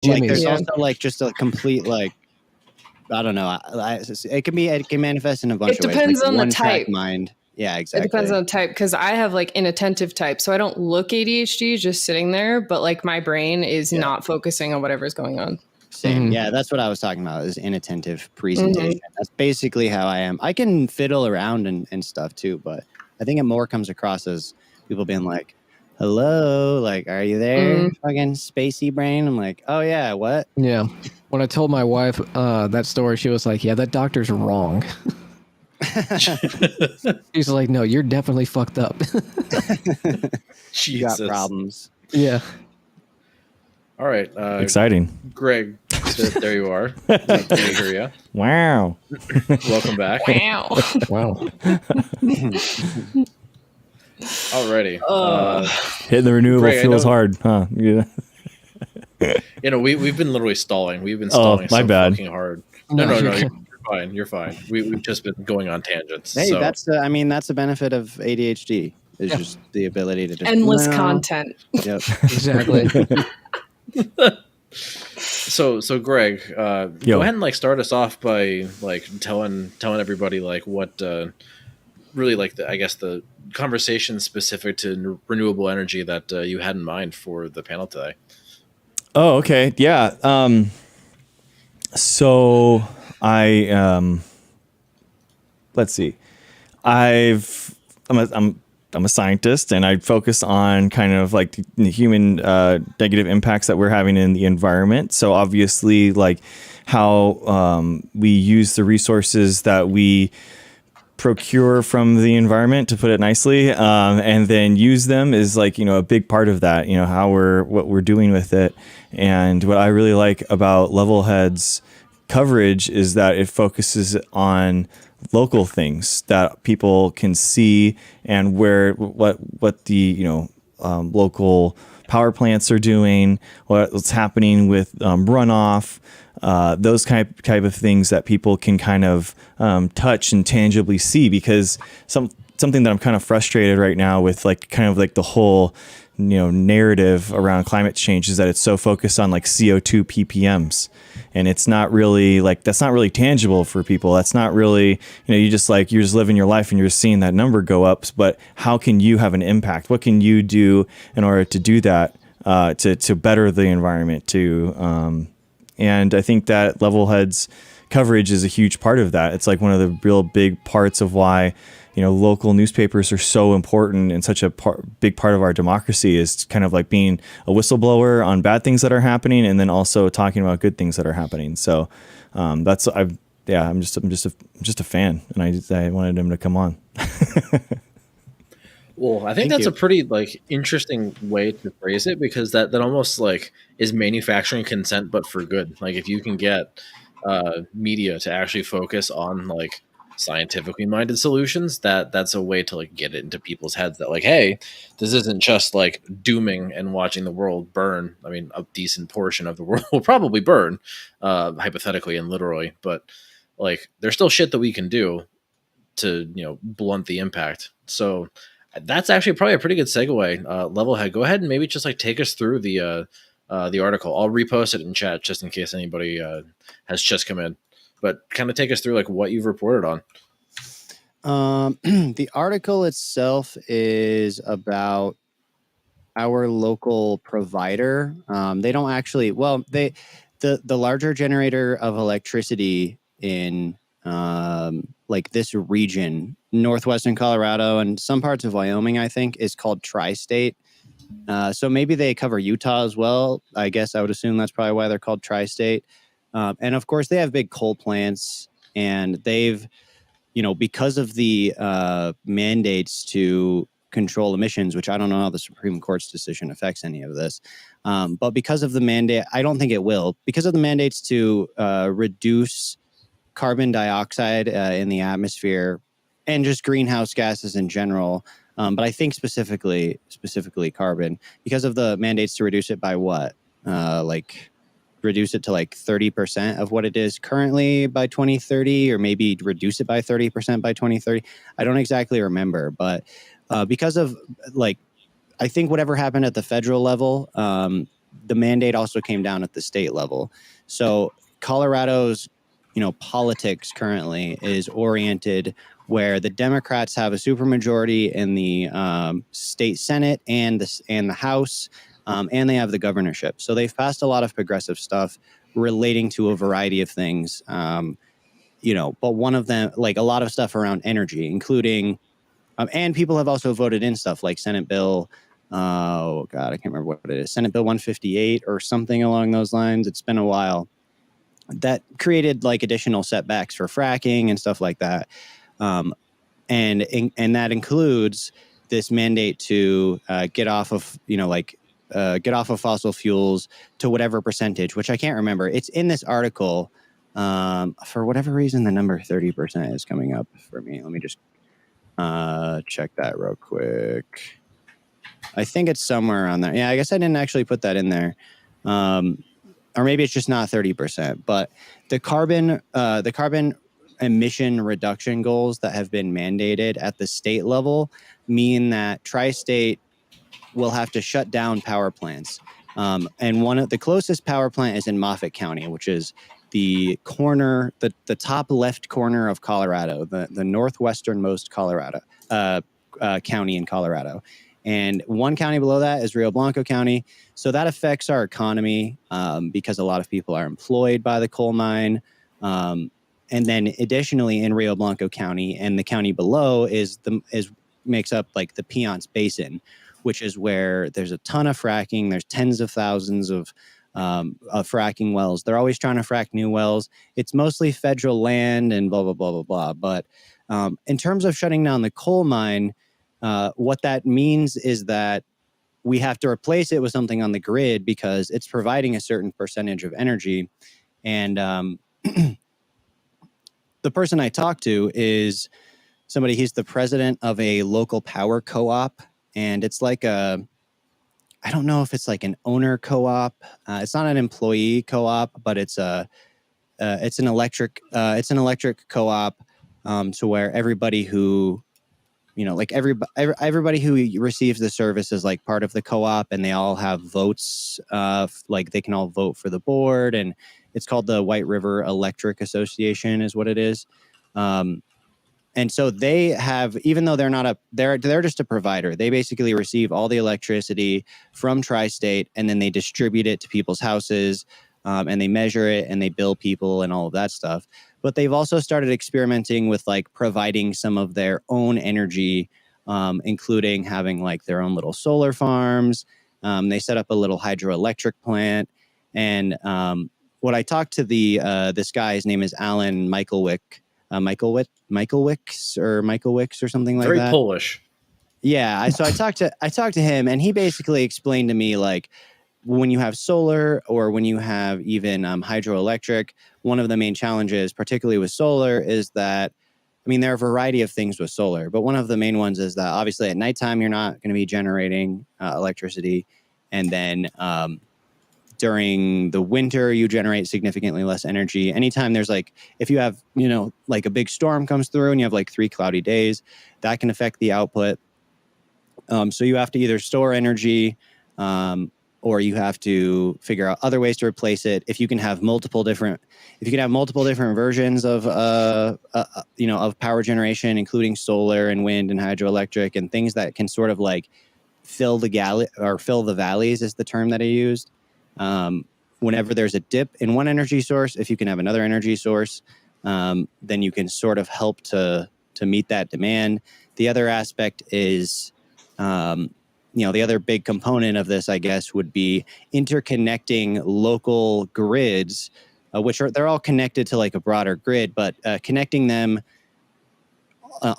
Like there's also like just a complete like I don't know. It can manifest in a bunch of ways. It depends on the type. Mind. Yeah, exactly. It depends on the type because I have like inattentive type, so I don't look ADHD just sitting there, but like my brain is not focusing on whatever's going on. Same. Mm-hmm. Yeah, that's what I was talking about is inattentive presentation. Mm-hmm. That's basically how I am. I can fiddle around and stuff too, but I think it more comes across as people being like, hello, like, are you there? Fucking spacey brain. I'm like, oh yeah, what? Yeah. When I told my wife that story, she was like, yeah, that doctor's wrong. She's like, no, you're definitely fucked up. You got problems. Yeah. All right. Exciting. Greg, there you are. Let me hear you. Wow. Welcome back. Wow. Alrighty. Hitting the renewable Greg, fuels hard, huh? Yeah. We've been literally stalling. We've been stalling my bad. fucking hard. No. You're fine. We've just been going on tangents. Hey, that's the benefit of ADHD. Is just the ability to just endless content. Yep. Exactly. So Greg, go ahead and like start us off by like telling everybody like what really like the conversation specific to renewable energy that you had in mind for the panel today. Oh, okay. Yeah. So I let's see. I'm a scientist, and I focus on kind of like the human negative impacts that we're having in the environment. So obviously, like how we use the resources that we procure from the environment, to put it nicely, and then use them is like, a big part of that, what we're doing with it. And what I really like about LEVLHEAD's coverage is that it focuses on local things that people can see, and what the local power plants are doing, what's happening with runoff, those type of things that people can kind of touch and tangibly see. Because something that I'm kind of frustrated right now with the whole narrative around climate change is that it's so focused on like CO2 ppms, and it's not really like, that's not really tangible for people. That's not really, you're just living your life and you're seeing that number go up, but how can you have an impact? What can you do in order to do that, to better the environment and I think that LEVLHEAD's coverage is a huge part of that. It's like one of the real big parts of why local newspapers are so important, and such a big part of our democracy is kind of like being a whistleblower on bad things that are happening, and then also talking about good things that are happening. So I'm just a fan, and I wanted him to come on. Well, I think that's a pretty like interesting way to phrase it, because that almost like is manufacturing consent, but for good. Like if you can get media to actually focus on like scientifically minded solutions, that's a way to like get it into people's heads that like, hey, this isn't just like dooming and watching the world burn. I mean, a decent portion of the world will probably burn, hypothetically and literally, but like there's still shit that we can do to blunt the impact. So that's actually probably a pretty good segue. LEVLHEAD, go ahead and maybe just like take us through the article. I'll repost it in chat just in case anybody has just come in. But kind of take us through like what you've reported on. The article itself is about our local provider. They don't actually, the larger generator of electricity in like this region, northwestern Colorado and some parts of Wyoming, I think, is called Tri-State. So maybe they cover Utah as well. I guess I would assume that's probably why they're called Tri-State. And of course, they have big coal plants, and they've, because of the mandates to control emissions, which I don't know how the Supreme Court's decision affects any of this. But because of the mandate, I don't think it will. Because of the mandates to reduce carbon dioxide in the atmosphere and just greenhouse gases in general. But I think specifically carbon, because of the mandates to reduce it by what? Reduce it to like 30% of what it is currently by 2030, or maybe reduce it by 30% by 2030. I don't exactly remember, but because of like, I think whatever happened at the federal level, the mandate also came down at the state level. So Colorado's, politics currently is oriented where the Democrats have a supermajority in the state Senate and the House, and they have the governorship. So they've passed a lot of progressive stuff relating to a variety of things. But one of them, like a lot of stuff around energy, including, and people have also voted in stuff like Senate Bill. Oh God, I can't remember what it is. Senate Bill 158 or something along those lines. It's been a while. That created like additional setbacks for fracking and stuff like that. And that includes this mandate to get off of, get off of fossil fuels to whatever percentage, which I can't remember. It's in this article. For whatever reason, the number 30% is coming up for me. Let me just check that real quick. I think it's somewhere on there. Yeah, I guess I didn't actually put that in there. Or maybe it's just not 30%, but the carbon emission reduction goals that have been mandated at the state level mean that Tri-State will have to shut down power plants. And one of the closest power plant is in Moffat County, which is the corner, the top left corner of Colorado, the northwesternmost Colorado county in Colorado. And one county below that is Rio Blanco County. So that affects our economy because a lot of people are employed by the coal mine. And then additionally in Rio Blanco County and the county below makes up like the Piceance Basin, which is where there's a ton of fracking. There's tens of thousands of fracking wells. They're always trying to frack new wells. It's mostly federal land and blah, blah, blah, blah, blah. But in terms of shutting down the coal mine, what that means is that we have to replace it with something on the grid because it's providing a certain percentage of energy. And the person I talked to is somebody, he's the president of a local power co-op. And it's like I don't know if it's like an owner co-op. It's not an employee co-op, but it's an electric co-op to where everybody who, like everybody who receives the service is like part of the co-op, and they all have votes. Like they can all vote for the board, and it's called the White River Electric Association, is what it is. And so they have, even though they're just a provider, they basically receive all the electricity from Tri-State, and then they distribute it to people's houses, and they measure it and they bill people and all of that stuff. But they've also started experimenting with like providing some of their own energy, including having like their own little solar farms. They set up a little hydroelectric plant. And what I talked to this guy, his name is Alan Michaelwick. Michael Wicks or something like that. Very Polish. Yeah. So I talked to him, and he basically explained to me like when you have solar or when you have even hydroelectric, one of the main challenges, particularly with solar, is that, I mean, there are a variety of things with solar, but one of the main ones is that obviously at nighttime, you're not going to be generating electricity. And then during the winter, you generate significantly less energy. Anytime there's like, if you have, like a big storm comes through and you have like 3 cloudy days, that can affect the output. So you have to either store energy or you have to figure out other ways to replace it. If you can have multiple different versions of, of power generation, including solar and wind and hydroelectric and things that can sort of like fill the valleys is the term that I used. Whenever there's a dip in one energy source, if you can have another energy source, then you can sort of help to meet that demand. The other aspect is, the other big component of this, I guess, would be interconnecting local grids, they're all connected to like a broader grid, but connecting them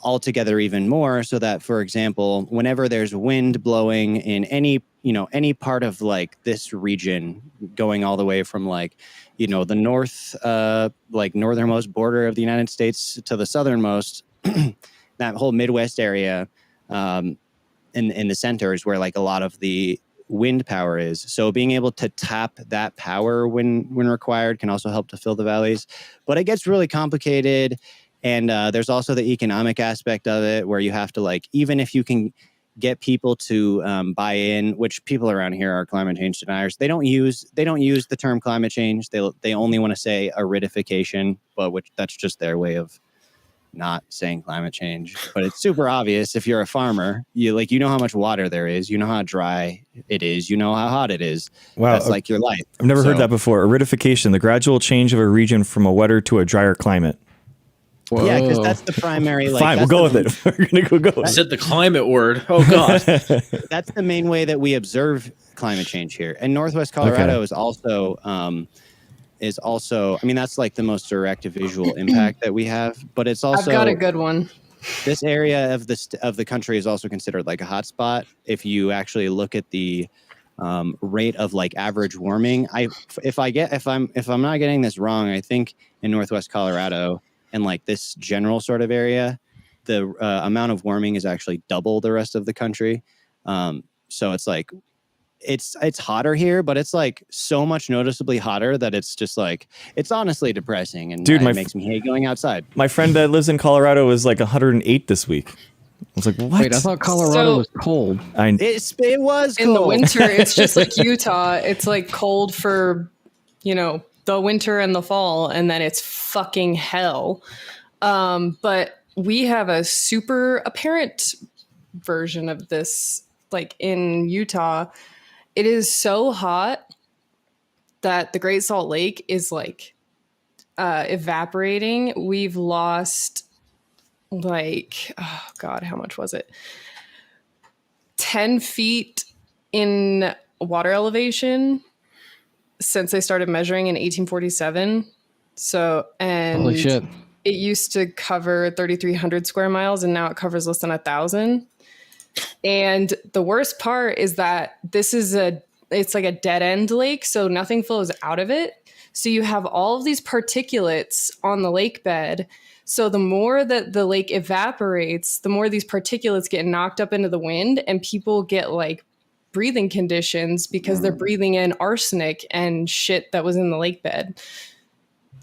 all together even more, so that, for example, whenever there's wind blowing in any part of like this region, going all the way from like, the north, like northernmost border of the United States to the southernmost, that whole Midwest area, in the center is where like a lot of the wind power is. So being able to tap that power when required can also help to fill the valleys. But it gets really complicated. And there's also the economic aspect of it, where you have to like, even if you can get people to buy in, which people around here are climate change deniers. They don't use the term climate change. They only want to say aridification, but that's just their way of not saying climate change. But it's super obvious if you're a farmer. You know how much water there is, you know how dry it is, you know how hot it is. Wow, that's like your life. I've never heard that before. Aridification, the gradual change of a region from a wetter to a drier climate. Whoa. Yeah, because that's the primary. Fine, we'll go with it. We're gonna go. I said the climate word. Oh God. That's the main way that we observe climate change here. And Northwest Colorado is also. I mean, that's like the most direct visual impact that we have. But it's also. I've got a good one. This area of the country is also considered like a hotspot. If you actually look at the rate of like average warming, if I'm not getting this wrong, I think in Northwest Colorado and like this general sort of area, the amount of warming is actually double the rest of the country. So it's like it's hotter here, but it's like so much noticeably hotter that it's just like it's honestly depressing, and it makes me hate going outside. My friend that lives in Colorado was like 108 this week. I was like, what? Wait, I thought Colorado was cold. It was cold. In the winter. It's just like Utah. It's like cold for, the winter and the fall, and then it's fucking hell. But we have a super apparent version of this, like in Utah. It is so hot that the Great Salt Lake is like evaporating. We've lost like, oh God, how much was it? 10 feet in water elevation since they started measuring in 1847. So, and holy shit. It used to cover 3,300 square miles, and now it covers less than 1,000. And the worst part is that it's like a dead end lake, so nothing flows out of it. So you have all of these particulates on the lake bed. So the more that the lake evaporates, the more these particulates get knocked up into the wind, and people get like breathing conditions because they're breathing in arsenic and shit that was in the lake bed.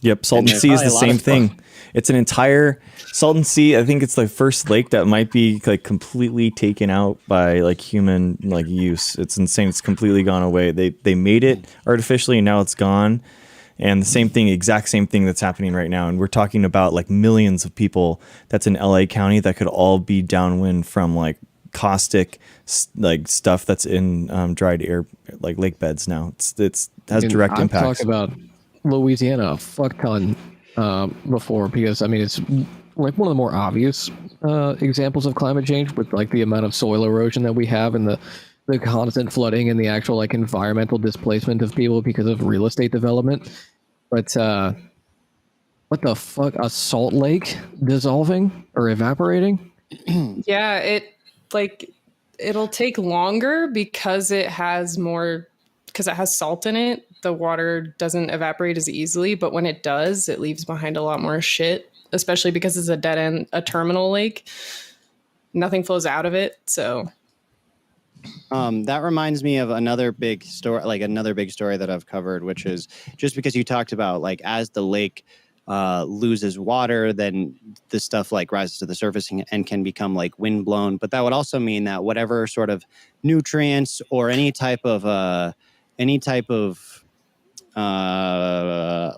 Yep, Salton Sea is the same thing. It's an entire Salton Sea. I think it's the first lake that might be like completely taken out by like human like use. It's insane. It's completely gone away. They made it artificially, and now it's gone. And the same thing, exact same thing that's happening right now. And we're talking about like millions of people that's in LA County that could all be downwind from like caustic like stuff that's in dried air like lake beds now. It has direct impacts. I've talked about Louisiana a fuck ton before, because I mean it's like one of the more obvious examples of climate change, with like the amount of soil erosion that we have, and the constant flooding and the actual like environmental displacement of people because of real estate development. But what the fuck, a salt lake dissolving or evaporating? Yeah, it'll take longer because it has salt in it. The water doesn't evaporate as easily, but when it does, it leaves behind a lot more shit, especially because it's a terminal lake. Nothing flows out of it. So that reminds me of another big story that I've covered, which is just because you talked about like as the lake loses water, then this stuff like rises to the surface and can become like wind blown. But that would also mean that whatever sort of nutrients or any type of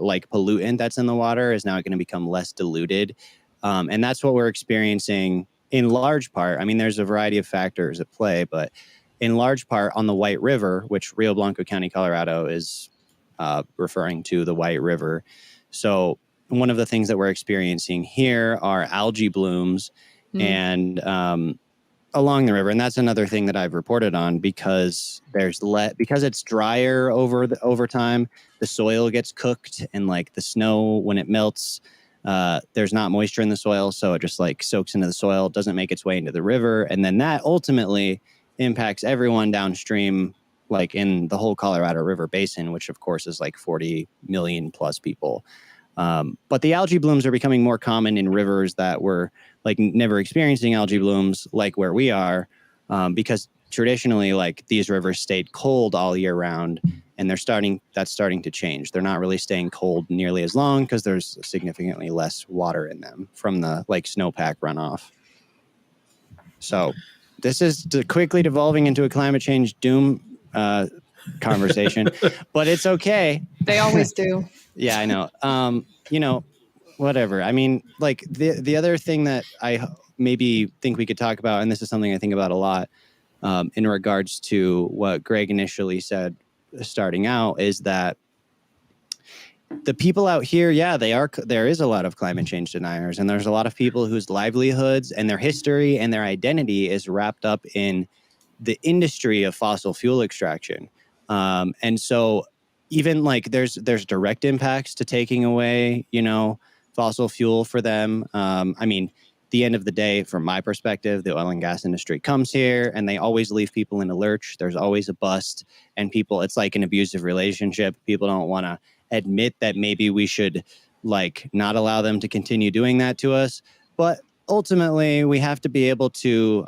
like pollutant that's in the water is now going to become less diluted. And that's what we're experiencing in large part. I mean, there's a variety of factors at play, but in large part on the White River, which Rio Blanco County, Colorado is referring to the White River. So one of the things that we're experiencing here are algae blooms and along the river. And that's another thing that I've reported on, because because it's drier over time, the soil gets cooked, and like the snow, when it melts, there's not moisture in the soil. So it just like soaks into the soil, doesn't make its way into the river. And then that ultimately impacts everyone downstream, like in the whole Colorado River basin, which of course is like 40 million plus people. But the algae blooms are becoming more common in rivers that were like never experiencing algae blooms like where we are, because traditionally like these rivers stayed cold all year round, and that's starting to change. They're not really staying cold nearly as long because there's significantly less water in them from the like snowpack runoff. So this is quickly devolving into a climate change doom conversation, but it's okay. They always do. Yeah, I know. Whatever. I mean, like the other thing that I maybe think we could talk about, and this is something I think about a lot, in regards to what Greg initially said starting out, is that the people out here, yeah, there is a lot of climate change deniers, and there's a lot of people whose livelihoods and their history and their identity is wrapped up in the industry of fossil fuel extraction. And so even like there's direct impacts to taking away, fossil fuel for them. I mean, the end of the day, from my perspective, the oil and gas industry comes here and they always leave people in a lurch. There's always a bust, and it's like an abusive relationship. People don't want to admit that maybe we should like not allow them to continue doing that to us. But ultimately, we have to be able to,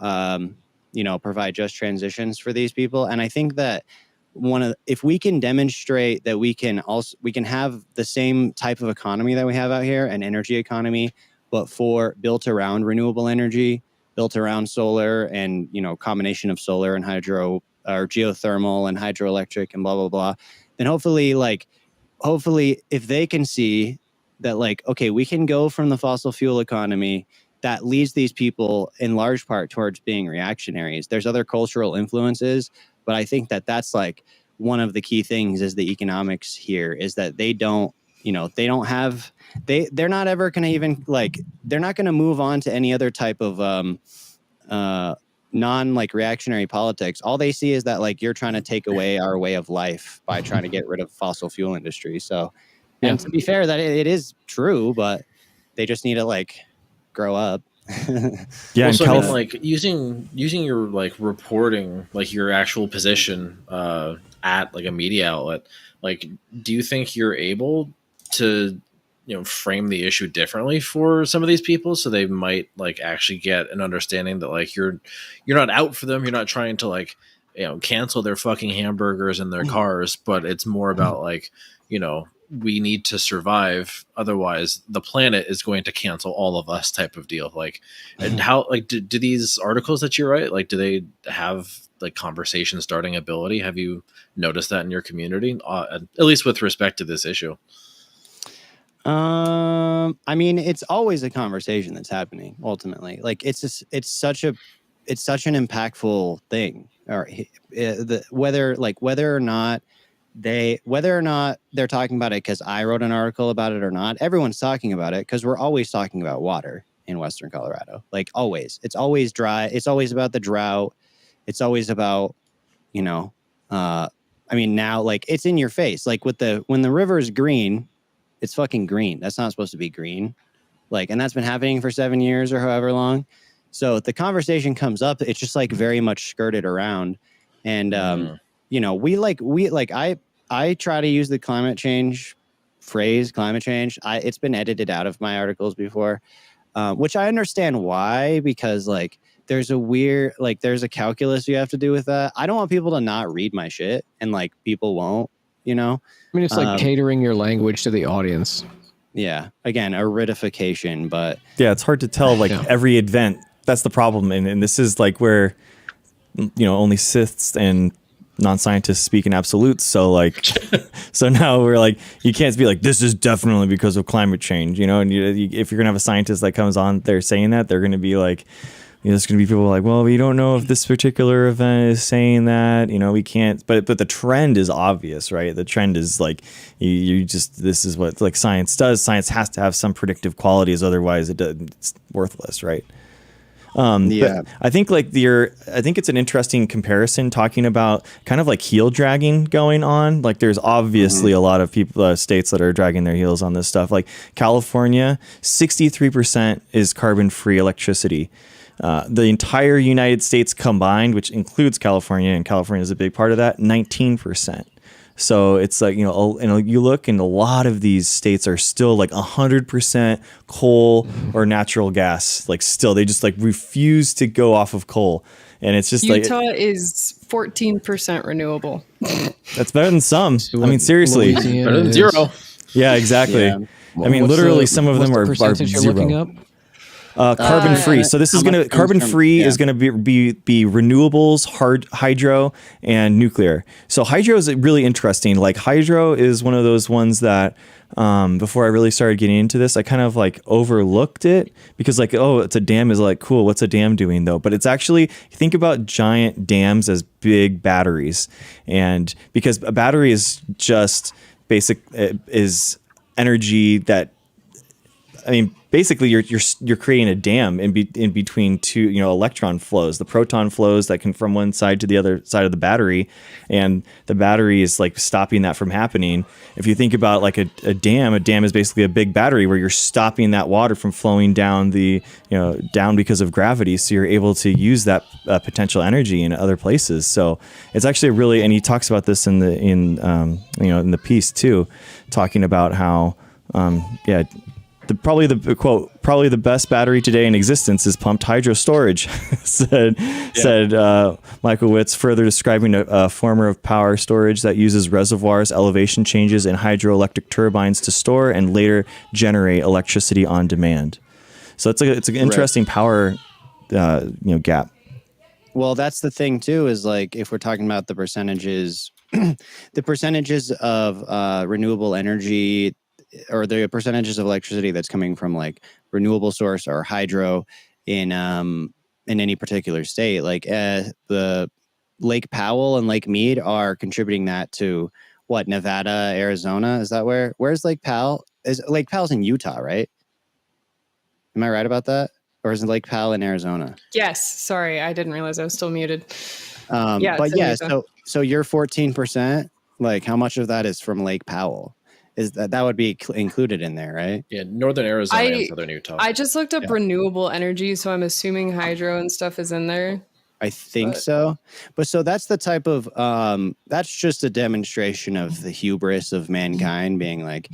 provide just transitions for these people. And I think that if we can demonstrate that we can have the same type of economy that we have out here, an energy economy, but built around renewable energy, built around solar and, combination of solar and hydro or geothermal and hydroelectric and blah, blah, blah, then hopefully if they can see that, like, okay, we can go from the fossil fuel economy that leads these people in large part towards being reactionaries. There's other cultural influences, but I think that that's like one of the key things is the economics here is that they're not ever going to even they're not going to move on to any other type of non reactionary politics. All they see is that you're trying to take away our way of life by trying to get rid of fossil fuel industry. So, and to be fair, that it is true, but they just need to grow up. Yeah, also, I mean, using your reporting, your actual position at a media outlet, do you think you're able to frame the issue differently for some of these people so they might actually get an understanding that you're not out for them, you're not trying to cancel their fucking hamburgers and their cars, but it's more about we need to survive, otherwise the planet is going to cancel all of us type of deal. And how do these articles that you write, do they have conversation starting ability? Have you noticed that in your community, at least with respect to this issue? I mean, it's always a conversation that's happening ultimately. It's such an impactful thing, or whether or not they're talking about it because I wrote an article about it or not, everyone's talking about it because we're always talking about water in Western Colorado. Always. It's always dry. It's always about the drought. It's always about, now it's in your face. When the river is green, it's fucking green. That's not supposed to be green. And that's been happening for 7 years or however long. So the conversation comes up, it's just very much skirted around. And, I try to use the climate change phrase, climate change. It's been edited out of my articles before, which I understand why, because there's a calculus you have to do with that. I don't want people to not read my shit, and people won't, I mean, it's catering your language to the audience. Yeah. Again, aridification, but yeah, it's hard to tell every event. That's the problem. And this is where, only Siths and non-scientists speak in absolutes. So so now we're you can't be this is definitely because of climate change, and if you're gonna have a scientist that comes on there saying that, they're gonna be there's gonna be people well, we don't know if this particular event is saying that, we can't, but the trend is obvious, right? The trend is you just, this is what science does. Science has to have some predictive qualities, otherwise it's worthless, right? Yeah, I think I think it's an interesting comparison talking about kind of heel dragging going on. There's obviously a lot of people, states that are dragging their heels on this stuff. California, 63% is carbon-free electricity. The entire United States combined, which includes California, and California is a big part of that, 19%. So it's you look, and a lot of these states are still 100% coal or natural gas. Still, they just refuse to go off of coal. And it's just Utah is 14% renewable. That's better than some. I mean, seriously. Better than zero. Yeah, exactly. Yeah. I mean, literally some of them are percentage you're zero. looking up? Carbon free. So this is going to carbon free is going to be renewables, hydro, and nuclear. So hydro is really interesting. Like hydro is one of those ones that before I really started getting into this, I kind of like overlooked it because like, oh, it's a dam is like cool. What's a dam doing though? But it's actually, think about giant dams as big batteries, and because a battery is just is energy that, I mean, basically you're creating a dam in between two, electron flows, the proton flows that can from one side to the other side of the battery, and the battery is like stopping that from happening. If you think about like a dam is basically a big battery where you're stopping that water from flowing down down because of gravity, so you're able to use that potential energy in other places. So it's actually really, and he talks about this in the piece too, talking about how probably the best battery today in existence is pumped hydro storage, said Michael Witz, further describing a form of power storage that uses reservoirs, elevation changes, and hydroelectric turbines to store and later generate electricity on demand. So it's an interesting power gap. Well, that's the thing too, is like if we're talking about the percentages, the percentages of renewable energy, or the percentages of electricity that's coming from like renewable source or hydro in any particular state, like the Lake Powell and Lake Mead are contributing that to what, Nevada, Arizona? Is that where's Lake Powell? Lake Powell's in Utah, right? Am I right about that? Or is it Lake Powell in Arizona? Yes. Sorry, I didn't realize I was still muted. So your 14%, like how much of that is from Lake Powell? Is that would be included in there, right? Yeah, northern Arizona and southern Utah. I just looked up renewable energy, so I'm assuming hydro and stuff is in there. I think so. But so that's the type of that's just a demonstration of the hubris of mankind being like,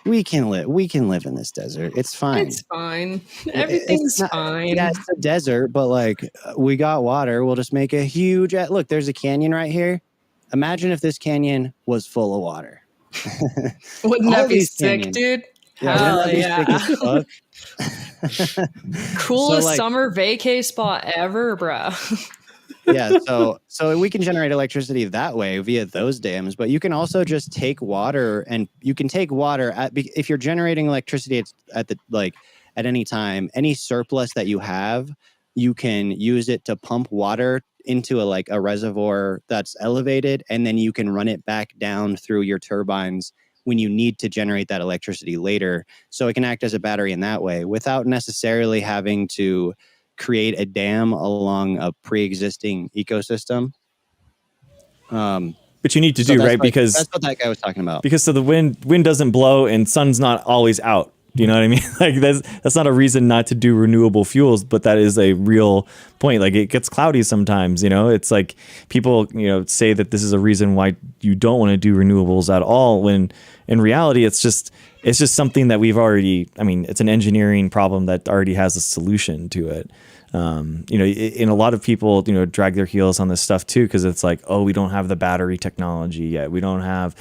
we can live in this desert. It's fine. It's fine. Everything's fine. Yeah, it's a desert, but like we got water. We'll just make a huge look, there's a canyon right here. Imagine if this canyon was full of water. Wouldn't that be sick, dude? Hell yeah. Coolest summer vacay spot ever, bro. Yeah, so we can generate electricity that way via those dams, but you can also just take water, and you can take water if you're generating electricity at any time, any surplus that you have, you can use it to pump water into a reservoir that's elevated, and then you can run it back down through your turbines when you need to generate that electricity later. So it can act as a battery in that way without necessarily having to create a dam along a pre-existing ecosystem. But you need to right? Because that's what that guy was talking about. Because so the wind doesn't blow and sun's not always out. You know what I mean? Like that's not a reason not to do renewable fuels, but that is a real point. Like it gets cloudy sometimes, it's like people, say that this is a reason why you don't want to do renewables at all, when in reality it's just something that we've already, it's an engineering problem that already has a solution to it. And a lot of people, drag their heels on this stuff too, because it's like, oh, we don't have the battery technology yet. We don't have,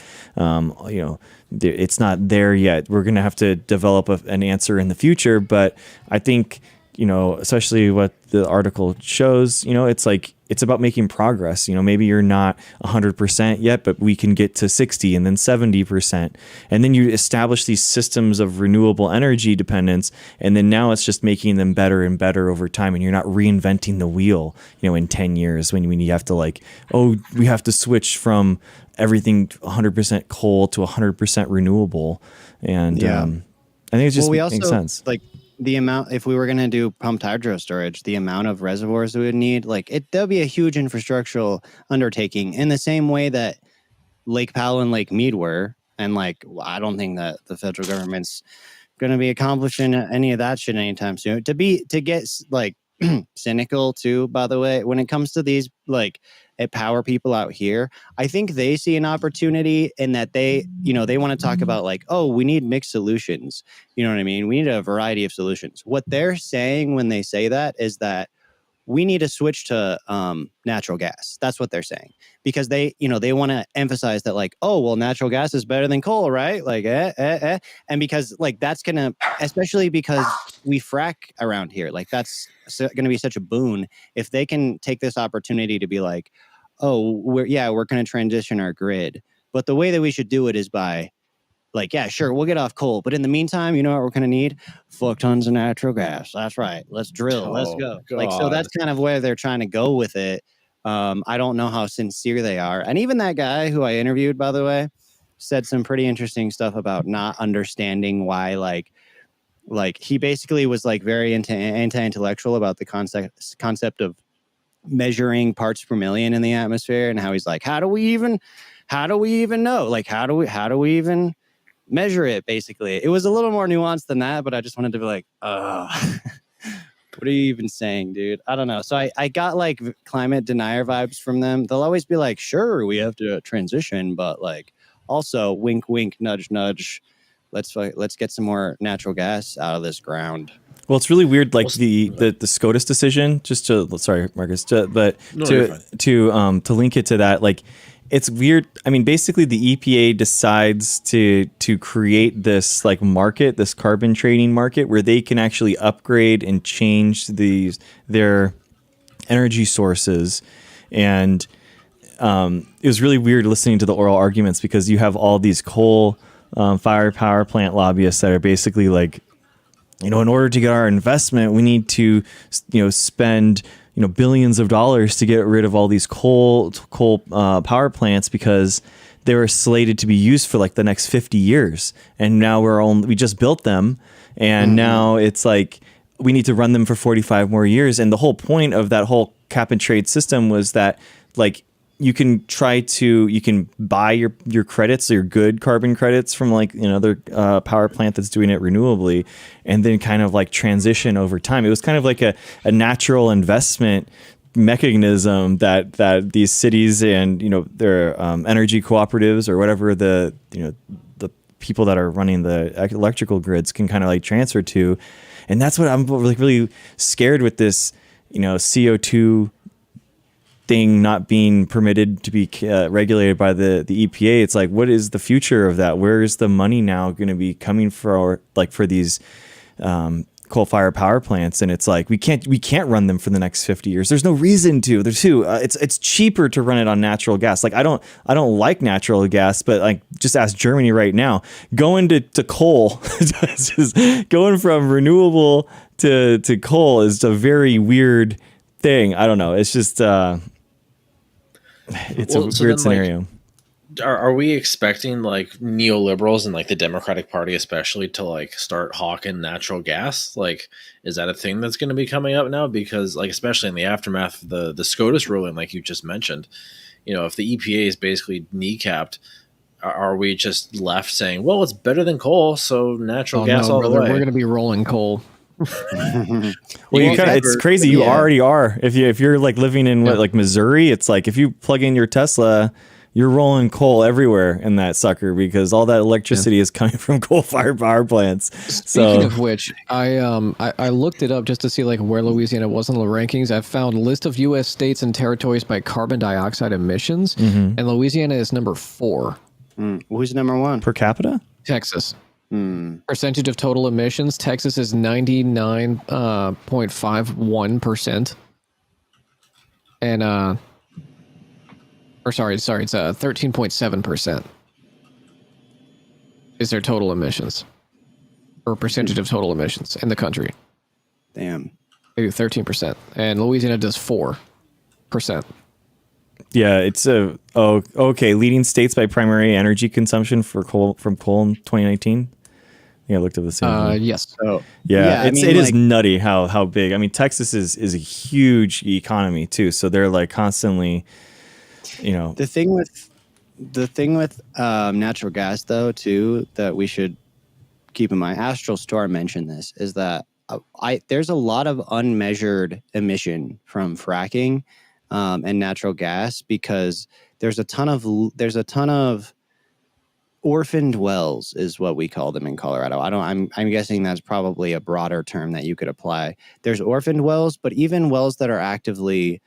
it's not there yet. We're going to have to develop an answer in the future. But I think, especially what the article shows, it's like, it's about making progress. Maybe you're not 100% yet, but we can get to 60 and then 70%. And then you establish these systems of renewable energy dependence. And then now it's just making them better and better over time. And you're not reinventing the wheel, in 10 years when you have to we have to switch from everything 100% coal to 100% renewable. And I think it just makes sense. Like, the amount, if we were going to do pumped hydro storage, the amount of reservoirs we would need, there'll be a huge infrastructural undertaking in the same way that Lake Powell and Lake Mead were. And I don't think that the federal government's going to be accomplishing any of that shit anytime soon. To get cynical too, by the way, when it comes to these power people out here, I think they see an opportunity in that they want to talk about we need mixed solutions. You know what I mean? We need a variety of solutions. What they're saying when they say that is that we need to switch to natural gas. That's what they're saying, because they want to emphasize that natural gas is better than coal, right? And because that's gonna, especially because we frack around here. Like that's going to be such a boon if they can take this opportunity to be like, oh, we're going to transition our grid. But the way that we should do it is by like, yeah, sure, we'll get off coal. But in the meantime, you know what we're going to need? Fuck tons of natural gas. That's right. Let's drill. Let's go. Like, so that's kind of where they're trying to go with it. I don't know how sincere they are. And even that guy who I interviewed, by the way, said some pretty interesting stuff about not understanding why, like he basically was like very anti-intellectual about the concept of measuring parts per million in the atmosphere, and how he's like, how do we even know? Like, how do we even measure it? Basically, it was a little more nuanced than that, but I just wanted to be like, what are you even saying, dude? I don't know. So I got like climate denier vibes from them. They'll always be like, sure, we have to transition, but like also wink, wink, nudge, nudge. Let's get some more natural gas out of this ground. Well, it's really weird, like the SCOTUS decision. Just to sorry, Marcus, to link it to that, like it's weird. I mean, basically, the EPA decides to create this like market, this carbon trading market, where they can actually upgrade and change their energy sources, and it was really weird listening to the oral arguments because you have all these coal fire power plant lobbyists that are basically like, in order to get our investment, we need to, spend, billions of dollars to get rid of all these coal power plants because they were slated to be used for like the next 50 years. And now we just built them. And now it's like, we need to run them for 45 more years. And the whole point of that whole cap and trade system was that like, you can buy your credits, your good carbon credits from like another power plant that's doing it renewably, and then kind of like transition over time. It was kind of like a natural investment mechanism that these cities and their energy cooperatives or whatever the people that are running the electrical grids can kind of like transfer to, and that's what I'm really scared with this CO2 thing not being permitted to be regulated by the EPA. It's like, what is the future of that? Where is the money now going to be coming for these coal-fired power plants? And it's like we can't run them for the next 50 years. There's no reason to. It's cheaper to run it on natural gas. Like I don't like natural gas, but like just ask Germany right now. Going to coal, just going from renewable to coal is a very weird thing. I don't know. It's just it's a weird scenario. Like, are we expecting like neoliberals and like the Democratic Party especially to like start hawking natural gas? Like, is that a thing that's going to be coming up now? Because like, especially in the aftermath of the SCOTUS ruling, like you just mentioned, if the EPA is basically kneecapped, are we just left saying, well, it's better than coal, so natural gas all the way? We're going to be rolling coal. Well, it's crazy. You already are. If you're like living in like Missouri, it's like if you plug in your Tesla, you're rolling coal everywhere in that sucker because all that electricity is coming from coal-fired power plants. Speaking of which, I looked it up just to see like where Louisiana was in the rankings. I found a list of U.S. states and territories by carbon dioxide emissions, and Louisiana is number 4. Who's number 1 per capita? Texas. Percentage of total emissions, Texas is 99.51%. And it's 13.7% is their total emissions, or percentage of total emissions in the country. Damn. They do 13%, and Louisiana does 4%. Yeah, it's okay. Leading states by primary energy consumption from coal in 2019. Yeah, I looked at the same. Yes. So, it is nutty how big. I mean, Texas is a huge economy too, so they're like constantly, The thing with natural gas though too that we should keep in mind. Astral Store mentioned this is that there's a lot of unmeasured emission from fracking and natural gas because there's a ton of orphaned wells is what we call them in Colorado. I'm guessing that's probably a broader term that you could apply. There's orphaned wells, but even wells that are actively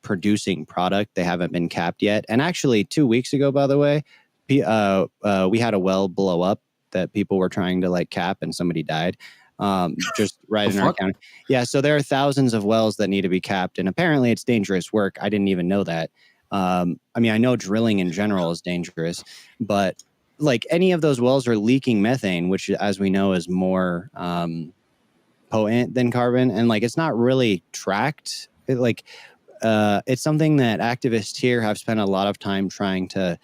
producing product, they haven't been capped yet. And actually 2 weeks ago, by the way, we had a well blow up that people were trying to like cap and somebody died. just right in our county. Yeah, so there are thousands of wells that need to be capped, and apparently it's dangerous work. I didn't even know that. I mean, I know drilling in general is dangerous, but like any of those wells are leaking methane, which, as we know, is more potent than carbon, and like it's not really tracked. It's something that activists here have spent a lot of time trying to,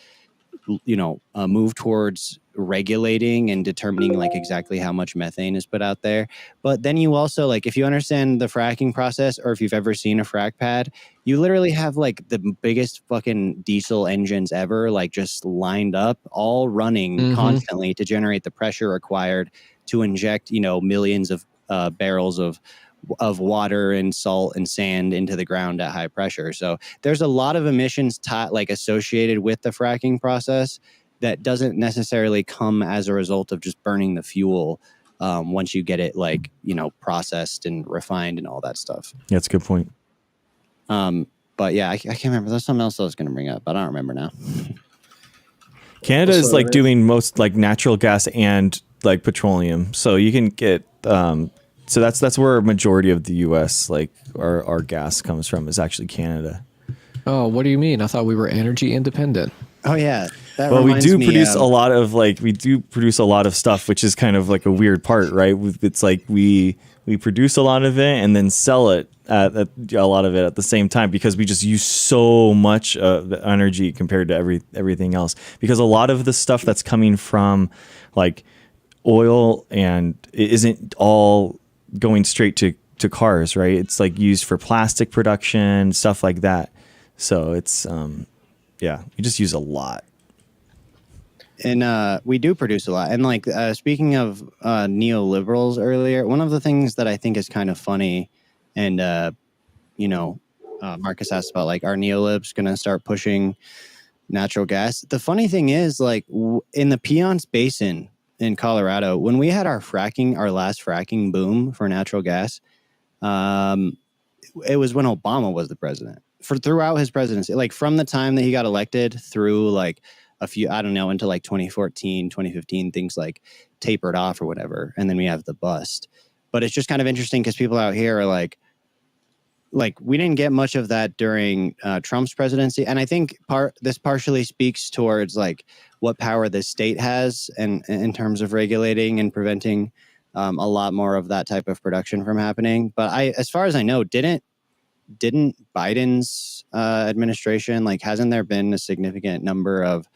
move towards regulating and determining like exactly how much methane is put out there. But then you also, like, if you understand the fracking process, or if you've ever seen a frack pad, you literally have like the biggest fucking diesel engines ever, like just lined up, all running constantly to generate the pressure required to inject, millions of barrels of water and salt and sand into the ground at high pressure. So there's a lot of emissions associated with the fracking process that doesn't necessarily come as a result of just burning the fuel once you get it processed and refined and all that stuff. Yeah, that's a good point. But yeah, I can't remember. There's something else I was going to bring up. I don't remember now. Canada is like doing most like natural gas and like petroleum. So you can get so that's where a majority of the US like our gas comes from, is actually Canada. Oh, what do you mean? I thought we were energy independent. Oh yeah. Well, we do produce a lot of stuff, which is kind of like a weird part, right? It's like we produce a lot of it and then sell it at a lot of it at the same time, because we just use so much energy compared to everything else. Because a lot of the stuff that's coming from like oil and it isn't all going straight to cars, right? It's like used for plastic production, stuff like that. So it's you just use a lot. And we do produce a lot. And like speaking of neoliberals earlier, one of the things that I think is kind of funny, and Marcus asked about like, are neolibs going to start pushing natural gas? The funny thing is, like in the Piceance Basin in Colorado, when we had our last fracking boom for natural gas, it was when Obama was the president. Throughout his presidency, like from the time that he got elected through like a few, I don't know, until like 2014, 2015, things like tapered off or whatever. And then we have the bust. But it's just kind of interesting because people out here are like we didn't get much of that during Trump's presidency. And I think this partially speaks towards like what power the state has and in terms of regulating and preventing a lot more of that type of production from happening. But as far as I know, didn't Biden's administration, like, hasn't there been a significant number of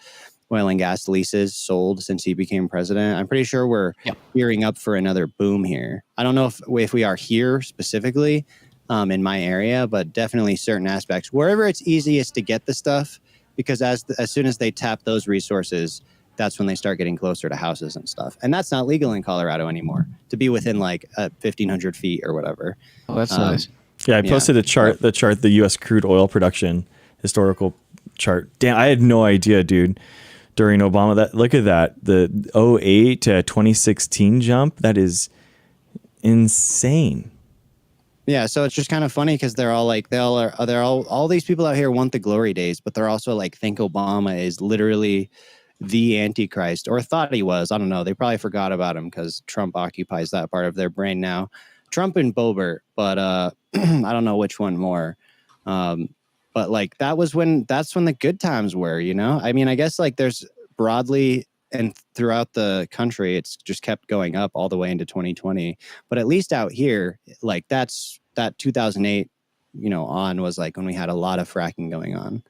oil and gas leases sold since he became president? I'm pretty sure we're gearing up for another boom here. I don't know if we are here specifically in my area, but definitely certain aspects wherever it's easiest to get the stuff, because as soon as they tap those resources, that's when they start getting closer to houses and stuff. And that's not legal in Colorado anymore, to be within like 1,500 feet or whatever. Oh, that's nice. Yeah, I posted the U.S. crude oil production historical chart. Damn, I had no idea, dude. During Obama, look at that, the 2008 to 2016 jump. That is insane. Yeah, so it's just kind of funny because they're all these people out here want the glory days, but they're also like think Obama is literally the Antichrist, or thought he was. I don't know. They probably forgot about him because Trump occupies that part of their brain now. Trump and Boebert, but I don't know which one more. But like that's when the good times were, I mean, I guess like there's broadly and throughout the country, it's just kept going up all the way into 2020. But at least out here, like that 2008, on was like when we had a lot of fracking going on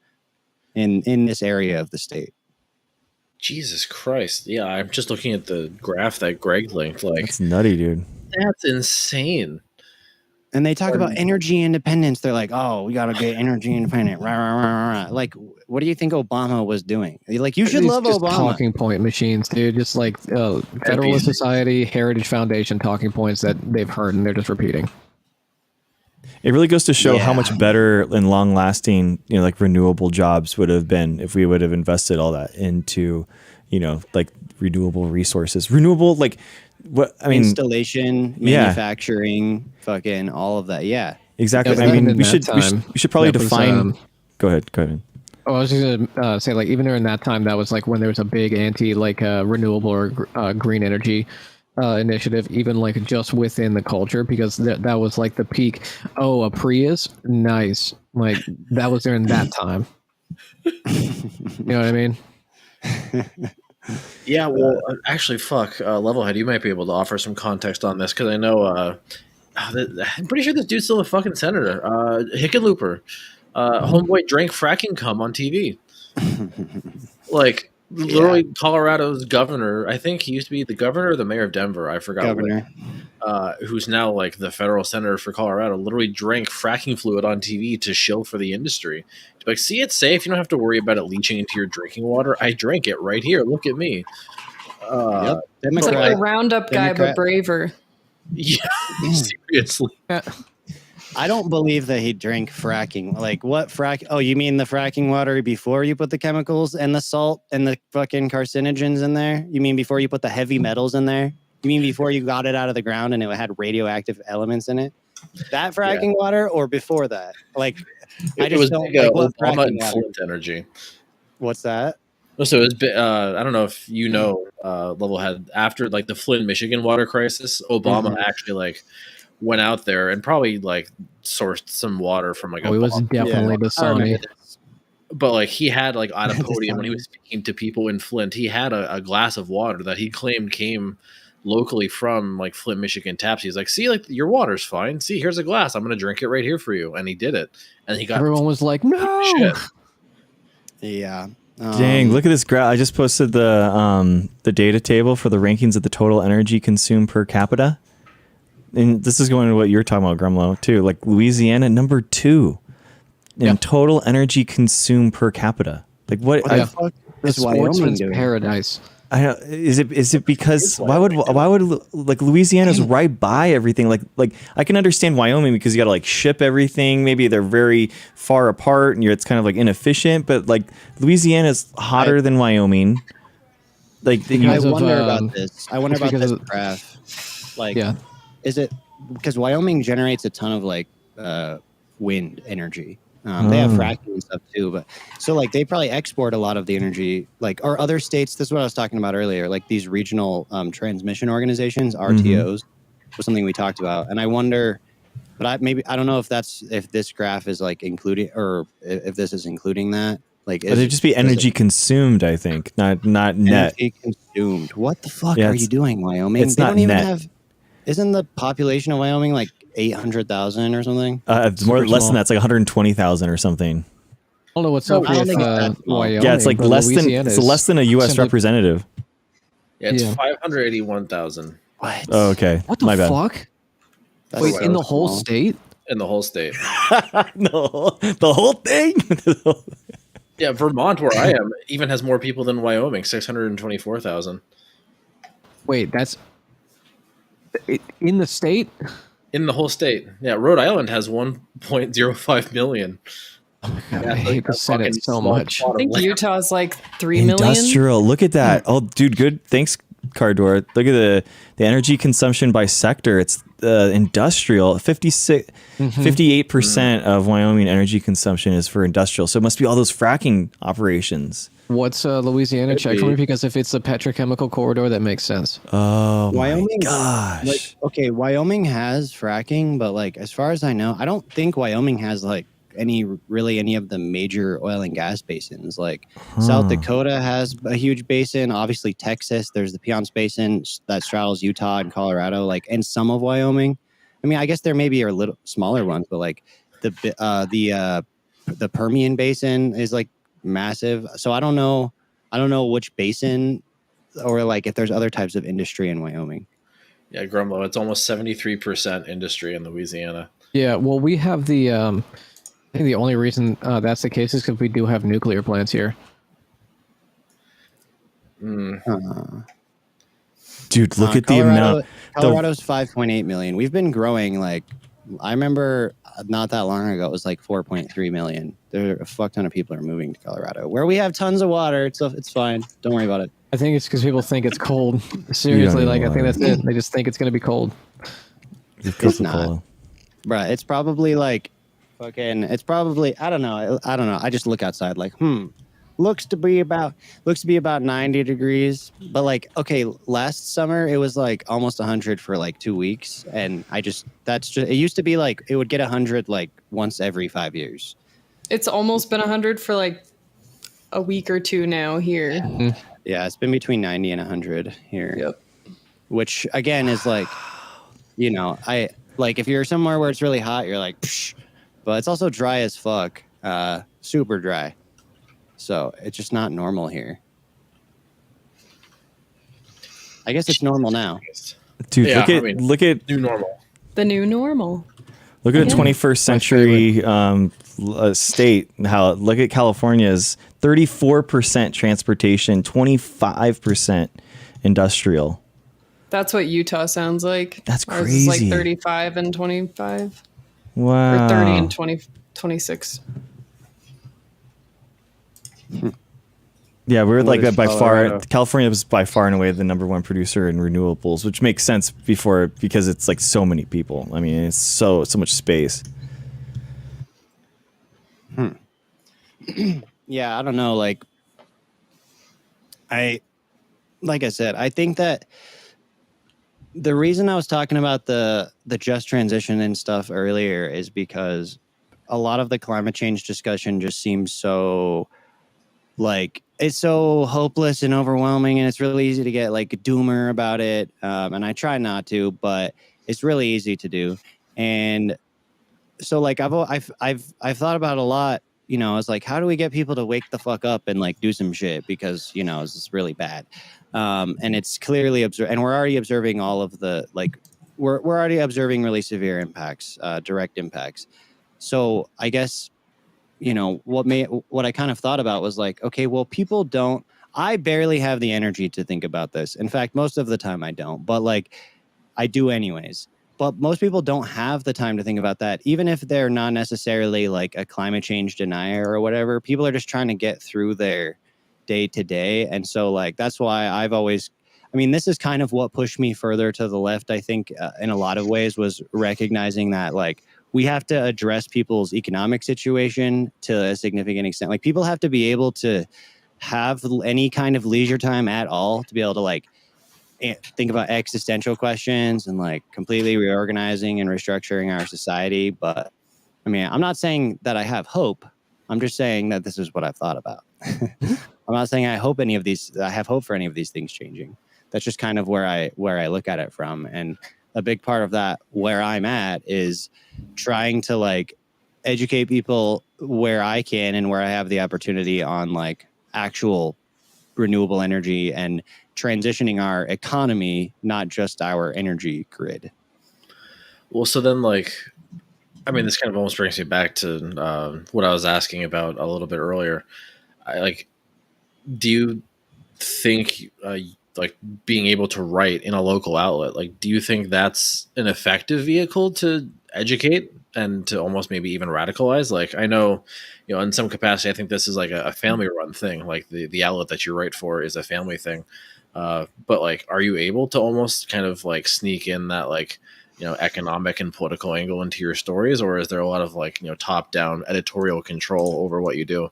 in this area of the state. Jesus Christ. Yeah, I'm just looking at the graph that Greg linked. Like, that's nutty, dude. That's insane. And they talk about energy independence. They're like, oh, we got to get energy independent. Rah, rah, rah, rah. Like, what do you think Obama was doing? Like, you should love Obama. Talking point machines, dude. Just like Federalist Society, Heritage Foundation talking points that they've heard and they're just repeating. It really goes to show how much better and long lasting, like renewable jobs would have been if we would have invested all that into, like renewable resources. Renewable, like, what I mean, installation, manufacturing, fucking all of that. Yeah, exactly. I mean, we should probably define. Go ahead. Oh, I was just gonna say, like, even during that time, that was like when there was a big anti, like, renewable or green energy initiative, even like just within the culture, because that was like the peak. Oh, a Prius, nice. Like that was during that time. You know what I mean? Yeah, well, actually, fuck, Levelhead, you might be able to offer some context on this because I know I'm pretty sure this dude's still a fucking senator. Hickenlooper, homeboy drank fracking cum on TV. Like literally, Colorado's governor. I think he used to be the governor or the mayor of Denver. I forgot. Governor. Who's now like the federal senator for Colorado, literally drank fracking fluid on TV to shill for the industry. Like, see, it's safe. You don't have to worry about it leaching into your drinking water. I drank it right here. Look at me. It's like the Roundup guy, but braver. Yeah, seriously. I don't believe that he drank fracking. Like what frack? Oh, you mean the fracking water before you put the chemicals and the salt and the fucking carcinogens in there? You mean before you put the heavy metals in there? You mean before you got it out of the ground and it had radioactive elements in it? That fracking water or before that? Like, I just don't like what Obama fracking and water. Flint energy. What's that? So it's I don't know if you know, Levelhead, after like the Flint, Michigan water crisis, Obama actually like went out there and probably like sourced some water from like he was definitely the Sony. But like he had like on a podium when he was speaking to people in Flint, he had a glass of water that he claimed came locally from like Flint, Michigan taps. He's like, see, like your water's fine. See, here's a glass. I'm gonna drink it right here for you. And he did it. And he got everyone was like, no. Shit. Yeah. Dang, look at this graph. I just posted the data table for the rankings of the total energy consumed per capita. And this is going to what you're talking about, Grumlow, too. Like Louisiana, number 2 in total energy consumed per capita. Like what? The fuck is Sportsman's Wyoming doing? paradise. I don't, is it because why would like Louisiana's right by everything? Like I can understand Wyoming because you got to like ship everything. Maybe they're very far apart and it's kind of like inefficient. But like Louisiana's hotter than Wyoming. Like I wonder about this. I wonder about this graph. Like, is it because Wyoming generates a ton of like wind energy? They have fracking and stuff too, but so like they probably export a lot of the energy, like or other states. This is what I was talking about earlier, like these regional transmission organizations, RTOs, was something we talked about. And I wonder, but I don't know if this graph is like including or if this is including that. Like, it'd just be energy consumed, I think, not net. Energy consumed. What the fuck are you doing, Wyoming? It's not net. Isn't the population of Wyoming like 800,000 or something? It's more less than that. It's like 121,000 or something. I don't know what's up with Wyoming. Yeah, it's like less than a U.S. representative. Yeah, it's 581,000. What? Oh, okay. What the fuck? Wait, in the whole state? In the whole state. No, the whole thing. Yeah, Vermont, where I am, even has more people than Wyoming, 624,000. Wait, that's in the state? In the whole state. Yeah, Rhode Island has 1.05 million. Oh God, I hate the Senate so much. I think Utah's like 3 million. Industrial. Look at that. Oh, dude, good. Thanks, Cardor. Look at the energy consumption by sector. It's industrial. 58% of Wyoming energy consumption is for industrial. So it must be all those fracking operations. What's Louisiana? Check for me, because if it's a petrochemical corridor, that makes sense. Oh, Wyoming, my gosh. Like, okay, Wyoming has fracking, but like as far as I know, I don't think Wyoming has like any of the major oil and gas basins. Like South Dakota has a huge basin. Obviously, Texas, there's the Piceance Basin that straddles Utah and Colorado, like, and some of Wyoming. I mean, I guess there maybe are little smaller ones, but like the Permian Basin is like massive. So I don't know which basin or like if there's other types of industry in Wyoming. Yeah, Grumlow, it's almost 73% industry in Louisiana. Yeah, well, we have the I think the only reason that's the case is because we do have nuclear plants here. Dude, look at the amount. Colorado's 5.8 million. We've been growing. Like, I remember not that long ago, it was like 4.3 million. There are a fuck ton of people are moving to Colorado, where we have tons of water. It's fine. Don't worry about it. I think it's because people think it's cold. Seriously, like I think that's it. They just think it's going to be cold. It's not, bro. It's probably like fucking. It's probably I don't know. I just look outside like looks to be about 90 degrees, but like, okay, last summer it was like almost 100 for like 2 weeks, and it used to be like it would get 100 like once every 5 years. It's almost been 100 for like a week or two now here. Yeah, it's been between 90 and 100 here. Yep. Which again is like, I like if you're somewhere where it's really hot, you're like, psh, but it's also dry as fuck, super dry. So it's just not normal here. I guess it's normal now. Dude, Yeah, look at new normal. The new normal. Look at a 21st century state. Look at California's 34% transportation, 25% industrial. That's what Utah sounds like. That's Ours crazy. is like 35 and 25. Wow. Or 30 and 26. Yeah, we're like is by Colorado? far. California was by far and away the number one producer in renewables, which makes sense because it's like so many people. I mean, it's so much space. Yeah, I don't know. Like I said, I think that the reason I was talking about the just transition and stuff earlier is because a lot of the climate change discussion just seems so like it's so hopeless and overwhelming, and it's really easy to get like a doomer about it. And I try not to, but it's really easy to do. And so like I've thought about it a lot. I was like, how do we get people to wake the fuck up and like do some shit, because this is really bad. And it's clearly and we're already observing all of the like we're already observing really severe impacts, direct impacts. So I guess what I kind of thought about was like, okay, well, I barely have the energy to think about this. In fact, most of the time I don't, but like I do anyways. But most people don't have the time to think about that, even if they're not necessarily like a climate change denier or whatever. People are just trying to get through their day to day. And so like, that's why this is kind of what pushed me further to the left, I think, in a lot of ways, was recognizing that like, we have to address people's economic situation to a significant extent. Like people have to be able to have any kind of leisure time at all to be able to like think about existential questions and like completely reorganizing and restructuring our society. But I'm not saying that I have hope. I'm just saying that this is what I've thought about. I'm not saying I have hope for any of these things changing. That's just kind of where I look at it from. And a big part of that, where I'm at, is trying to like educate people where I can and where I have the opportunity on like actual renewable energy and transitioning our economy, not just our energy grid. Well, so then like, this kind of almost brings me back to what I was asking about a little bit earlier. Do you think like being able to write in a local outlet, like, do you think that's an effective vehicle to educate and to almost maybe even radicalize? Like, I know, in some capacity, I think this is like a family run thing. Like the outlet that you write for is a family thing. But like, are you able to almost kind of like sneak in that like, economic and political angle into your stories, or is there a lot of like, top down editorial control over what you do?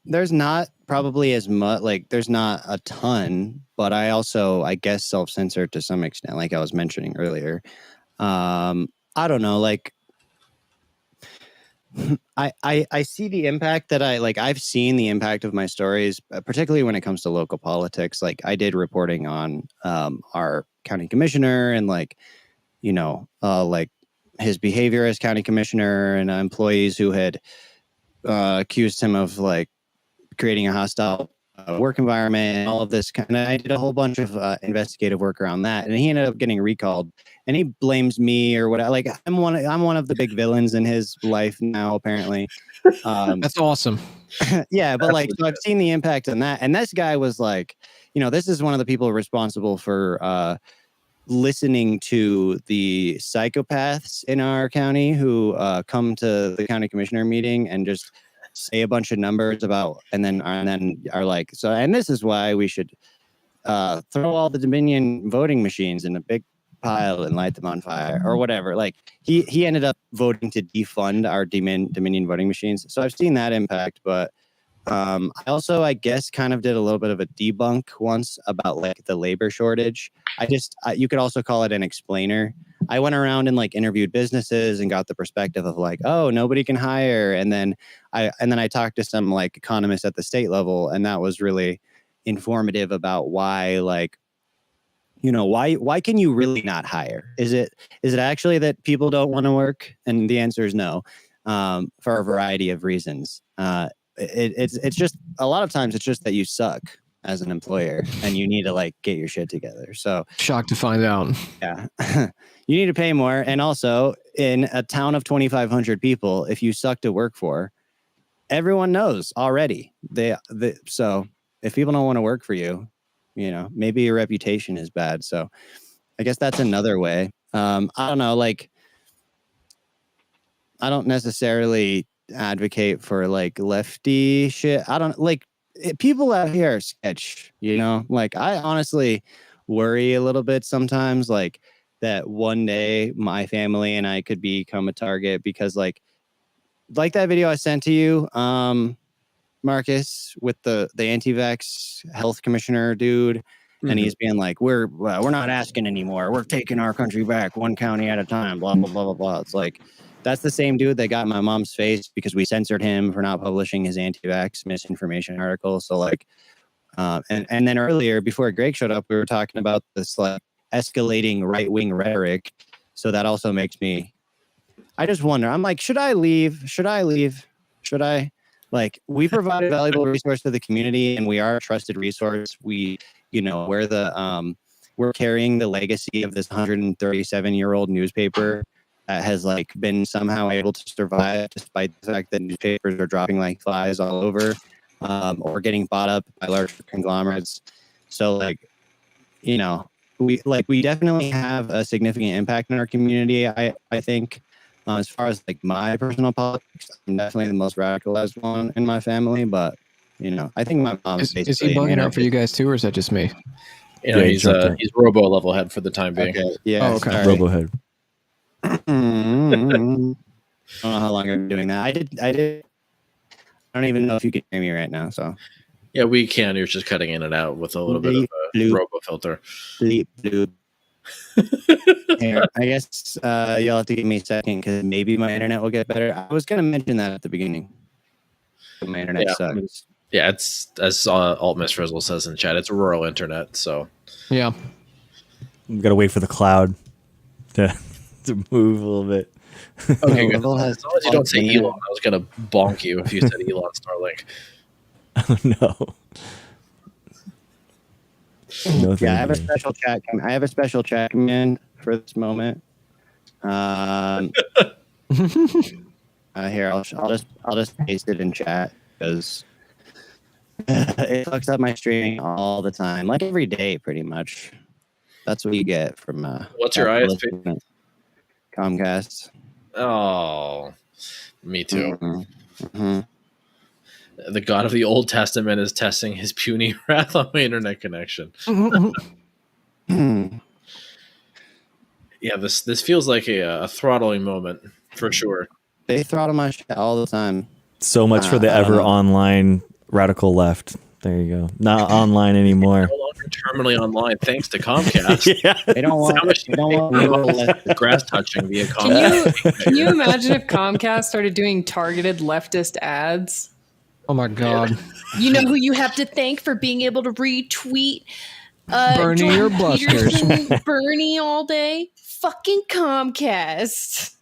There's not probably as much, like there's not a ton, but I also, I guess, self-censor to some extent, like I was mentioning earlier. I don't know, like I see the impact that I've seen the impact of my stories, particularly when it comes to local politics. Like I did reporting on our county commissioner and like his behavior as county commissioner, and employees who had accused him of like creating a hostile work environment and all of this kind of. I did a whole bunch of investigative work around that, and he ended up getting recalled. And he blames me or what? Like I'm one of the big villains in his life now, apparently. That's awesome. Yeah, but like, so I've seen the impact on that. And this guy was like, this is one of the people responsible for listening to the psychopaths in our county who come to the county commissioner meeting and just say a bunch of numbers about, and then are like, so, and this is why we should throw all the Dominion voting machines in a big pile and light them on fire or whatever. Like he ended up voting to defund our Dominion voting machines. So I've seen that impact, but I also, I guess, kind of did a little bit of a debunk once about like the labor shortage. You could also call it an explainer. I went around and like interviewed businesses and got the perspective of like, oh, nobody can hire. And then I talked to some like economists at the state level, and that was really informative about why, like, why can you really not hire? Is it actually that people don't want to work? And the answer is no, for a variety of reasons. It's just a lot of times it's just that you suck as an employer and you need to like get your shit together. So Shocked to find out. yeah, you need to pay more. And also in a town of 2,500 people, if you suck to work for, everyone knows already. So if people don't want to work for you, maybe your reputation is bad. So I guess that's another way. I don't know, like, I don't necessarily advocate for like lefty shit. I don't like people out here are sketch, like I honestly worry a little bit sometimes, like that one day my family and I could become a target because like that video I sent to you, Marcus, with the anti-vax health commissioner dude. And he's being like, we're not asking anymore. We're taking our country back one county at a time, blah, blah, blah, blah, blah. It's like, that's the same dude that got in my mom's face because we censored him for not publishing his anti-vax misinformation article. So like, and then earlier before Greg showed up, we were talking about this like escalating right-wing rhetoric. So that also makes me, I just wonder, I'm like, should I leave? Should I? Like, we provide a valuable resource to the community and we are a trusted resource. We're carrying the legacy of this 137-year-old newspaper that has like been somehow able to survive despite the fact that newspapers are dropping like flies all over, or getting bought up by large conglomerates. So like, we definitely have a significant impact in our community. I think. As far as like my personal politics, I'm definitely the most radicalized one in my family. But I think my mom is he bugging out for you guys too, or is that just me? He's Robo LEVLHEAD for the time being. Okay. Yeah. Oh, okay. Robohead. I don't know how long I've been doing that. I did. I don't even know if you can hear me right now. So yeah, we can. You're just cutting in and out with a little bit of a Robo filter. Bleep, bloop. Here, I guess you'll have to give me a second because maybe my internet will get better. I was going to mention that at the beginning. My internet sucks. Yeah, it's as Alt Miss Frizzle says in chat, it's rural internet. So yeah, we got to wait for the cloud to move a little bit. Okay, good. As long as you don't say Elon, I was going to bonk you if you said Elon Starlink. Oh, no. No, yeah, I have a special chat. I have a special chat command for this moment. Here, I'll just paste it in chat because it fucks up my streaming all the time, like every day, pretty much. That's what you get from. What's your ISP? Comcast. Oh, me too. Mm-hmm. Mm-hmm. The God of the Old Testament is testing his puny wrath on my internet connection. Yeah, this feels like a throttling moment for sure. They throttle my shit all the time. So much for the ever online radical left. There you go. Not online anymore. No longer terminally online, thanks to Comcast. Yeah. They don't want grass touching via Comcast. Can you imagine if Comcast started doing targeted leftist ads? Oh my God. You know who you have to thank for being able to retweet Bernie Jordan or Busters. Peterson, Bernie all day? Fucking Comcast.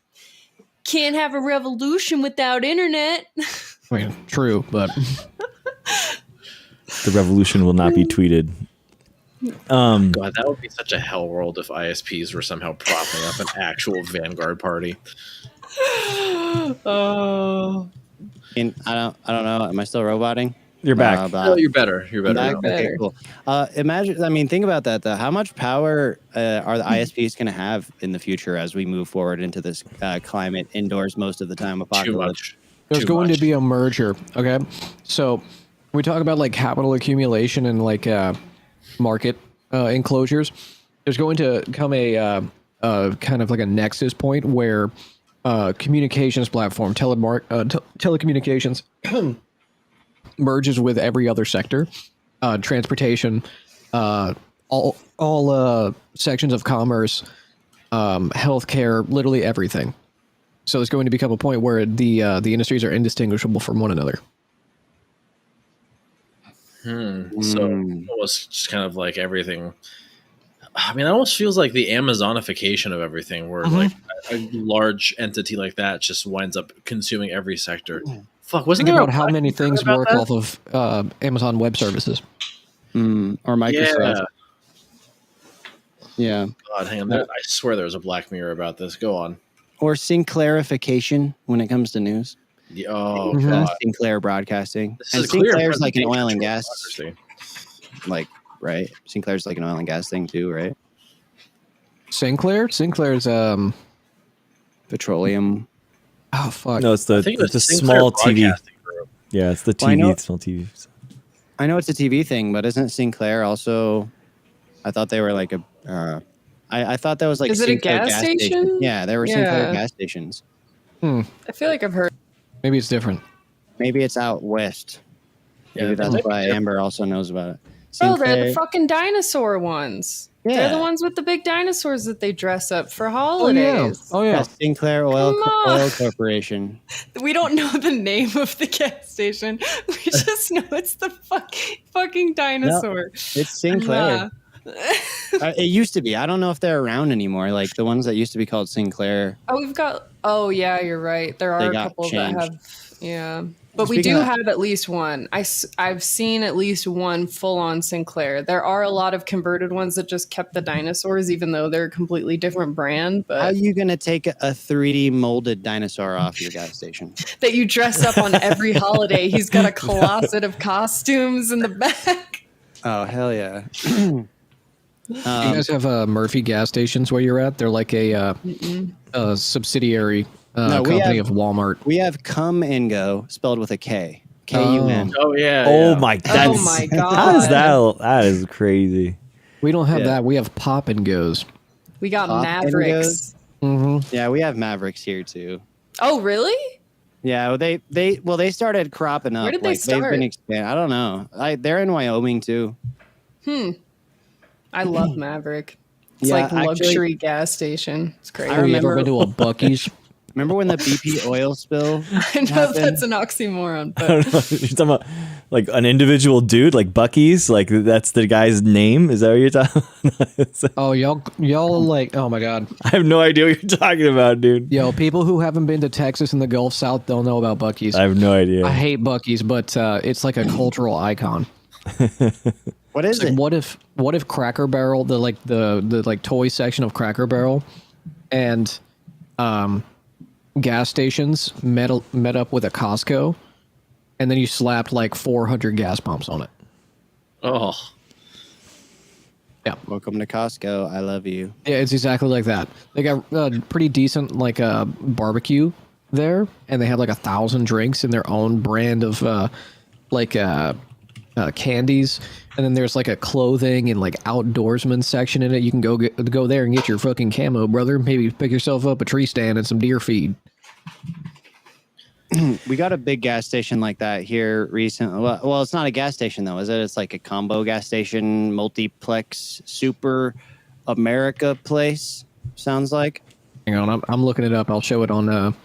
Can't have a revolution without internet. I mean, true, but the revolution will not be tweeted. God, that would be such a hell world if ISPs were somehow propping up an actual vanguard party. Oh. I don't know. Am I still roboting? You're back. No, you're better. You're better. Okay, cool. Imagine. I mean, think about that. Though. How much power are the ISPs going to have in the future as we move forward into this climate indoors most of the time apocalypse? Too much. There's going to be a merger. Okay, so we talk about like capital accumulation and like market enclosures. there's going to come a kind of like a nexus point where communications platform, telecommunications merges with every other sector, transportation, all sections of commerce, healthcare, literally everything. So it's going to become a point where the industries are indistinguishable from one another. So almost just kind of like everything. I mean, it almost feels like the Amazonification of everything, where like a large entity like that just winds up consuming every sector. Fuck, wasn't Think there about how many things work off of Amazon Web Services. Or Microsoft. Yeah. God, hang on. I swear there was a Black Mirror about this. Go on. Or Sinclairification when it comes to news. Oh, God. Sinclair Broadcasting. This And is a clear Sinclair's like an presentation oil and of gas, democracy. like, right? Sinclair's like an oil and gas thing too, right? Sinclair's Petroleum. oh fuck. No, it's I think it was the Sinclair small TV. Broadcasting Group. Yeah, it's the Well, I TV, know- small TV. I know it's a TV thing, but isn't Sinclair also? I thought they were like a. I thought that was like. Is it a Sinclair gas station? Yeah, there were Sinclair Yeah. gas stations. I feel like I've heard. Maybe it's different. Maybe it's out west. Maybe Yeah, that's that might why be Amber also knows about it. Oh, they're the fucking dinosaur ones. They're Yeah. the ones with the big dinosaurs that they dress up for holidays. Oh yeah. Sinclair Oil Come on. Oil Corporation. We don't know the name of the gas station. We just know it's the fucking dinosaur. It's Sinclair. It used to be. I don't know if they're around anymore. Like the ones that used to be called Sinclair. Oh, we've got. Oh, yeah, you're right. There They are a got couple changed. that have. Yeah, but we Speaking do of- have at least one. I've seen at least one full-on Sinclair. There are a lot of converted ones that just kept the dinosaurs, even though they're a completely different brand. How are But you gonna take a 3D molded dinosaur off your gas station? that you dress up on every holiday. He's got a closet of costumes in the back. Oh hell yeah! You guys have Murphy gas stations where you're at? They're like a subsidiary No, we company have- of Walmart. We have Come and Go spelled with a K. K-U-N. Oh, yeah. Oh yeah. my! Oh my god! How is that? That is crazy. We don't have Yeah. that. We have Pop and Goes. We got Pop and Mavericks. Yeah, we have Mavericks here too. Oh, really? Yeah, well, they started cropping up. Where did they like, They've start? been expanding. I don't know. They're in Wyoming too. I love Maverick. It's Yeah, like actually- luxury gas station. It's crazy. I Have you ever remember- been to a Buc-ee's? Remember when the BP oil spill? I know happened? that's an oxymoron, I but don't know. You're talking about like an individual dude, like Bucky's, like that's the guy's name. Is that what you're talking about? Oh, y'all like, oh my God. I have no idea what you're talking about, dude. Yo, people who haven't been to Texas and the Gulf South don't know about Buc-ee's. I have no idea. I hate Buc-ee's, but it's like a cultural icon. What is Like, it? what if Cracker Barrel, the toy section of Cracker Barrel, and gas stations met up with a Costco, and then you slapped like 400 gas pumps on it. Oh, Welcome to Costco. I love you. Yeah, it's exactly like that. They got pretty decent like barbecue there, and they have like 1,000 drinks in their own brand of candies. And then there's like a clothing and like outdoorsman section in it. You can go there and get your fucking camo, brother. Maybe pick yourself up a tree stand and some deer feed. We got a big gas station like that here recently. Well, it's not a gas station though, is it? It's like a combo gas station, multiplex, super America place. Sounds like. Hang on, I'm looking it up. I'll show it on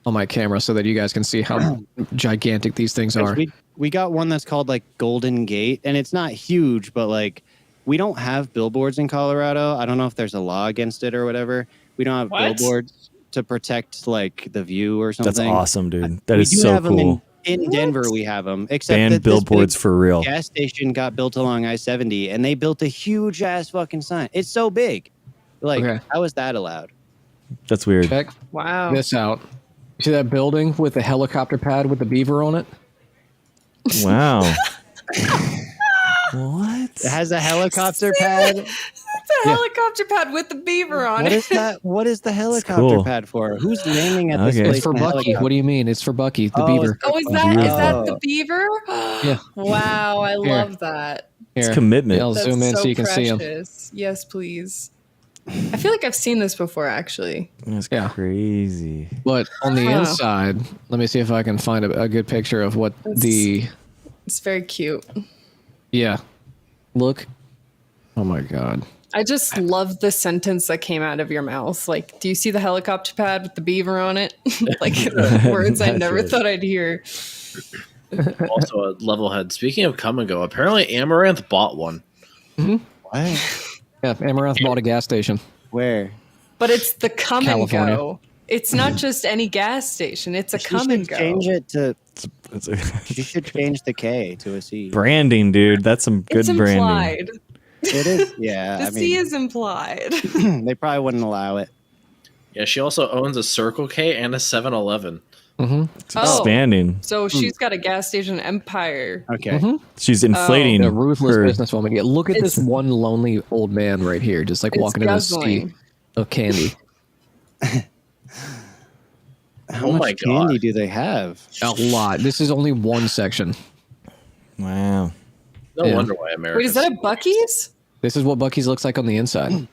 my camera so that you guys can see how gigantic these things are. We got one that's called like Golden Gate, and it's not huge, but like we don't have billboards in Colorado. I don't know if there's a law against it or whatever. We don't have What? billboards to protect like the view or something. That's awesome, dude. That We is do so have them cool. in Denver, we have them. Except Ban that this billboards big for real. gas station got built along I-70, and they built a huge ass fucking sign. It's so big. Like, Okay. how is that allowed? That's weird. Check wow. this out. See that building with the helicopter pad with the beaver on it? Wow. What? It has a helicopter pad. It's a helicopter pad with the beaver on What it. is that? What is the helicopter cool. pad for? Who's landing at this Okay. place? It's for in a Bucky. helicopter? What do you mean? It's for Bucky, the Oh, beaver. Oh, is that the Oh. beaver? Yeah. Wow, I Here. love that. Here, commitment. I'll That's zoom in so so you can see them. precious. Yes, please. I feel like I've seen this before, actually. That's Yeah. crazy. But on the Huh. inside, let me see if I can find a good picture of what It's very cute. Yeah. Look. Oh my god. I just love the sentence that came out of your mouth. Like, do you see the helicopter pad with the beaver on it? Like, words I That's never right. thought I'd hear. Also, a Levelhead. Speaking of come and go, apparently Amaranth bought one. What? Yeah, Amaranth bought a gas station. Where? But it's the come California. and go. It's not just any gas station. It's a She come should and go. change it to. It's She should change the K to a C. branding, dude. That's some good It's branding. implied. It is. Yeah. The I C mean, is implied. they probably wouldn't allow it. Yeah, she also owns a Circle K and a 7-Eleven. It's Oh. expanding. So she's got a gas station empire. Okay. She's inflating A ruthless her. businesswoman. Yeah, look at this It's- one lonely old man right here, just like It's walking in a sea guzzling. of candy. How Oh much my candy God. do they have? A lot. This is only one section. Wow. No Yeah. wonder why America. Wait, is that a Bucky's? This is what Bucky's looks like on the inside.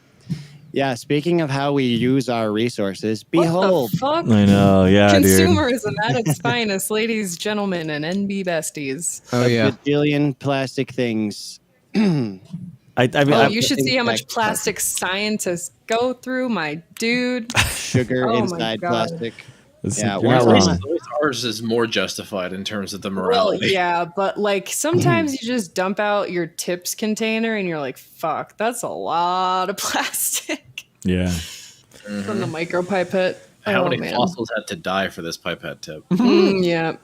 Yeah. Speaking of how we use our resources, What behold. the fuck? I know. Yeah, dude. Consumerism at its finest, ladies, gentlemen, and NB besties. Oh a yeah. bajillion plastic things. I mean, Oh, I- you should see how much Back- plastic scientists go through, my dude. Sugar Oh my inside God. plastic. it's- Yeah, you're we're not not- wrong. At least ours is more justified in terms of the Well, morality. yeah, but like sometimes you just dump out your tips container and you're like, fuck, that's a lot of plastic Yeah. from the micropipette. How Oh, many man. fossils had to die for this pipette tip? Yeah.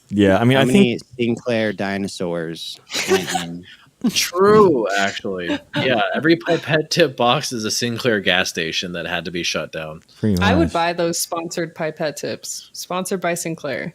Yeah. I mean, How I many think Sinclair dinosaurs went in? True, actually. Yeah, every pipette tip box is a Sinclair gas station that had to be shut down. pretty I would much. buy those sponsored pipette tips, sponsored by Sinclair.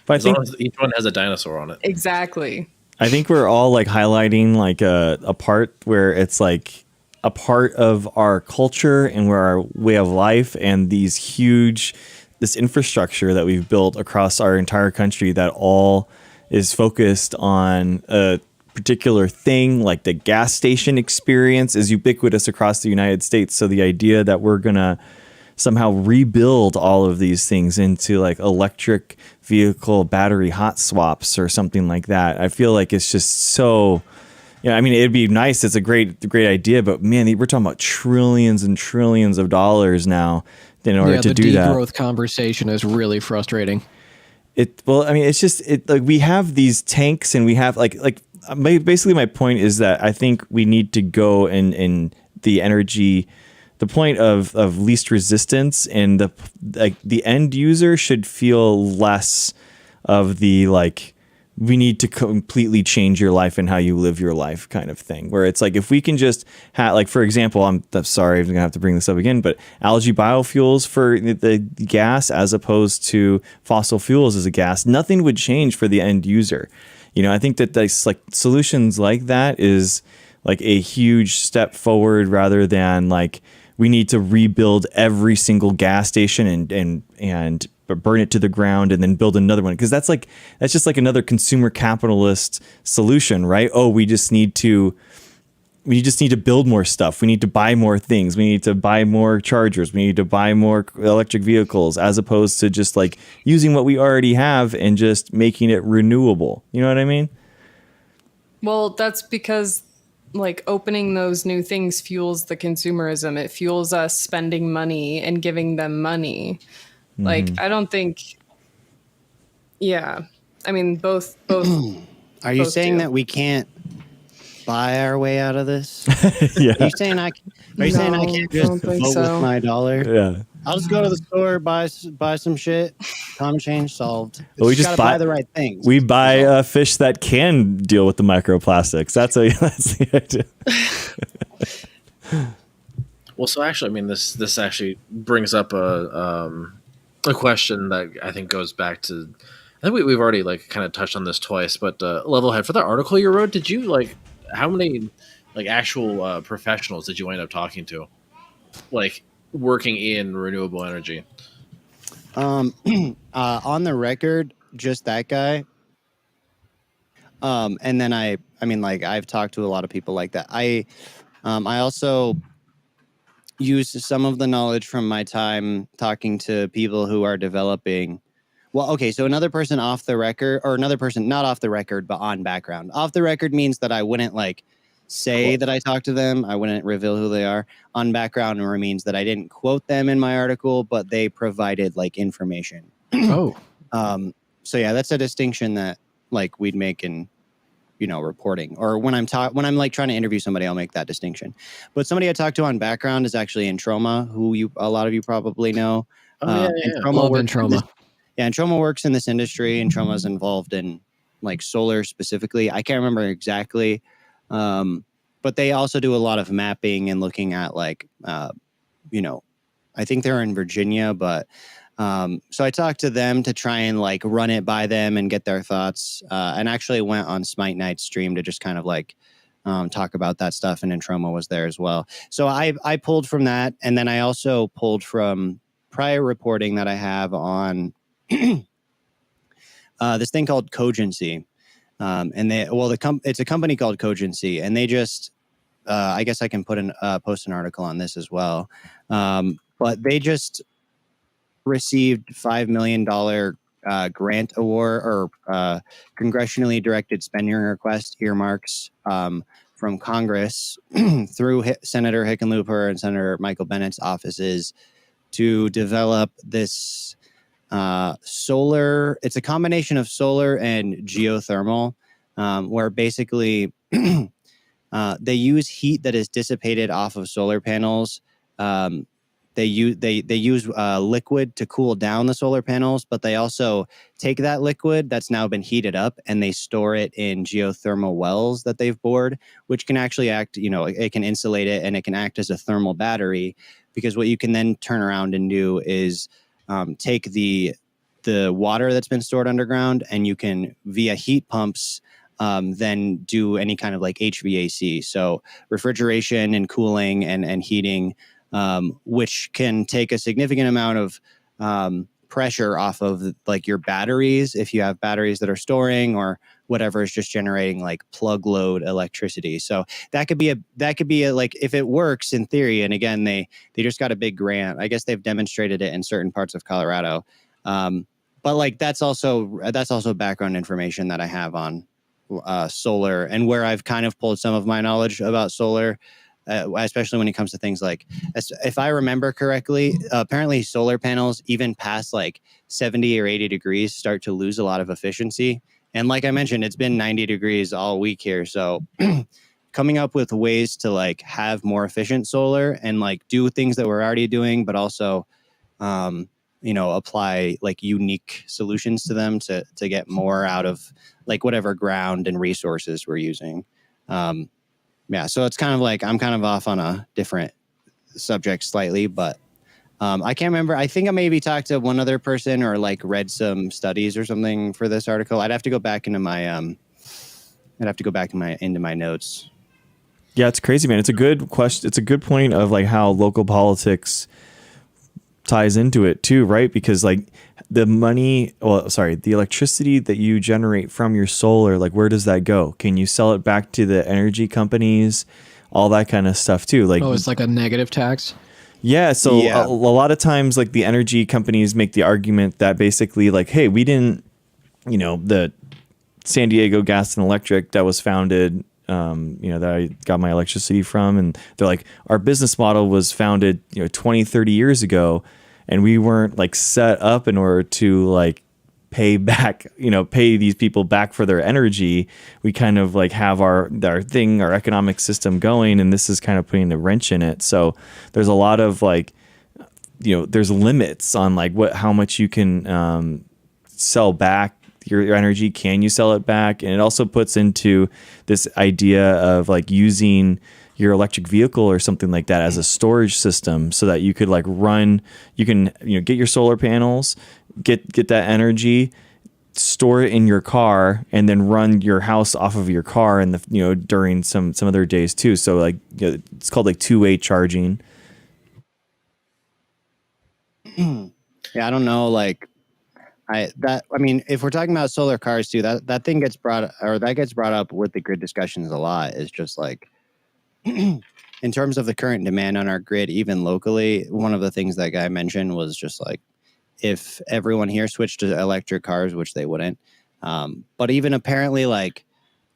But As long as each one has a dinosaur on it. Exactly. I think we're all like highlighting like a part where it's like a part of our culture and where our way of life and this infrastructure that we've built across our entire country that all is focused on a particular thing. Like the gas station experience is ubiquitous across the United States. So the idea that we're gonna somehow rebuild all of these things into like electric vehicle battery hot swaps or something like that, I feel like it's just so. Yeah, I mean, it'd be nice. It's a great idea, but man, we're talking about trillions and trillions of dollars now in order to the do that. degrowth conversation is really frustrating. Well, I mean, it's just like we have these tanks and we have basically my point is that I think we need to go in the energy, the point of least resistance, and the end user should feel less of the like we need to completely change your life and how you live your life kind of thing, where it's like if we can just have, like, for example, I'm sorry I'm gonna have to bring this up again, but algae biofuels for the gas as opposed to fossil fuels as a gas, nothing would change for the end user. You know, I think that like solutions like that is like a huge step forward rather than like we need to rebuild every single gas station and burn it to the ground and then build another one, because that's just like another consumer capitalist solution, right? Oh, we just need to build more stuff. We need to buy more things. We need to buy more chargers. We need to buy more electric vehicles, as opposed to just like using what we already have and just making it renewable. You know what I mean? Well, that's because like opening those new things fuels the consumerism. It fuels us spending money and giving them money. Like, I don't think, yeah. I mean, both. Are you Both saying do. that we can't buy our way out of this? Yeah. Are you saying I No, can't I just don't think vote so. with my dollar? Yeah. I'll just go to the store, buy some shit. Climate change solved. Well, we just gotta buy the right things. We buy fish that can deal with the microplastics. That's the idea. Well, so actually, I mean, this actually brings up a question that I think goes back to. I think we've already like kind of touched on this twice, but Levelhead, for the article you wrote, did you like how many like actual professionals did you wind up talking to, like working in renewable energy? On the record, just that guy. And then I mean, like I've talked to a lot of people like that. I also use some of the knowledge from my time talking to people who are developing. Well, okay, so another person off the record, or another person not off the record, but on background. Off the record means that I wouldn't like say that I talked to them. I wouldn't reveal who they are. On background means that I didn't quote them in my article, but they provided like information. Oh, So yeah, that's a distinction that like we'd make in, you know, reporting, or when I'm like trying to interview somebody, I'll make that distinction. But somebody I talked to on background is actually in Trauma, who a lot of you probably know. Oh, And yeah. Trauma love works in trauma. and Trauma works in this industry, and Trauma is involved in like solar specifically. I can't remember exactly, but they also do a lot of mapping and looking at like, you know, I think they're in Virginia, but so I talked to them to try and like run it by them and get their thoughts, and actually went on Smite Night's stream to just kind of like talk about that stuff. And Introma was there as well. So I pulled from that. And then I also pulled from prior reporting that I have on this thing called Cogency. And it's a company called Cogency, and they just, I guess I can post an article on this as well. But they just received $5 million grant award, or congressionally directed spending request earmarks from Congress through Senator Hickenlooper and Senator Michael Bennett's offices to develop this solar. It's a combination of solar and geothermal, where basically they use heat that is dissipated off of solar panels. They use liquid to cool down the solar panels, but they also take that liquid that's now been heated up and they store it in geothermal wells that they've bored, which can actually act, you know, it can insulate it and it can act as a thermal battery, because what you can then turn around and do is take the water that's been stored underground, and you can, via heat pumps, then do any kind of like HVAC, so refrigeration and cooling and heating, which can take a significant amount of pressure off of like your batteries, if you have batteries that are storing, or whatever is just generating like plug load electricity. So that could be a like, if it works in theory, and again, they just got a big grant. I guess they've demonstrated it in certain parts of Colorado. But like that's also background information that I have on solar, and where I've kind of pulled some of my knowledge about solar. Especially when it comes to things like, if I remember correctly, apparently solar panels, even past like 70 or 80 degrees, start to lose a lot of efficiency. And like I mentioned, it's been 90 degrees all week here. So coming up with ways to like have more efficient solar and like do things that we're already doing, but also, you know, apply like unique solutions to them to get more out of like whatever ground and resources we're using. Yeah, so it's kind of like I'm kind of off on a different subject slightly, but I can't remember. I think I maybe talked to one other person or like read some studies or something for this article. I'd have to go back into my into my notes. Yeah, it's crazy, man. It's a good question. It's a good point of like how local politics ties into it too, right? Because like the electricity that you generate from your solar, like where does that go? Can you sell it back to the energy companies? All that kind of stuff too. Like, oh, it's like a negative tax. Yeah. So Yeah. A lot of times like the energy companies make the argument that basically like, hey, we didn't, you know, the San Diego Gas and Electric that was founded, you know, that I got my electricity from. And they're like, our business model was founded, you know, 20, 30 years ago. And we weren't like set up in order to like pay these people back for their energy. We kind of like have our economic system going, and this is kind of putting the wrench in it. So there's a lot of like, you know, there's limits on like how much you can sell back your energy. Can you sell it back? And it also puts into this idea of like using your electric vehicle or something like that as a storage system, so that you could like get your solar panels, get that energy, store it in your car, and then run your house off of your car and during some other days too. So like, you know, it's called like two-way charging. Yeah, I don't know. Like, I mean, if we're talking about solar cars too, that thing gets brought up with the grid discussions a lot. Is just like in terms of the current demand on our grid, even locally, one of the things that guy mentioned was just like if everyone here switched to electric cars, which they wouldn't. But even apparently, like,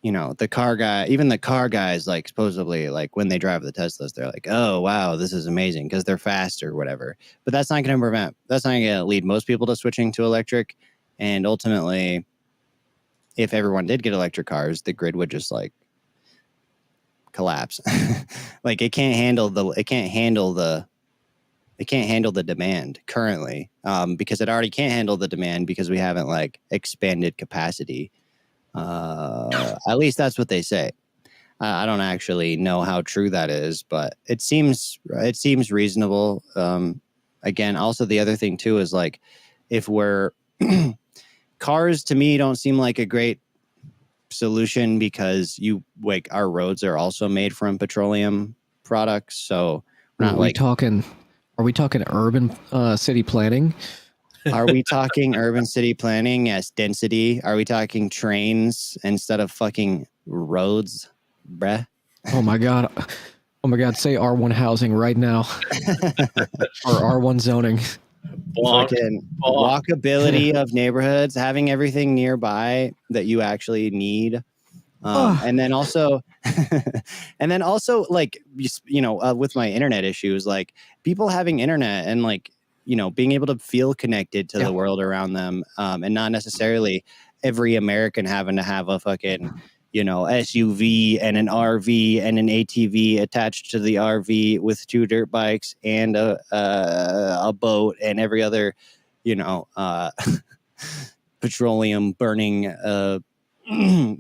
the car guys, like, supposedly, like, when they drive the Teslas, they're like, oh, wow, this is amazing because they're fast or whatever. But that's not going to lead most people to switching to electric. And ultimately, if everyone did get electric cars, the grid would just, like, collapse. Like, it can't handle the demand currently, because it already can't handle the demand because we haven't, like, expanded capacity. At least that's what they say. I don't actually know how true that is, but it seems reasonable. Again, also the other thing too is like if we're cars to me don't seem like a great solution because our roads are also made from petroleum products, so we're not Are we talking urban city planning? Are we talking urban city planning as density? Are we talking trains instead of fucking roads, bruh? Oh my god. Say R1 housing right now. Or R1 zoning. Fucking walkability of neighborhoods, having everything nearby that you actually need. And then also, like, with my internet issues, like people having internet and like, being able to feel connected to the world around them, and not necessarily every American having to have a fucking, SUV and an RV and an ATV attached to the RV with 2 dirt bikes and a boat and every other, petroleum burning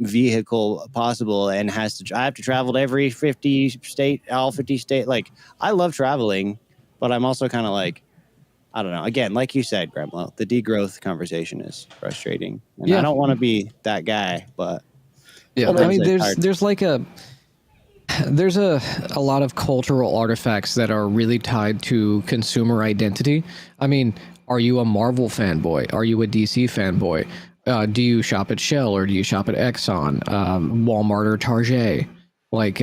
vehicle possible, and I have to travel to every 50 state. Like, I love traveling, but I'm also kind of like, I don't know. Again, like you said, Gremlo, the degrowth conversation is frustrating, and I don't want to be that guy, but I mean, there's a lot of cultural artifacts that are really tied to consumer identity. I mean, are you a Marvel fanboy? Are you a DC fanboy? Do you shop at Shell or do you shop at Exxon, Walmart or Target? Like,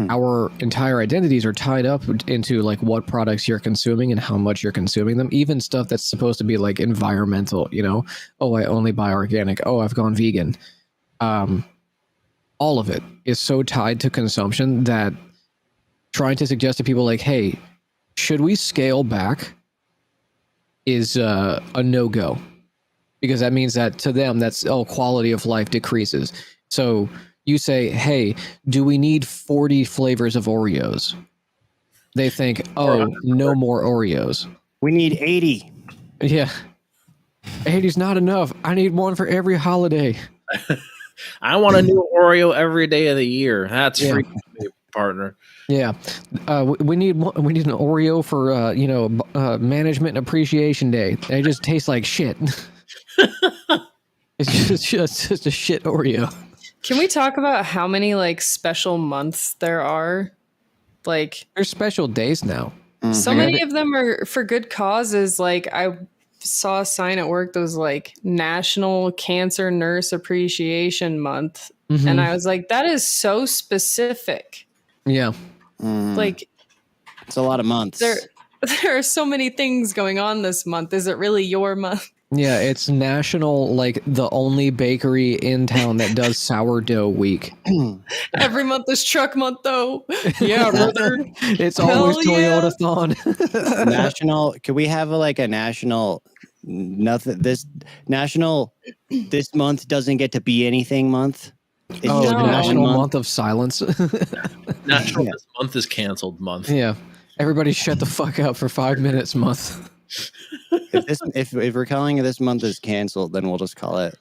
our entire identities are tied up into like what products you're consuming and how much you're consuming them. Even stuff that's supposed to be like environmental, Oh, I only buy organic. Oh, I've gone vegan. All of it is so tied to consumption that trying to suggest to people like, hey, should we scale back is a no-go. Because that means that to them, quality of life decreases. So you say, hey, do we need 40 flavors of Oreos? They think, oh, no more Oreos. We need 80. Yeah. 80's not enough. I need one for every holiday. I want a new Oreo every day of the year. That's free for me, partner. Yeah, we need an Oreo for Management and Appreciation Day. It just tastes like shit. It's just a shit Oreo. Can we talk about how many like special months there are? Like, there's special days now. So many of them are for good causes. Like, I saw a sign at work that was like National Cancer Nurse Appreciation Month. And I was like, that is so specific. Yeah. Like, it's a lot of months. There are so many things going on this month. Is it really your month? Yeah, it's national, like the only bakery in town that does sourdough week. Every month is truck month, though. Yeah, brother. It's always Toyota-thon. National. Could we have a national? Nothing. This month doesn't get to be anything month. It's National Month of Silence. National This month is canceled month. Yeah, everybody shut the fuck up for 5 minutes month. If we're calling this month is canceled, then we'll just call it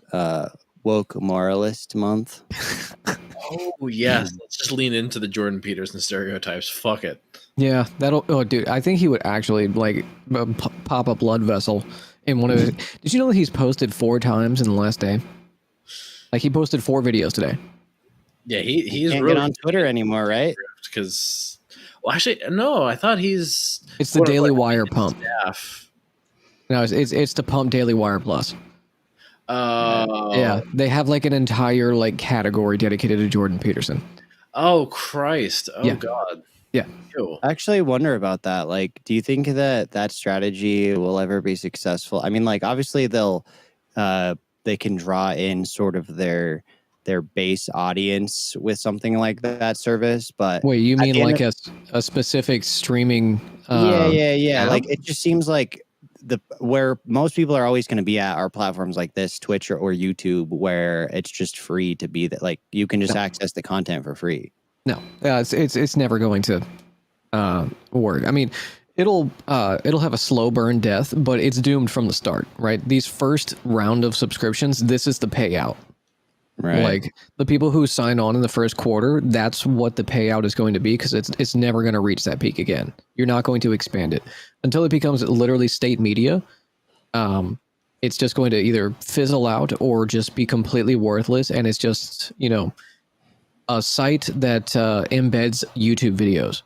woke moralist month. Oh yes, let's just lean into the Jordan Peterson stereotypes. Fuck it. Yeah, dude, I think he would actually like pop a blood vessel in one of his. Did you know that he's posted 4 times in the last day? Like, he posted 4 videos today. Yeah, he's can't really get on Twitter anymore, right? Because, well, actually, no, I thought he's. It's the Daily Wire pump. Staff. No, it's to pump Daily Wire Plus. Yeah, they have like an entire like category dedicated to Jordan Peterson. Oh Christ! Oh Yeah. God! Yeah. Ew. I actually wonder about that. Like, do you think that strategy will ever be successful? I mean, like, obviously they can draw in sort of their base audience with something like that service, but Wait, you at mean the end like a specific streaming? yeah. app? Like, it just seems like where most people are always going to be at are platforms like this, Twitch or YouTube, where it's just free to be that. Like, you can just access the content for free. No, it's never going to work. I mean, it'll have a slow burn death, but it's doomed from the start, right? These first round of subscriptions, this is the payout. Right. Like the people who sign on in the first quarter, that's what the payout is going to be because it's never going to reach that peak again. You're not going to expand it until it becomes literally state media. It's just going to either fizzle out or just be completely worthless, and it's just a site that embeds YouTube videos.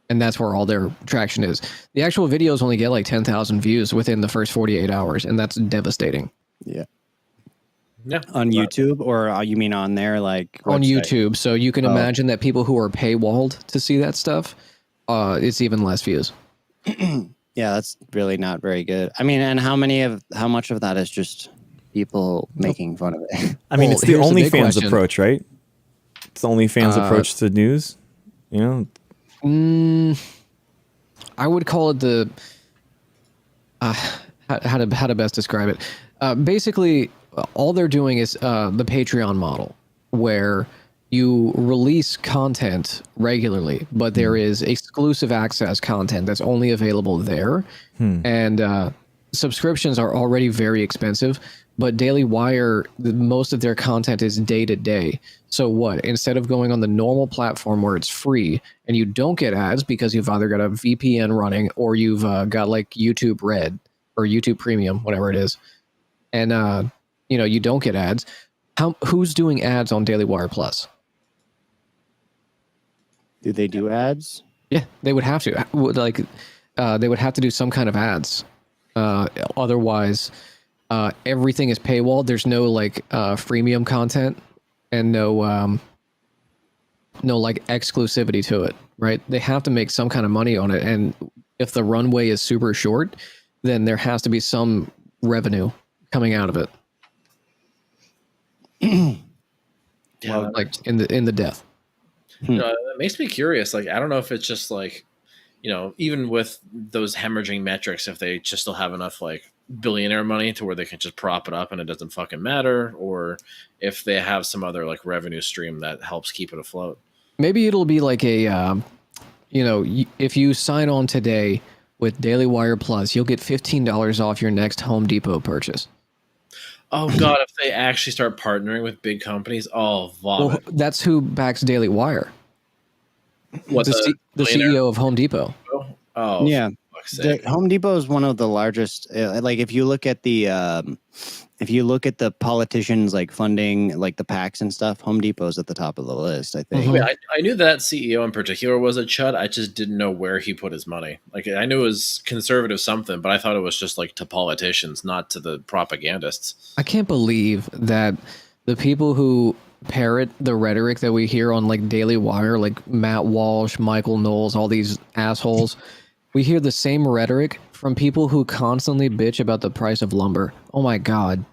And that's where all their traction is. The actual videos only get like 10,000 views within the first 48 hours, and that's devastating. Yeah. Yeah. On YouTube, or you mean on their like On website? YouTube. So you can imagine that people who are paywalled to see that stuff, it's even less views. Yeah, that's really not very good. I mean, and how much of that is just people making fun of it? I mean, Well, it's the here's the big OnlyFans question. approach, right? It's the OnlyFans approach to news. I would call it the how to best describe it. Basically, all they're doing is the Patreon model, where you release content regularly, but there is exclusive access content that's only available there, and subscriptions are already very expensive. But Daily Wire, most of their content is day to day. So what? Instead of going on the normal platform where it's free and you don't get ads because you've either got a VPN running or you've got like YouTube Red or YouTube Premium, whatever it is, and you don't get ads. Who's doing ads on Daily Wire Plus? Do they do ads? Yeah, they would have to. Like, they would have to do some kind of ads. Otherwise, everything is paywalled. There's no like freemium content and no like exclusivity to it, right? They have to make some kind of money on it, and if the runway is super short, then there has to be some revenue coming out of it. Yeah, Like in the death. it makes me curious. Like, I don't know if it's just like, even with those hemorrhaging metrics, if they just still have enough like billionaire money to where they can just prop it up and it doesn't fucking matter, or if they have some other like revenue stream that helps keep it afloat. Maybe it'll be like a, if you sign on today with Daily Wire Plus, you'll get $15 off your next Home Depot purchase. Oh God, if they actually start partnering with big companies, vomit. Well, that's who backs Daily Wire. What, the CEO of Home Depot. Oh Yeah. for fuck's sake. Home Depot is one of the largest. Like, if you look at the politicians like funding like the PACs and stuff, Home Depot's at the top of the list, I think. Mhm. Wait, I knew that CEO in particular was a chud. I just didn't know where he put his money. Like, I knew it was conservative something, but I thought it was just like to politicians, not to the propagandists. I can't believe that the people who parrot the rhetoric that we hear on like Daily Wire, like Matt Walsh, Michael Knowles, all these assholes, we hear the same rhetoric from people who constantly bitch about the price of lumber. Oh my God.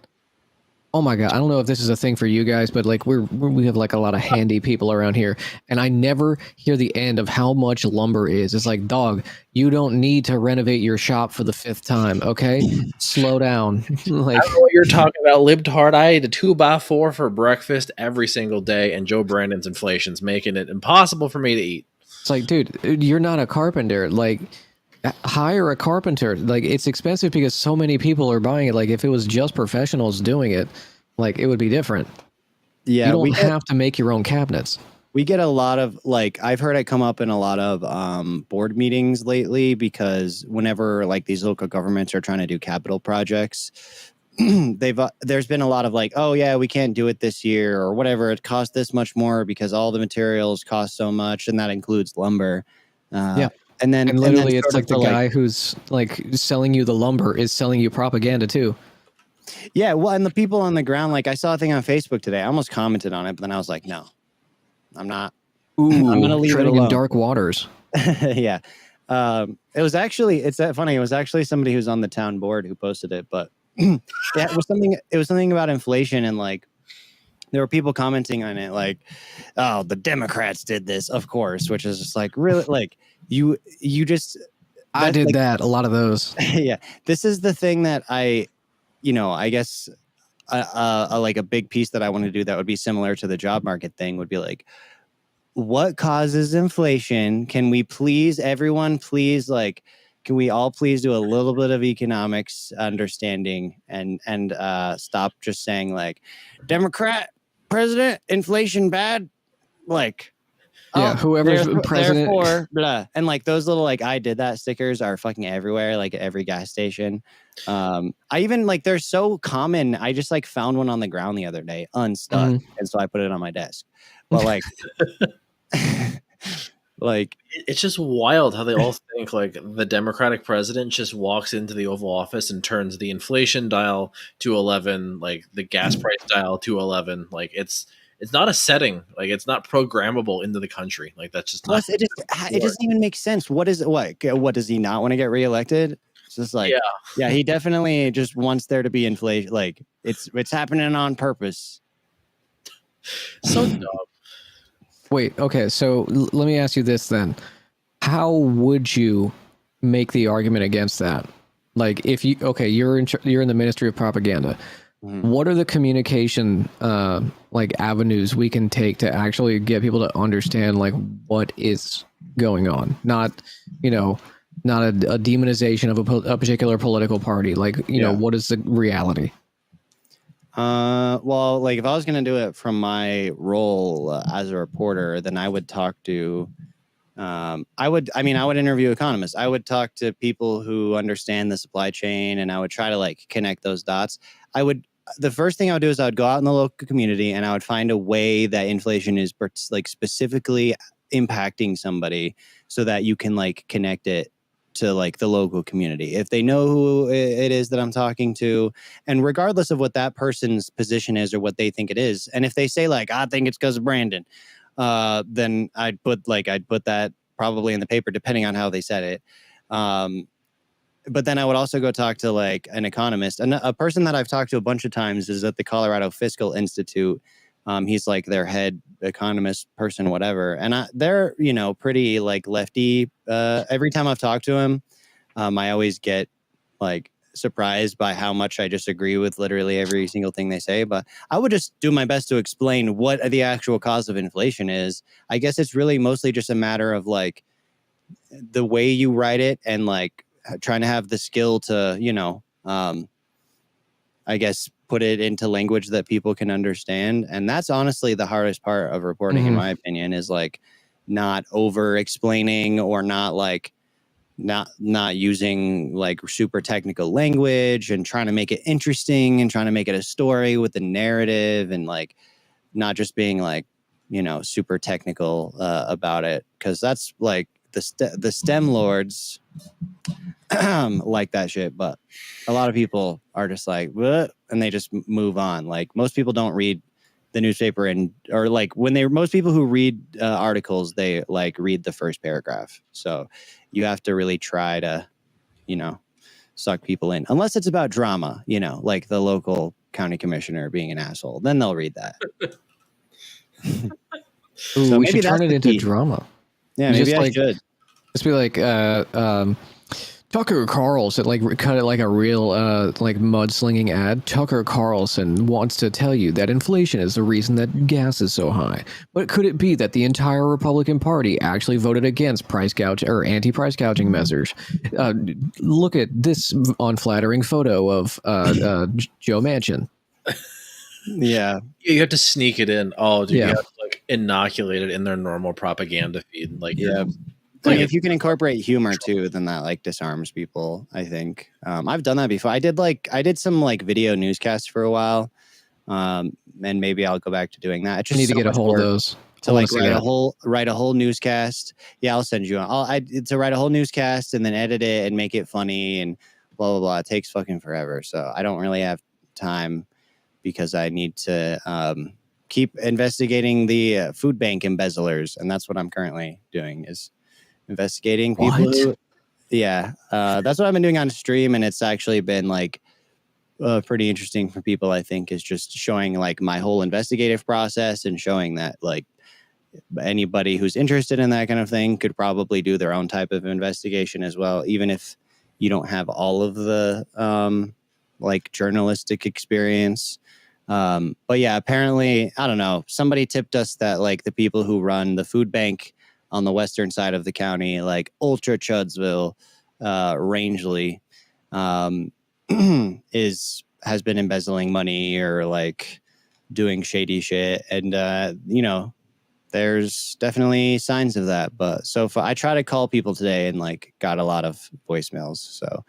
I don't know if this is a thing for you guys, but like we have like a lot of handy people around here, and I never hear the end of how much lumber is. It's like, dog, you don't need to renovate your shop for the 5th time, okay? Slow down. Like, I don't know what you're talking about, libtard. I ate a 2x4 for breakfast every single day, and Joe Brandon's inflation's making it impossible for me to eat. it's like, dude, you're not a carpenter. Like, hire a carpenter. Like, it's expensive because so many people are buying it. Like, if it was just professionals doing it, like, it would be different. Yeah, You don't have to make your own cabinets. we get a lot of, like, I've heard it come up in a lot of board meetings lately, because whenever like these local governments are trying to do capital projects, there's been a lot of like, oh yeah, we can't do it this year or whatever. It costs this much more because all the materials cost so much, and that includes lumber. Yeah. And then literally, it's sort like of the guy who's like selling you the lumber is selling you propaganda too. Yeah, well, and the people on the ground, like I saw a thing on Facebook today. I almost commented on it, but then I was like, no, I'm not. Ooh, I'm gonna leave it treading in alone. dark waters. Yeah. It was actually, it's that funny. It was actually somebody who's on the town board who posted it, but yeah, it was something about inflation, and like there were people commenting on it like, oh, the Democrats did this, of course, which is just like really like you just I did like, that. A lot of those. yeah. This is the thing that I guess like a big piece that I want to do that would be similar to the job market thing would be like, what causes inflation? Can we please, everyone, please, like, can we all please do a little bit of economics understanding and stop just saying like, Democrat president, inflation bad, like, Yeah, whoever's president. therefore, blah, and like those little like I did that stickers are fucking everywhere, like at every gas station. I even like they're so common. I just like found one on the ground the other day, unstuck, and so I put it on my desk. But like. Like it's just wild how they all think like the Democratic president just walks into the Oval Office and turns the inflation dial to 11, like the gas price dial to 11. Like it's not a setting, like it's not programmable into the country. Like that's just plus not. it doesn't even make sense. What does he not want to get reelected? It's just like yeah, he definitely just wants there to be inflation. Like it's happening on purpose. So dumb. Wait, okay, so let me ask you this then. How would you make the argument against that? Like if you're in the Ministry of Propaganda. What are the communication like avenues we can take to actually get people to understand like what is going on? Not not a demonization of a particular political party. Like, you know, what is the reality? Well, like if I was going to do it from my role as a reporter, then I would talk to, I would interview economists. I would talk to people who understand the supply chain, and I would try to like connect those dots. The first thing I would do is I would go out in the local community and I would find a way that inflation is like specifically impacting somebody so that you can like connect it to like the local community. If they know who it is that I'm talking to, and regardless of what that person's position is or what they think it is, and if they say like, I think it's because of Brandon, then I'd put that probably in the paper depending on how they said it. But then I would also go talk to like an economist, and a person that I've talked to a bunch of times is at the Colorado Fiscal Institute. He's like their head economist person, whatever. And they're, pretty like lefty. Every time I've talked to him, I always get like surprised by how much I just agree with literally every single thing they say. But I would just do my best to explain what the actual cause of inflation is. I guess it's really mostly just a matter of like the way you write it and like trying to have the skill to, I guess, put it into language that people can understand. And that's honestly the hardest part of reporting, in my opinion, is like not over explaining or not using like super technical language and trying to make it interesting and trying to make it a story with a narrative and like not just being like, super technical about it. Cause that's like the STEM lords like that shit, but a lot of people are just like, what? And they just move on. Like most people don't read the newspaper or like most people who read articles, they like read the first paragraph. So you have to really try to, suck people in, unless it's about drama, like the local county commissioner being an asshole, then they'll read that. Ooh, so we should turn it into drama. Yeah, maybe I should. Just be like, Tucker Carlson, like cut it like a real like mudslinging ad. Tucker Carlson wants to tell you that inflation is the reason that gas is so high. But could it be that the entire Republican Party actually voted against price gouge or anti-price gouging measures? Look at this unflattering photo of Joe Manchin. Yeah, you have to sneak it in. Oh, dude, you have to like inoculate it in their normal propaganda feed. Like, like if you can incorporate humor too, then that like disarms people, I think. I've done that before. I did some like video newscasts for a while. And maybe I'll go back to doing that. I need to get a hold of those. to like write a whole newscast. Yeah, I'll send you. To write a whole newscast and then edit it and make it funny and blah blah blah. It takes fucking forever. So I don't really have time because I need to keep investigating the food bank embezzlers, and that's what I'm currently doing is investigating people. That's what I've been doing on stream, and it's actually been like pretty interesting for people. I think is just showing like my whole investigative process and showing that like anybody who's interested in that kind of thing could probably do their own type of investigation as well, even if you don't have all of the like journalistic experience. But yeah, apparently, I don't know, somebody tipped us that like the people who run the food bank on the western side of the county, like Ultra Chudsville, Rangeley, has been embezzling money or like doing shady shit. And, there's definitely signs of that. But so far, I try to call people today and like got a lot of voicemails. So,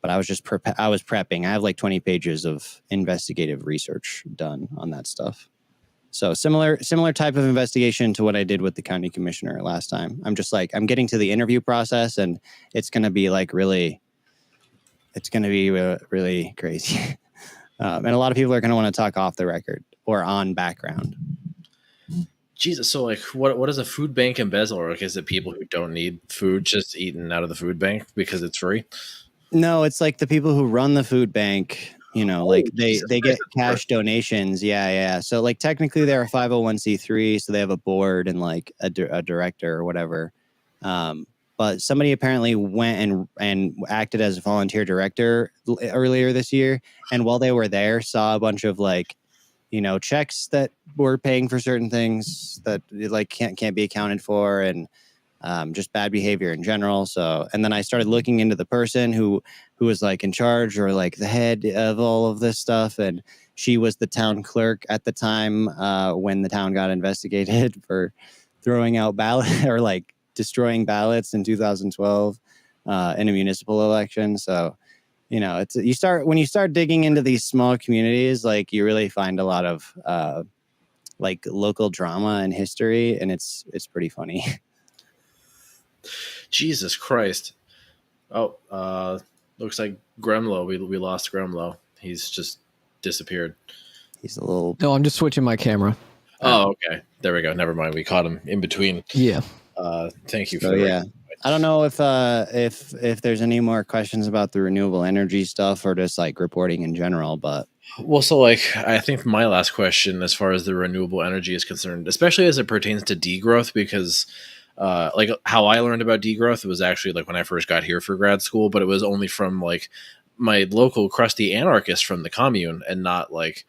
but I was just I was prepping. I have like 20 pages of investigative research done on that stuff. So similar type of investigation to what I did with the county commissioner last time. I'm just like, I'm getting to the interview process and it's going to be like really crazy. And a lot of people are going to want to talk off the record or on background. Jesus, so like, what is a food bank embezzler? Like, is it people who don't need food just eating out of the food bank because it's free? No, it's like the people who run the food bank. Like they get cash donations. Yeah. So like technically they're a 501c3, so they have a board and like a director or whatever. But somebody apparently went and acted as a volunteer director earlier this year, and while they were there, saw a bunch of like, checks that were paying for certain things that like can't be accounted for, and just bad behavior in general. So, and then I started looking into the person who was like in charge or like the head of all of this stuff, and she was the town clerk at the time when the town got investigated for throwing out ballot or like destroying ballots in 2012 in a municipal election. So, when you start digging into these small communities, like you really find a lot of like local drama and history, and it's pretty funny. Jesus Christ. Oh, looks like Gremlo. We lost Gremlo. He's just disappeared. He's a little... No, I'm just switching my camera. Oh, okay. There we go. Never mind. We caught him in between. Yeah. Thank you for that. Yeah. I don't know if there's any more questions about the renewable energy stuff or just like reporting in general, but... Well, so like, I think my last question as far as the renewable energy is concerned, especially as it pertains to degrowth, because like how I learned about degrowth was actually like when I first got here for grad school, but it was only from like my local crusty anarchist from the commune and not like,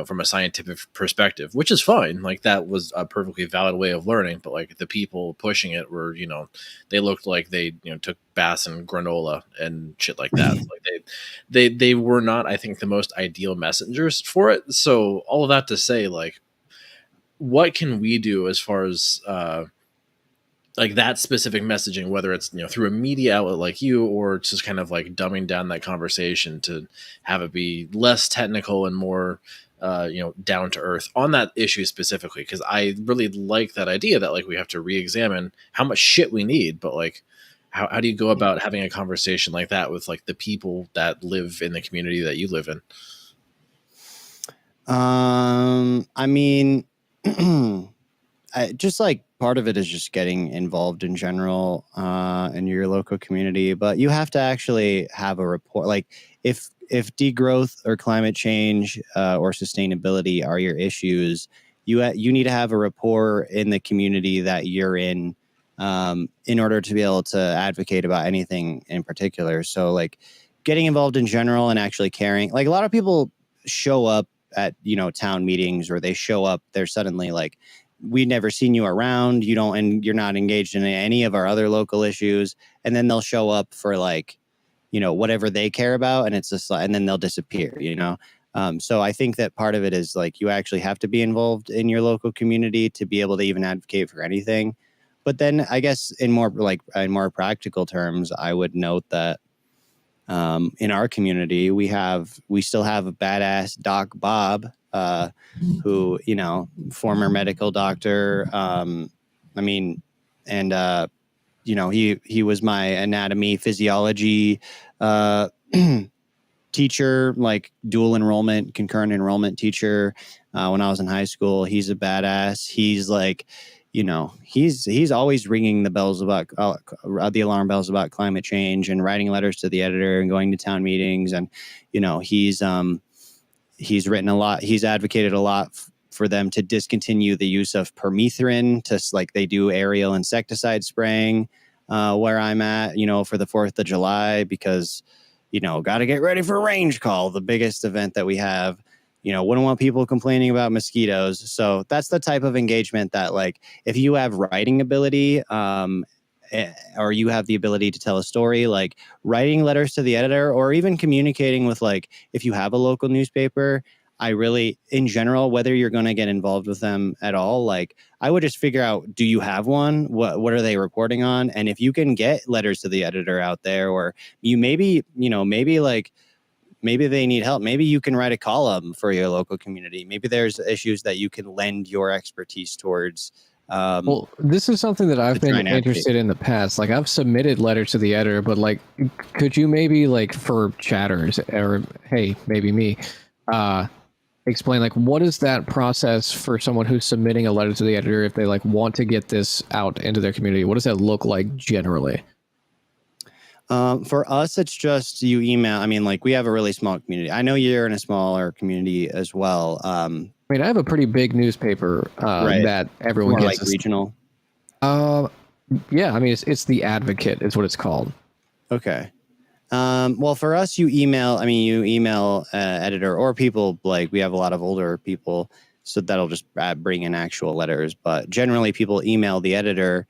from a scientific perspective, which is fine. Like that was a perfectly valid way of learning, but like the people pushing it were, they looked like they, took baths in granola and shit like that. Like they were not, I think, the most ideal messengers for it. So all of that to say, like, what can we do as far as, like that specific messaging, whether it's, through a media outlet like you, or just kind of like dumbing down that conversation to have it be less technical and more, down to earth on that issue specifically. Cause I really like that idea that like we have to re-examine how much shit we need, but like, how do you go about having a conversation like that with like the people that live in the community that you live in? I mean, just like part of it is just getting involved in general in your local community, but you have to actually have a report. Like if degrowth or climate change or sustainability are your issues, you need to have a rapport in the community that you're in order to be able to advocate about anything in particular. So like getting involved in general and actually caring. Like a lot of people show up at town meetings, or they show up, they're suddenly like, we've never seen you around, and you're not engaged in any of our other local issues, and then they'll show up for like whatever they care about, and it's just like, and then they'll disappear. So I think that part of it is like you actually have to be involved in your local community to be able to even advocate for anything. But then I guess in more practical terms, I would note that in our community, we still have a badass Doc Bob, who, you know, former medical doctor. I mean, and you know, he was my anatomy physiology teacher, like dual enrollment, concurrent enrollment teacher when I was in high school. He's a badass. He's like, you know, he's always ringing the bells about the alarm bells about climate change and writing letters to the editor and going to town meetings. And, you know, he's written a lot. He's advocated a lot for them to discontinue the use of permethrin to, like, they do aerial insecticide spraying where I'm at, you know, for the 4th of July, because, you know, got to get ready for range call, the biggest event that we have. You know, wouldn't want people complaining about mosquitoes. So that's the type of engagement that, like, if you have writing ability or you have the ability to tell a story, like writing letters to the editor or even communicating with, like, if you have a local newspaper, I really, in general, whether you're going to get involved with them at all, like, I would just figure out, do you have one? What are they reporting on? And if you can get letters to the editor out there, or you maybe, you know, maybe they need help. Maybe you can write a column for your local community. Maybe there's issues that you can lend your expertise towards. Well, this is something that I've been interested in the past. Like, I've submitted letters to the editor, but, like, could you maybe, like, for chatters, or hey, maybe me, explain, like, what is that process for someone who's submitting a letter to the editor if they, like, want to get this out into their community? What does that look like generally? For us, it's just you email. I mean, like, we have a really small community. I know you're in a smaller community as well. I mean, I have a pretty big newspaper right. that everyone more gets. Like regional. Yeah, I mean, it's the Advocate is what it's called. Okay. Well, for us, you email editor, or people, like, we have a lot of older people, so that'll just bring in actual letters. But generally, people email the editor.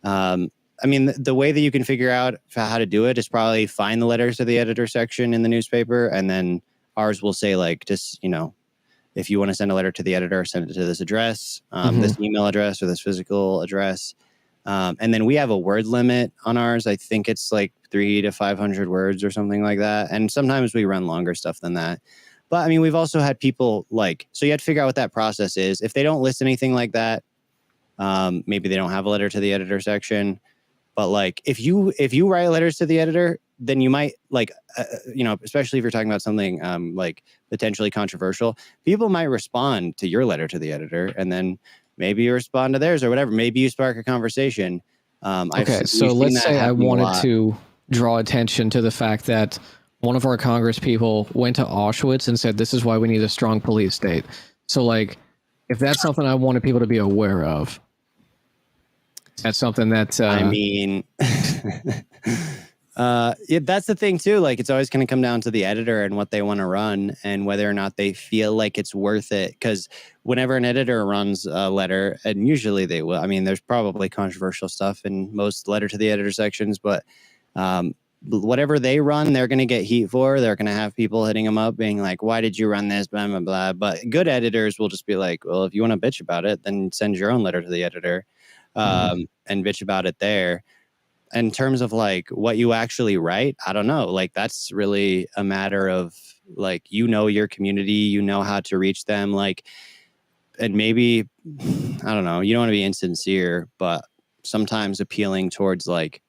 I mean, the way that you can figure out how to do it is probably find the letters to the editor section in the newspaper, and then ours will say, like, just, you know, if you want to send a letter to the editor, send it to this address, this email address, or this physical address. And then we have a word limit on ours. I think it's like 300 to 500 words or something like that. And sometimes we run longer stuff than that. But I mean, we've also had people, like, so you have to figure out what that process is. If they don't list anything like that, maybe they don't have a letter to the editor section. But, like, if you write letters to the editor, then you might, like, you know, especially if you're talking about something like potentially controversial, people might respond to your letter to the editor, and then maybe you respond to theirs or whatever. Maybe you spark a conversation. Okay, so let's say I wanted to draw attention to the fact that one of our Congress people went to Auschwitz and said, this is why we need a strong police state. So, like, if that's something I wanted people to be aware of, that's something that I mean, yeah, that's the thing too. Like, it's always going to come down to the editor and what they want to run and whether or not they feel like it's worth it. Because whenever an editor runs a letter, and usually they will, I mean, there's probably controversial stuff in most letter to the editor sections, but whatever they run, they're going to get heat for. They're going to have people hitting them up being like, why did you run this, blah, blah, blah. But good editors will just be like, well, if you want to bitch about it, then send your own letter to the editor. And bitch about it there. In terms of, like, what you actually write, I don't know. Like, that's really a matter of, like, you know, your community, you know how to reach them. Like, and maybe, I don't know, you don't want to be insincere, but sometimes appealing towards, like,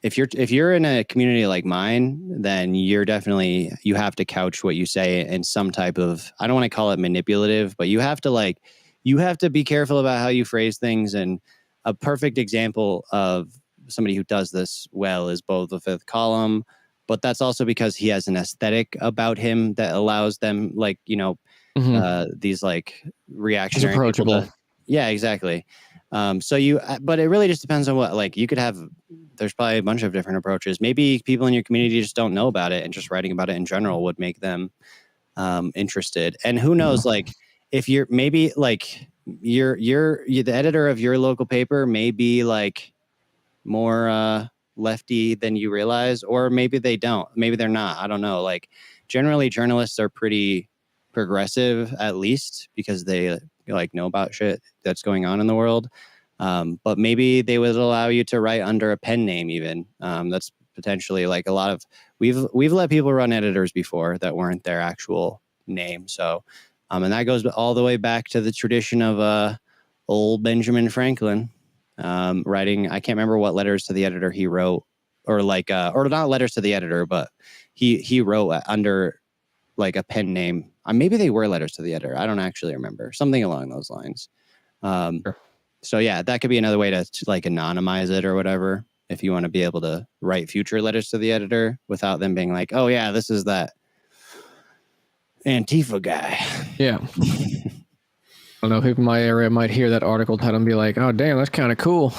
if you're in a community like mine, then you have to couch what you say in some type of, I don't want to call it manipulative, but you have to be careful about how you phrase things. And a perfect example of somebody who does this well is Bo the Fifth Column, but that's also because he has an aesthetic about him that allows them, like, you know, these, like, reactionary He's approachable. Yeah, exactly. But it really just depends on what, like, you could have, there's probably a bunch of different approaches. Maybe people in your community just don't know about it, and just writing about it in general would make them interested. And who knows, like, if you're maybe, like, you're the editor of your local paper may be, like, more lefty than you realize, or maybe they don't. Maybe they're not. I don't know. Like, generally, journalists are pretty progressive, at least, because they, like, know about shit that's going on in the world. But maybe they would allow you to write under a pen name even. That's potentially, like, a lot of we've let people run editors before that weren't their actual name. So, and that goes all the way back to the tradition of old Benjamin Franklin writing. I can't remember what letters to the editor he wrote, or not letters to the editor, but he wrote under like a pen name. Maybe they were letters to the editor. I don't actually remember. Something along those lines. Sure. So yeah, that could be another way to like anonymize it or whatever. If you want to be able to write future letters to the editor without them being like, oh yeah, this is that Antifa guy. Yeah. I don't know, people in my area might hear that article title and be like, oh damn, that's kind of cool.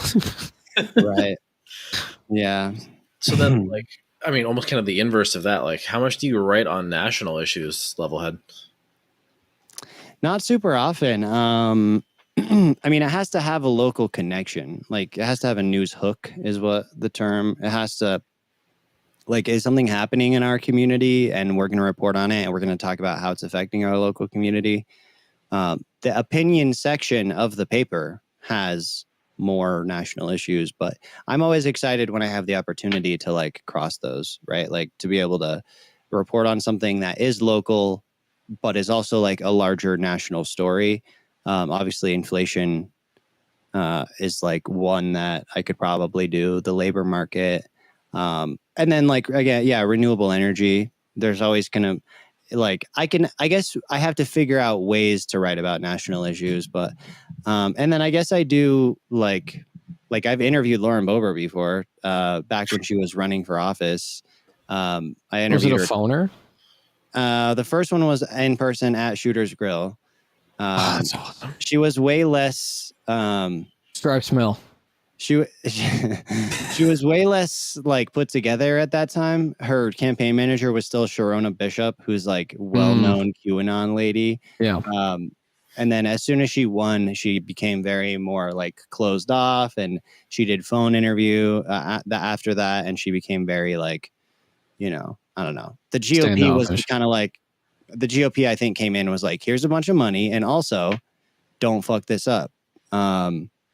Right. Yeah. So then, like, I mean, almost kind of the inverse of that. Like, how much do you write on national issues, Levelhead? Not super often. I mean, it has to have a local connection. Like, it has to have a news hook, is what the term. It has to, like, is something happening in our community, and we're going to report on it, and we're going to talk about how it's affecting our local community. The opinion section of the paper has more national issues, but I'm always excited when I have the opportunity to like cross those, right? Like to be able to report on something that is local, but is also like a larger national story. Obviously inflation is like one that I could probably do, the labor market. And then like, again, yeah, renewable energy. There's always going to, like, I guess I have to figure out ways to write about national issues, but, and then I guess I do like I've interviewed Lauren Boebert before, back when she was running for office. I interviewed Was it a phoner? The first one was in person at Shooter's Grill. That's awesome. She was way less, Stripe smell. she was way less like put together at that time. Her campaign manager was still Sharona Bishop, who's like well-known QAnon lady. Yeah. And then as soon as she won, she became very more like closed off, and she did phone interview after that, and she became very like, you know, I don't know. The GOP was kind of like, the GOP I think came in and was like, here's a bunch of money, and also don't fuck this up.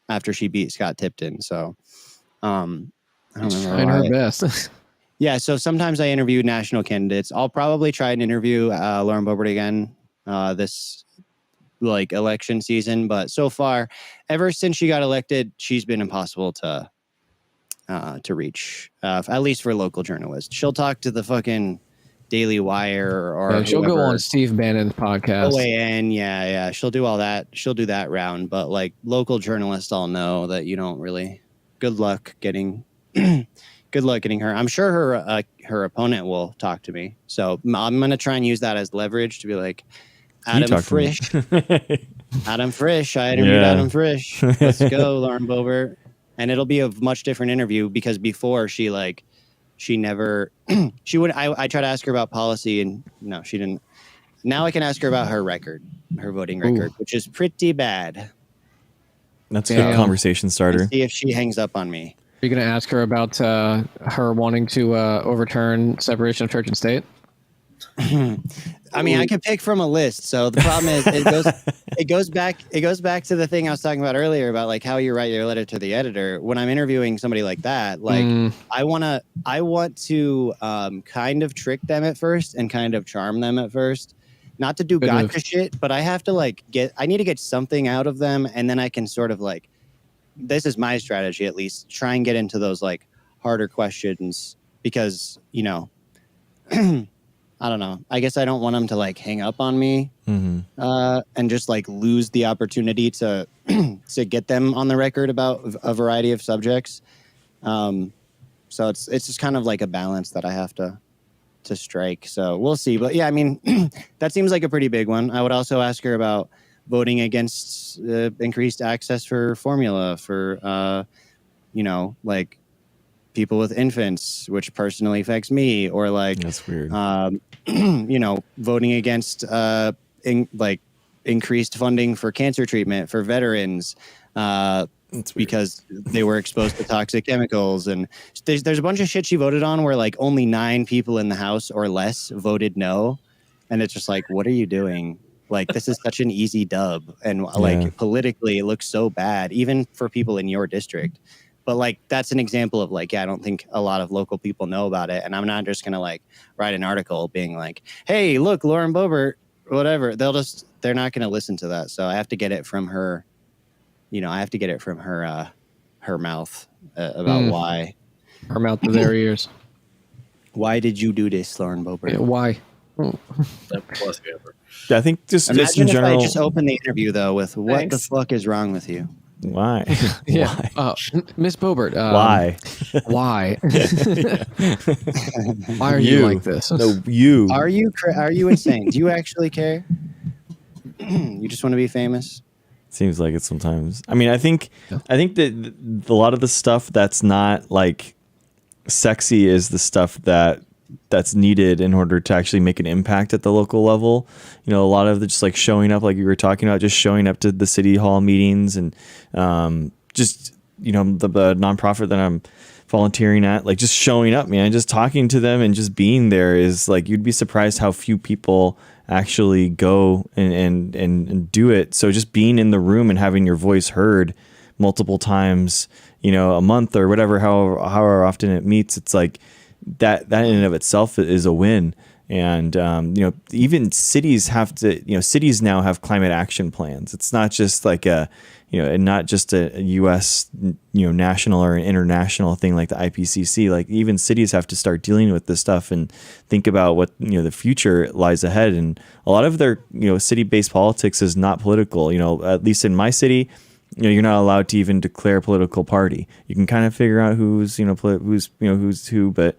After she beat Scott Tipton. So I don't remember trying her best. Yeah, so sometimes I interview national candidates. I'll probably try and interview Lauren Boebert again this like election season, but so far, ever since she got elected, she's been impossible to reach, at least for local journalists. She'll talk to the fucking Daily Wire or she'll go on Steve Bannon's podcast. OAN, yeah. She'll do all that. She'll do that round. But like local journalists all know that you don't really. Good luck getting her. I'm sure her opponent will talk to me. So I'm gonna try and use that as leverage to be like, Adam Frisch. Adam Frisch. I interviewed Adam Frisch. Let's go, Lauren Boebert. And it'll be a much different interview because before she never, she would, I tried to ask her about policy and no, she didn't. Now I can ask her about her record, her voting record, which is pretty bad. That's a good conversation starter. See if she hangs up on me. Are you going to ask her about her wanting to overturn separation of church and state? I mean, I can pick from a list. So the problem is it goes back to the thing I was talking about earlier about like how you write your letter to the editor. When I'm interviewing somebody like that, like I want to kind of trick them at first and kind of charm them at first. Not to do gotcha shit, but I have to I need to get something out of them, and then I can sort of like, this is my strategy at least, try and get into those like harder questions because, you know, I don't know. I guess I don't want them to like hang up on me and just like lose the opportunity to to get them on the record about a variety of subjects. So it's just kind of like a balance that I have to strike. So we'll see. But yeah, I mean, that seems like a pretty big one. I would also ask her about voting against increased access for formula for, you know, like people with infants, which personally affects me, or like that's weird. You know, voting against increased funding for cancer treatment for veterans because they were exposed to toxic chemicals. And there's a bunch of shit she voted on where like only 9 people in the House or less voted no. And it's just like, what are you doing? Like, this is such an easy dub. And like politically, it looks so bad, even for people in your district. But like that's an example of like, I don't think a lot of local people know about it, and I'm not just gonna like write an article being like, hey, look, Lauren Boebert, whatever. They're not gonna listen to that. So I have to get it from her. I have to get it from her mouth about why. Her mouth to their ears. Why did you do this, Lauren Boebert? Yeah, why? I think just in Imagine if general. I just opened the interview though with what Thanks. the fuck is wrong with you? Why? Yeah. Why? Miss Boebert. Why? Why? Why are you like this? No, you. Are you insane? Do you actually care? You just want to be famous? Seems like it sometimes. I mean, I think that a lot of the stuff that's not like sexy is the stuff that's needed in order to actually make an impact at the local level. A lot of the just like showing up, like you were talking about, just showing up to the city hall meetings and just the nonprofit that I'm volunteering at, like just showing up, man, just talking to them and just being there is like, you'd be surprised how few people actually go and do it. So just being in the room and having your voice heard multiple times, a month or whatever, however often it meets, it's like that in and of itself is a win. And even cities cities now have climate action plans. It's not just like and not just a U.S. national or an international thing like the IPCC. Like even cities have to start dealing with this stuff and think about what the future lies ahead. And a lot of their city-based politics is not political. At least in my city, you're not allowed to even declare a political party. You can kind of figure out who's who, but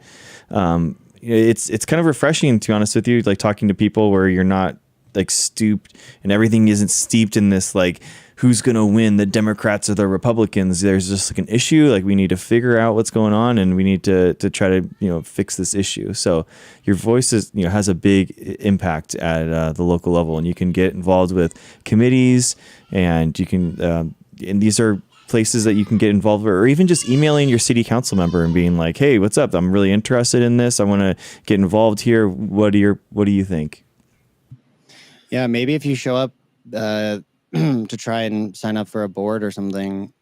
it's kind of refreshing, to be honest with you, like talking to people where you're not like stooped and everything isn't steeped in this like who's going to win, the Democrats or the Republicans. There's just like an issue, like we need to figure out what's going on and we need to try to fix this issue. So your voice is has a big impact at the local level, and you can get involved with committees, and you can and these are places that you can get involved with, or even just emailing your city council member and being like, hey, what's up? I'm really interested in this. I want to get involved here. What do you think? Yeah, maybe if you show up to try and sign up for a board or something,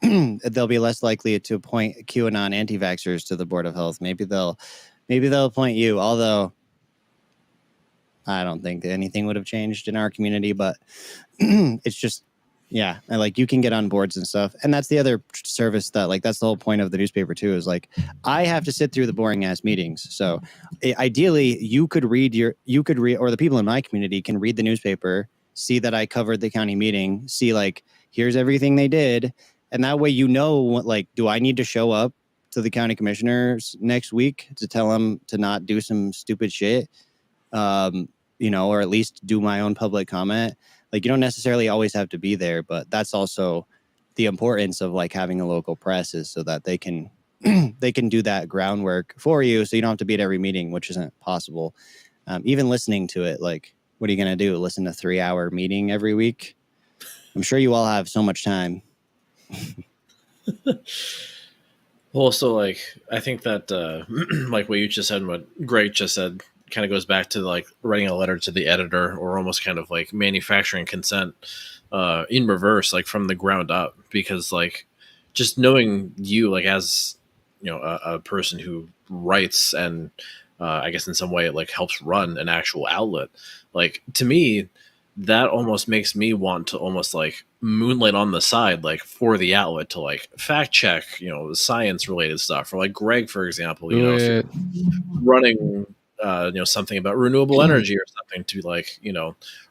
they'll be less likely to appoint QAnon anti-vaxxers to the Board of Health. Maybe they'll appoint you, although I don't think that anything would have changed in our community, but it's just, yeah, and like you can get on boards and stuff. And that's the other service that like, that's the whole point of the newspaper too, is like, I have to sit through the boring ass meetings. So ideally you could read, or the people in my community can read the newspaper, see that I covered the county meeting, see like, here's everything they did. And that way, what, like, do I need to show up to the county commissioners next week to tell them to not do some stupid shit? Or at least do my own public comment. Like, you don't necessarily always have to be there, but that's also the importance of like having a local press, is so that they can do that groundwork for you. So you don't have to be at every meeting, which isn't possible. Even listening to it, like, what are you going to do? Listen to a 3-hour meeting every week? I'm sure you all have so much time. Well, so like, I think that like what you just said and what Greg just said kind of goes back to like writing a letter to the editor, or almost kind of like manufacturing consent in reverse, like from the ground up, because like just knowing you, like as a person who writes and I guess in some way it like helps run an actual outlet, like to me that almost makes me want to almost like moonlight on the side, like for the outlet to like fact check, science related stuff, or like Greg, for example, if you're running something about renewable energy or something, to like,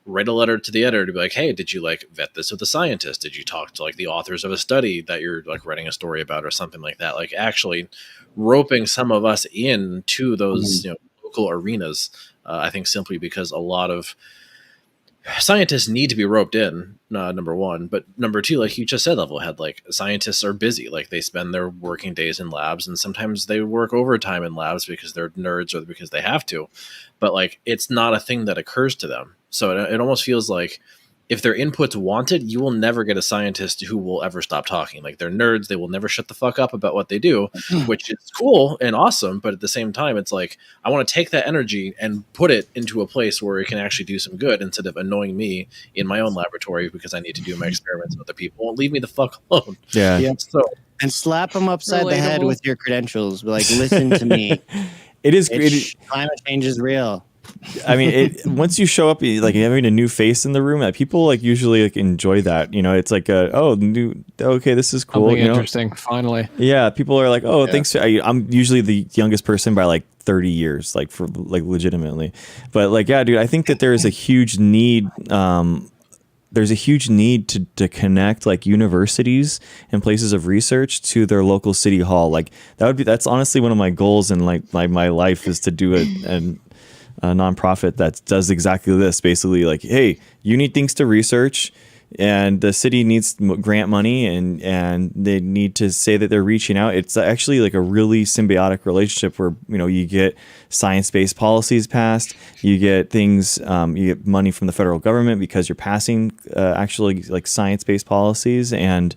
write a letter to the editor to be like, hey, did you like vet this with a scientist? Did you talk to like the authors of a study that you're like writing a story about, or something like that? Like actually roping some of us in to those, local arenas. I think simply because a lot of scientists need to be roped in, number one, but number two, like you just said, LEVLHEAD, like scientists are busy, like they spend their working days in labs, and sometimes they work overtime in labs because they're nerds or because they have to, but like it's not a thing that occurs to them. So it almost feels like if their input's wanted, you will never get a scientist who will ever stop talking. Like they're nerds, they will never shut the fuck up about what they do, which is cool and awesome. But at the same time, it's like, I want to take that energy and put it into a place where it can actually do some good, instead of annoying me in my own laboratory because I need to do my experiments with other people. Leave me the fuck alone. Yeah. So And slap them upside the head Relatable. with your credentials. Like, listen to me. It is. Climate change is real. I mean, once you show up, like having a new face in the room, that people like usually like enjoy that. You know, it's like okay, this is cool. Something you know? interesting. Finally. Yeah, people are like, oh, Yeah. thanks. I'm usually the youngest person by like 30 years, like for like legitimately. But like, yeah, dude, I think that there is a huge need. There's a huge need to connect like universities and places of research to their local city hall. Like that's honestly one of my goals in like my life is to do a nonprofit that does exactly this. Basically, like, hey, you need things to research, and the city needs grant money, and they need to say that they're reaching out. It's actually like a really symbiotic relationship where, you know, you get science-based policies passed, you get things, you get money from the federal government because you're passing actually like science-based policies, and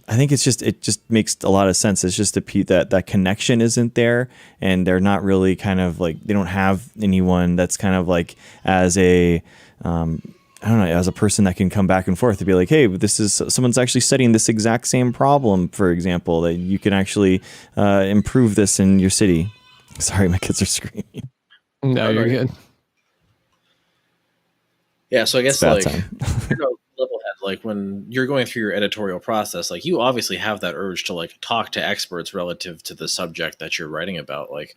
I think it just makes a lot of sense. It's just that connection isn't there, and they're not really kind of like, they don't have anyone that's kind of like as a I don't know, as a person that can come back and forth to be like, hey, this is someone's actually studying this exact same problem, for example, that you can actually improve this in your city. Sorry, my kids are screaming. No, you're good. Yeah, so I guess bad like time. level head, like when you're going through your editorial process, like you obviously have that urge to like talk to experts relative to the subject that you're writing about. Like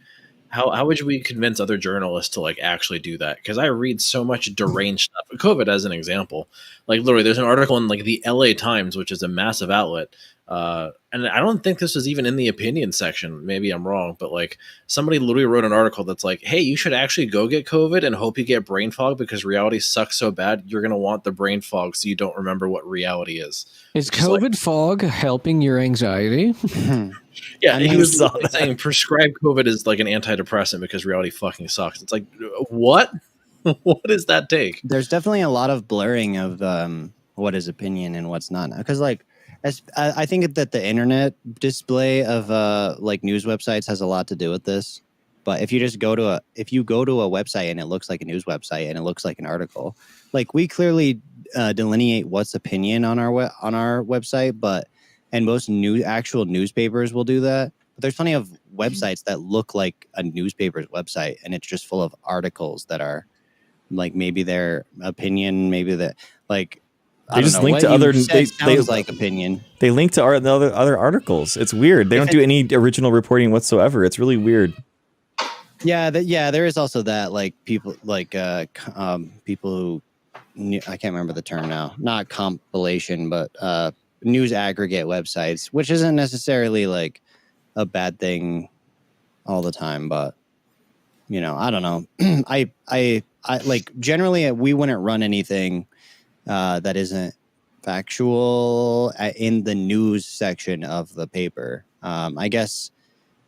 how would we convince other journalists to like actually do that? Because I read so much deranged stuff. COVID as an example, like literally, there's an article in like the LA Times, which is a massive outlet, and I don't think this was even in the opinion section. Maybe I'm wrong, but like somebody literally wrote an article that's like, hey, you should actually go get COVID and hope you get brain fog because reality sucks so bad. You're gonna want the brain fog so you don't remember what reality is. Is COVID like, fog helping your anxiety? Yeah, I mean, he was saw that. saying prescribe COVID is like an antidepressant because reality fucking sucks. It's like, what? What does that take? There's definitely a lot of blurring of what is opinion and what's not. Because like, I think that the internet display of like news websites has a lot to do with this. But if you just go to a website and it looks like a news website and it looks like an article, like we clearly delineate what's opinion on our website, and most actual newspapers will do that. But there's plenty of websites that look like a newspaper's website, and it's just full of articles that are like maybe their opinion, maybe that like They just link to other. They like opinion. They link to other articles. It's weird. They don't do any original reporting whatsoever. It's really weird. Yeah, there is also that, like people like people who I can't remember the term now. Not compilation, but news aggregate websites, which isn't necessarily like a bad thing all the time, but you know, I don't know. I like generally we wouldn't run anything that isn't factual in the news section of the paper. I guess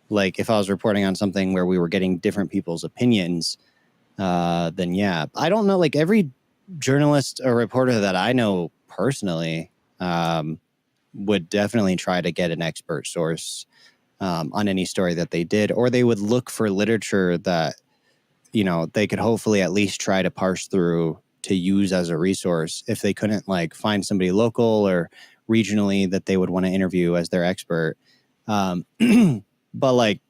like if I was reporting on something where we were getting different people's opinions, then yeah, I don't know. Like every journalist or reporter that I know personally would definitely try to get an expert source on any story that they did, or they would look for literature that, you know, they could hopefully at least try to parse through to use as a resource if they couldn't like find somebody local or regionally that they would want to interview as their expert. But like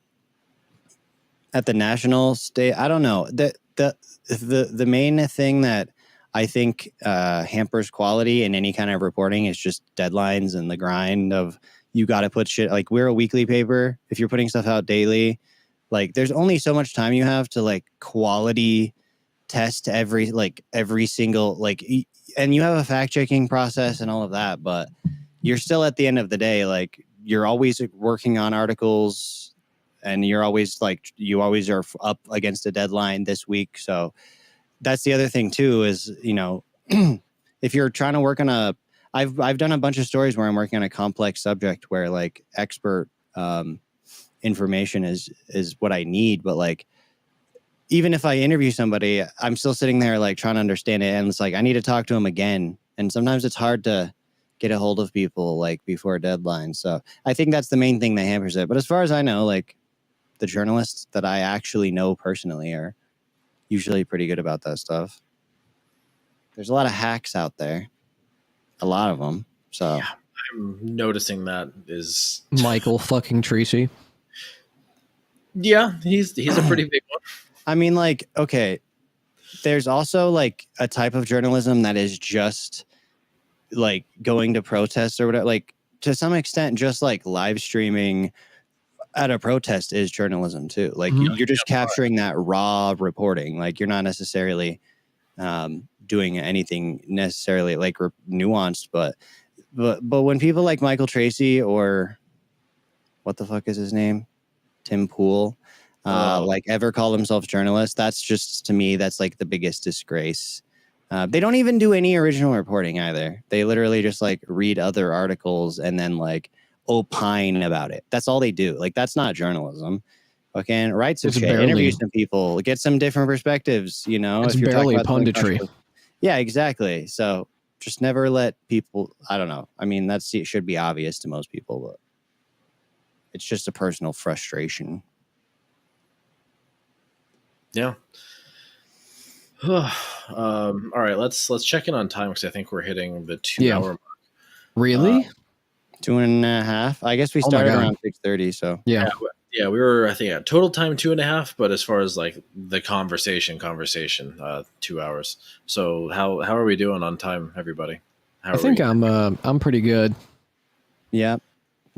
at the national state, I don't know. The main thing that I think hampers quality in any kind of reporting is just deadlines and the grind of you got to put shit. Like we're a weekly paper. If you're putting stuff out daily, like there's only so much time you have to like quality test every single like, and you have a fact checking process and all of that, but you're still at the end of the day, like you're always working on articles and you're always like, you always are up against a deadline this week. So that's the other thing too, is, you know, if you're trying to work on I've done a bunch of stories where I'm working on a complex subject where like expert information is what I need. But like, even if I interview somebody, I'm still sitting there like trying to understand it. And it's like, I need to talk to them again. And sometimes it's hard to get a hold of people like before deadline. So I think that's the main thing that hampers it. But as far as I know, like the journalists that I actually know personally are usually pretty good about that stuff. There's a lot of hacks out there, a lot of them. So yeah, I'm noticing that is Michael fucking Tracy. yeah, he's a pretty big one. I mean, like, okay, there's also like a type of journalism that is just like going to protests or whatever. Like to some extent, just like live streaming at a protest is journalism too. Like you're just capturing that raw reporting. Like you're not necessarily doing anything necessarily like nuanced, but when people like Michael Tracy or what the fuck is his name, Tim Pool, like ever call themselves journalists, that's just, to me, that's like the biggest disgrace. They don't even do any original reporting either. They literally just like read other articles and then like opine about it. That's all they do. Like that's not journalism. Okay, and write some shit, interview some people, get some different perspectives. You know, it's if you're barely talking about punditry. Yeah, exactly. So just never let people. I don't know. I mean, it should be obvious to most people, but it's just a personal frustration. Yeah. All right, let's check in on time because I think we're hitting the 2 hour mark. Really? 2.5. I guess we started around 6:30. So yeah, we were, I think, at total time 2.5, but as far as like the conversation, 2 hours. So how are we doing on time, everybody? I think I'm pretty good. Yeah,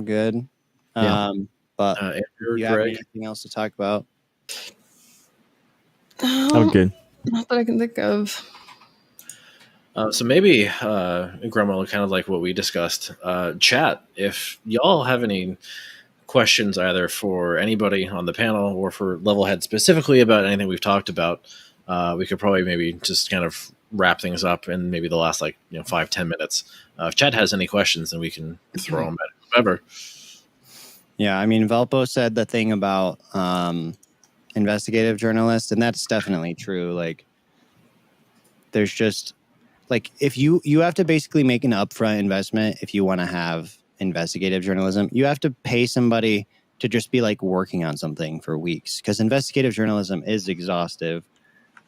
good. Yeah. But Andrew, you have anything else to talk about? Oh, good. Not that I can think of. So maybe, Grummo, kind of like what we discussed, chat, if y'all have any questions either for anybody on the panel or for Levelhead specifically about anything we've talked about, we could probably maybe just kind of wrap things up in maybe the last 5-10 minutes. If chat has any questions, then we can throw them at whoever. Yeah, I mean, Valpo said the thing about investigative journalists, and that's definitely true. Like, there's just like if you have to basically make an upfront investment if you want to have investigative journalism. You have to pay somebody to just be like working on something for weeks, because investigative journalism is exhaustive.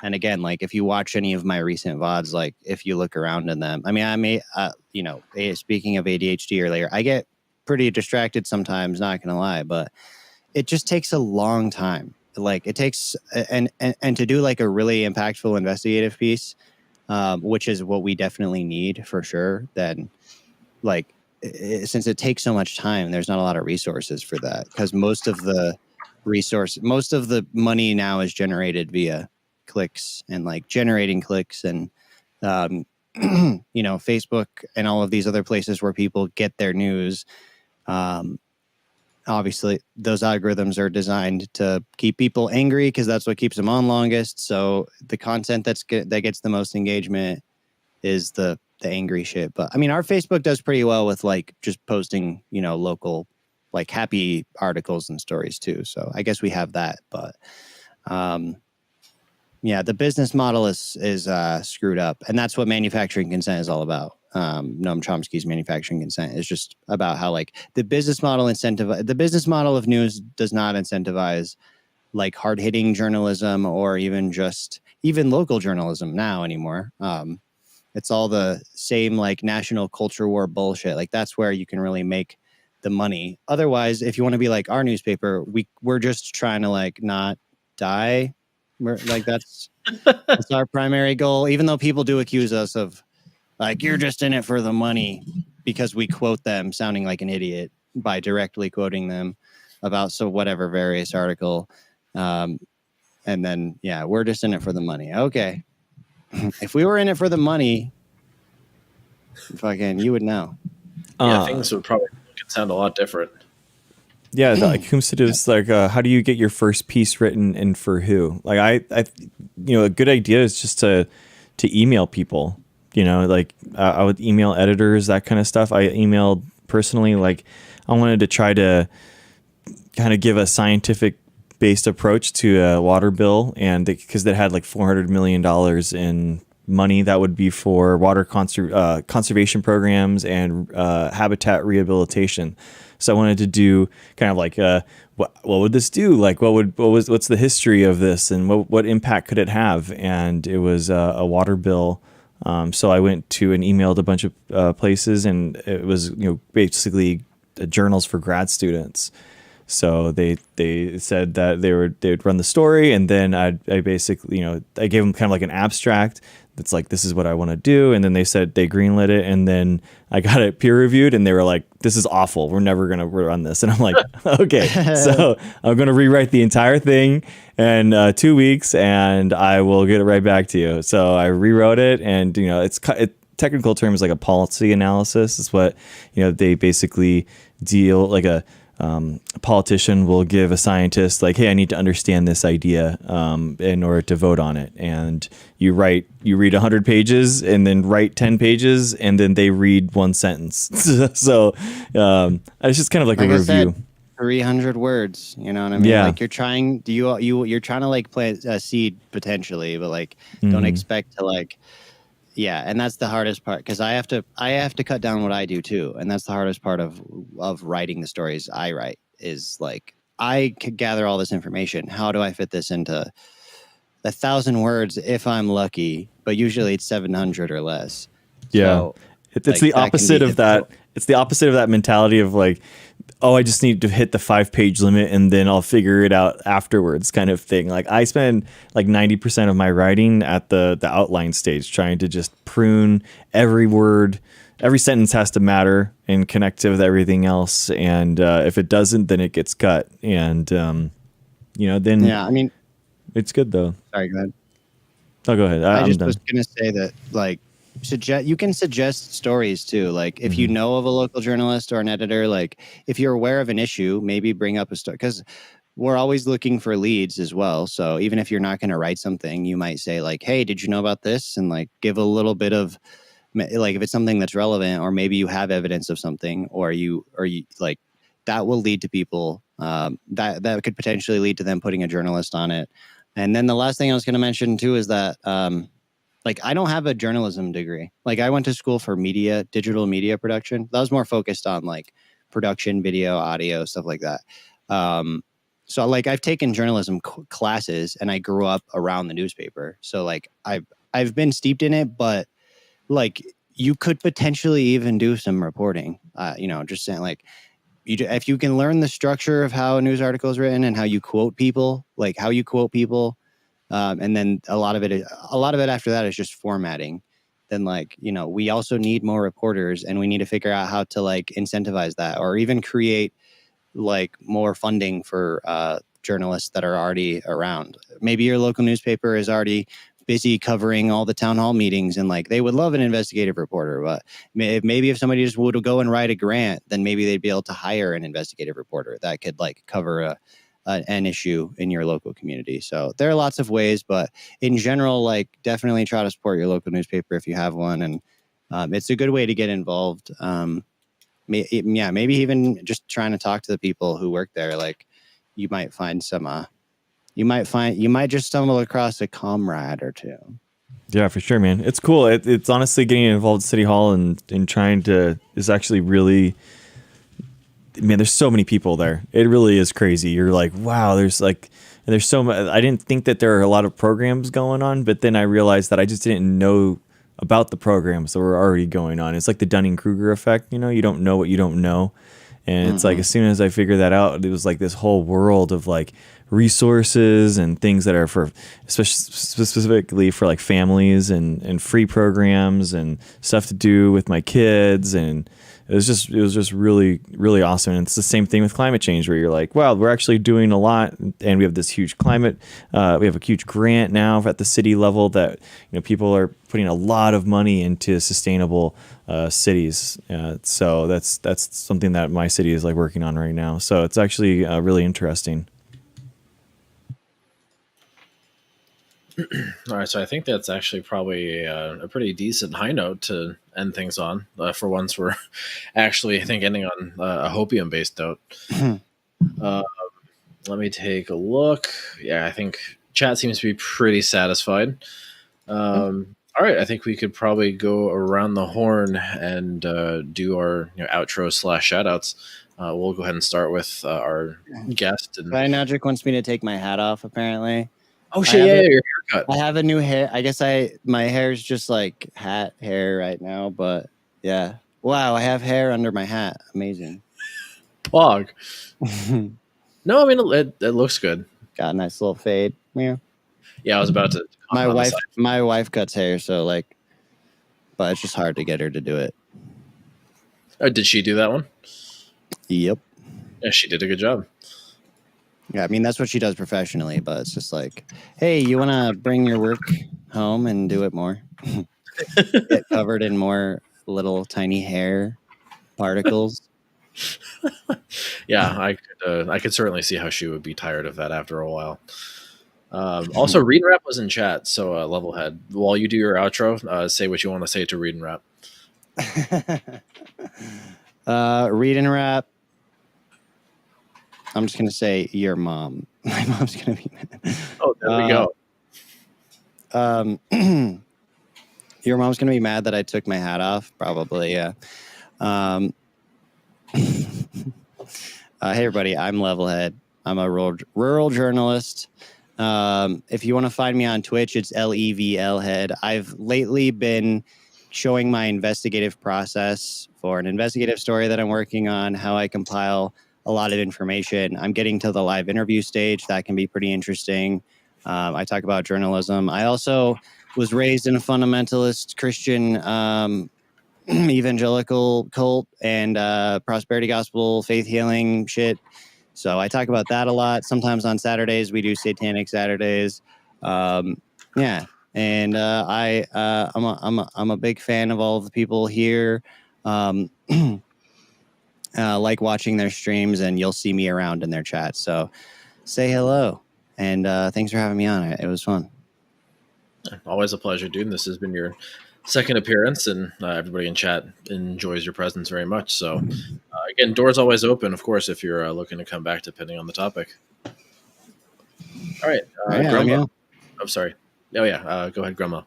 And again, like if you watch any of my recent VODs, like if you look around in them, I mean, I may, speaking of ADHD earlier, I get pretty distracted sometimes, not going to lie, but it just takes a long time. Like it takes, and to do like a really impactful investigative piece, which is what we definitely need for sure, then like, since it takes so much time, there's not a lot of resources for that, because most of the money now is generated via clicks and like generating clicks and Facebook and all of these other places where people get their news. Obviously those algorithms are designed to keep people angry because that's what keeps them on longest. So the content that gets the most engagement is the angry shit. But I mean, our Facebook does pretty well with like just posting, local, like happy articles and stories too. So I guess we have that, but yeah, the business model is screwed up, and that's what manufacturing consent is all about. Noam Chomsky's manufacturing consent is just about how like the business model of news does not incentivize like hard hitting journalism or even local journalism now anymore. It's all the same like national culture war bullshit. Like that's where you can really make the money. Otherwise, if you want to be like our newspaper, we're just trying to like not die. We're like that's our primary goal. Even though people do accuse us of like you're just in it for the money because we quote them sounding like an idiot by directly quoting them about whatever various article, and then we're just in it for the money. Okay. If we were in it for the money, fucking, you would know. Things would probably sound a lot different. Yeah, like Kumsative's like, how do you get your first piece written and for who? Like I a good idea is just to email people. Like I would email editors, that kind of stuff. I emailed personally. Like I wanted to try to kind of give a scientific based approach to a water bill, and because that had like $400 million in money that would be for water conservation programs and habitat rehabilitation. So I wanted to do kind of like what would this do? Like what's the history of this and what impact could it have? And it was a water bill So I went to and emailed a bunch of places, and it was basically journals for grad students. So they said that they would run the story, and then I basically I gave them kind of like an abstract that's like, this is what I want to do, and then they said they greenlit it, and then I got it peer reviewed, and they were like, this is awful, we're never gonna run this, and I'm like, okay, so I'm gonna rewrite the entire thing in 2 weeks, and I will get it right back to you. So I rewrote it, and technical term is like a policy analysis. Is what they basically deal like a politician will give a scientist like, hey, I need to understand this idea in order to vote on it. And you read 100 pages and then write 10 pages and then they read one sentence. So it's just kind of like a review. 300 words, you know what I mean? Yeah. Like you're trying to like plant a seed potentially, but like don't expect to like, yeah. And that's the hardest part, because I have to cut down what I do too. And that's the hardest part of writing the stories I write, is like, I could gather all this information. How do I fit this into 1,000 words if I'm lucky? But usually it's 700 or less. Yeah. So, it's the opposite of that. It's the opposite of that mentality of like, oh, I just need to hit the 5-page limit and then I'll figure it out afterwards kind of thing. Like I spend like 90% of my writing at the outline stage, trying to just prune every word. Every sentence has to matter and connect with everything else. And if it doesn't, then it gets cut. And, then yeah, I mean, it's good though. Sorry, go ahead. Oh, go ahead. I I'm just done. was going to say that, like, you can suggest stories too. Like if you know of a local journalist or an editor, like if you're aware of an issue, maybe bring up a story, because we're always looking for leads as well. So even if you're not going to write something, you might say like, hey, did you know about this? And like give a little bit of, like, if it's something that's relevant, or maybe you have evidence of something, or you like, that will lead to people that could potentially lead to them putting a journalist on it. And then the last thing I was going to mention too is that like I don't have a journalism degree. Like I went to school for digital media production. That was more focused on like production, video, audio, stuff like that. So like I've taken journalism classes, and I grew up around the newspaper. So like I've been steeped in it, but like you could potentially even do some reporting. Just saying, like if you can learn the structure of how a news article is written and how you quote people, and then a lot of it after that is just formatting. Then like, we also need more reporters, and we need to figure out how to like incentivize that, or even create like more funding for journalists that are already around. Maybe your local newspaper is already busy covering all the town hall meetings, and like they would love an investigative reporter, but maybe if somebody just would go and write a grant, then maybe they'd be able to hire an investigative reporter that could like cover an issue in your local community. So there are lots of ways, but in general, like definitely try to support your local newspaper if you have one. And it's a good way to get involved. Maybe even just trying to talk to the people who work there. Like you might find you might just stumble across a comrade or two. Yeah, for sure, man. It's cool. It's honestly getting involved at City Hall and trying to is actually really, man, there's so many people there. It really is crazy. You're like, wow, there's so much. I didn't think that there are a lot of programs going on, but then I realized that I just didn't know about the programs that were already going on. It's like the Dunning-Kruger effect, you don't know what you don't know. And it's like, as soon as I figured that out, it was like this whole world of like resources and things that are for specifically for like families and free programs and stuff to do with my kids. And it was just really, really awesome. And it's the same thing with climate change, where you're like, wow, we're actually doing a lot. And we have this huge we have a huge grant now at the city level that, people are putting a lot of money into sustainable cities. So that's something that my city is like working on right now. So it's actually really interesting. All right, so I think that's actually probably a pretty decent high note to end things on. For once, we're actually, I think, ending on a hopium-based note. Let me take a look. Yeah, I think chat seems to be pretty satisfied. All right, I think we could probably go around the horn and do our outro / shoutouts. We'll go ahead and start with our guest. And Magic wants me to take my hat off, apparently. Oh shit! Yeah, your haircut. I have a new hair. I guess my hair's just like hat hair right now, but yeah. Wow, I have hair under my hat. Amazing. Pog. No, I mean it looks good. Got a nice little fade. Yeah. Yeah, I was about to. My wife cuts hair, so like, but it's just hard to get her to do it. Oh, did she do that one? Yep. Yeah, she did a good job. Yeah, I mean that's what she does professionally, but it's just like, hey, you want to bring your work home and do it more? Get covered in more little tiny hair particles. Yeah, I could certainly see how she would be tired of that after a while. Also, Read and Rap was in chat, so Levelhead, while you do your outro, say what you want to say to Read and Rap. Read and Rap. I'm just gonna say your mom. My mom's gonna be mad. Oh, there we go. Your mom's gonna be mad that I took my hat off. Probably, yeah. Hey everybody, I'm Levelhead. I'm a rural journalist. If you want to find me on Twitch, it's LEVLHEAD. I've lately been showing my investigative process for an investigative story that I'm working on, how I compile a lot of information. I'm getting to the live interview stage. That can be pretty interesting. I talk about journalism. I also was raised in a fundamentalist Christian evangelical cult and prosperity gospel, faith healing shit. So I talk about that a lot. Sometimes on Saturdays we do Satanic Saturdays. Yeah, and I'm a big fan of all of the people here. Like watching their streams, and you'll see me around in their chat. So say hello, and thanks for having me on. It was fun. Always a pleasure, dude. This has been your second appearance, and everybody in chat enjoys your presence very much. So, again, doors always open, of course, if you're looking to come back, depending on the topic. All right, Grandma. I'm sorry. Oh yeah, go ahead, Grandma.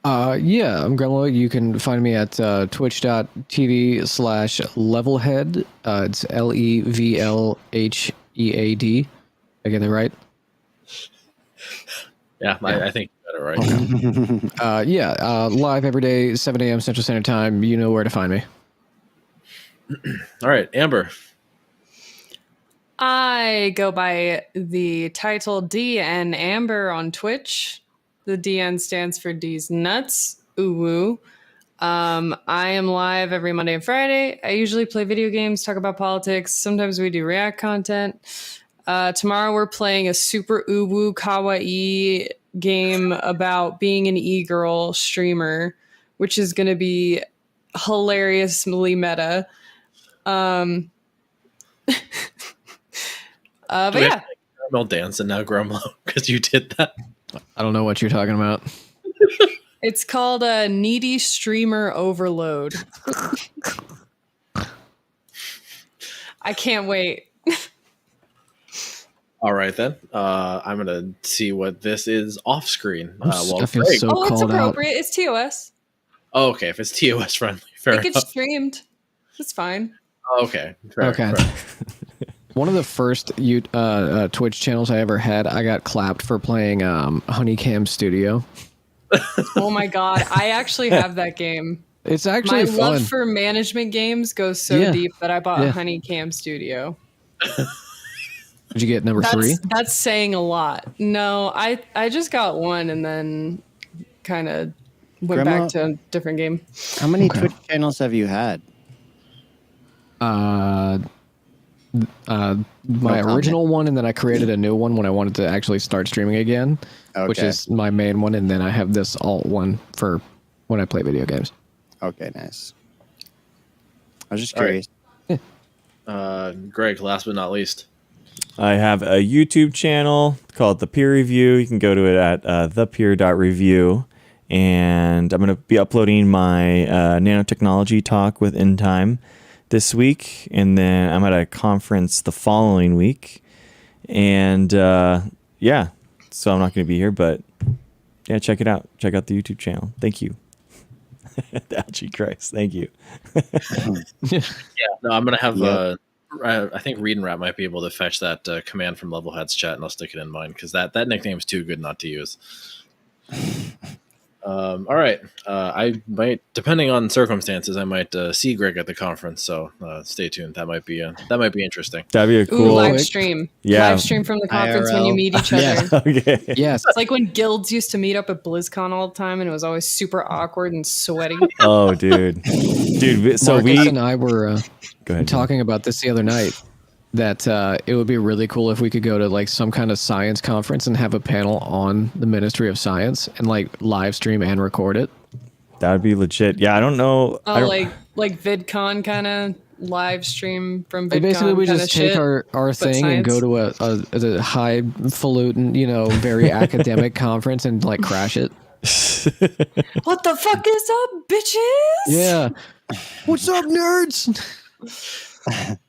Yeah, I'm Grandma. You can find me at twitch.tv/levelhead. It's LEVLHEAD. I get it right? Yeah, I think you got it right. Okay. Live every day, 7 a.m. Central Standard Time. You know where to find me. All right, Amber. I go by the title DN Amber on Twitch. The DN stands for D's Nuts. Ooh woo. I am live every Monday and Friday. I usually play video games, talk about politics. Sometimes we do React content. Tomorrow we're playing a super uwu kawaii game about being an e-girl streamer, which is going to be hilariously meta. But yeah. Caramel dancing now, Grandma, because you did that. I don't know what you're talking about. It's called a Needy Streamer Overload. I can't wait. All right, then. I'm going to see what this is off screen. I feel so it's called appropriate. out. It's TOS. Oh, okay. If it's TOS friendly, fair It enough. gets streamed. It's fine. Okay. Fair. One of the first Twitch channels I ever had, I got clapped for playing Honeycam Studio. Oh my god, I actually have that game. It's actually my fun. love for management games goes so deep that I bought Honeycam Studio. Did you get number 3? That's saying a lot. No, I just got one and then kind of went back to a different game. How many Twitch channels have you had? My original one, and then I created a new one when I wanted to actually start streaming again, which is my main one, and then I have this alt one for when I play video games. Okay, nice. I was just curious. Right. Greg, last but not least. I have a YouTube channel called The Peer Review. You can go to it at thepeer.review. And I'm going to be uploading my nanotechnology talk with In Time this week. And then I'm at a conference the following week. And so I'm not going to be here. But yeah, check it out. Check out the YouTube channel. Thank you. Ouchie Christ. Thank you. No, I'm going to have I think Read and Rap might be able to fetch that command from LevelHead's chat, and I'll stick it in mine because that nickname is too good not to use. All right, I might, depending on circumstances, I might see Greg at the conference. So stay tuned. That might be interesting. That'd be a Ooh, cool live stream. Yeah. Live stream from the conference when you IRL. meet each other. Yes. Okay. Yes. It's like when guilds used to meet up at BlizzCon all the time, and it was always super awkward and sweaty. Oh, dude. So Marcus and I were go ahead. talking about this the other night. That it would be really cool if we could go to like some kind of science conference and have a panel on the Ministry of Science and like live stream and record it. That would be legit. Yeah, I don't know. I Oh, don't- like VidCon kind of live stream from And VidCon. basically, we kinda just take shit. our thing and go science. to a highfalutin, very academic conference and like crash it. What the fuck is up, bitches? Yeah. What's up, nerds?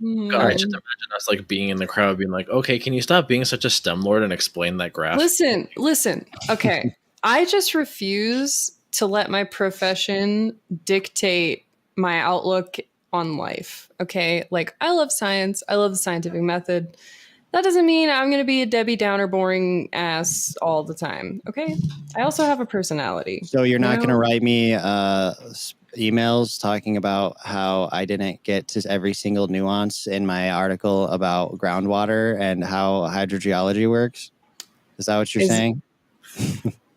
Hmm. I just imagine us like being in the crowd, being like, "Okay, can you stop being such a STEM lord and explain that graph?" Listen. Okay, I just refuse to let my profession dictate my outlook on life. Okay, like I love science. I love the scientific method. That doesn't mean I'm going to be a Debbie Downer, boring ass all the time. Okay, I also have a personality. So you're not You going to know? write me emails talking about how I didn't get to every single nuance in my article about groundwater and how hydrogeology works? Is that what you're saying?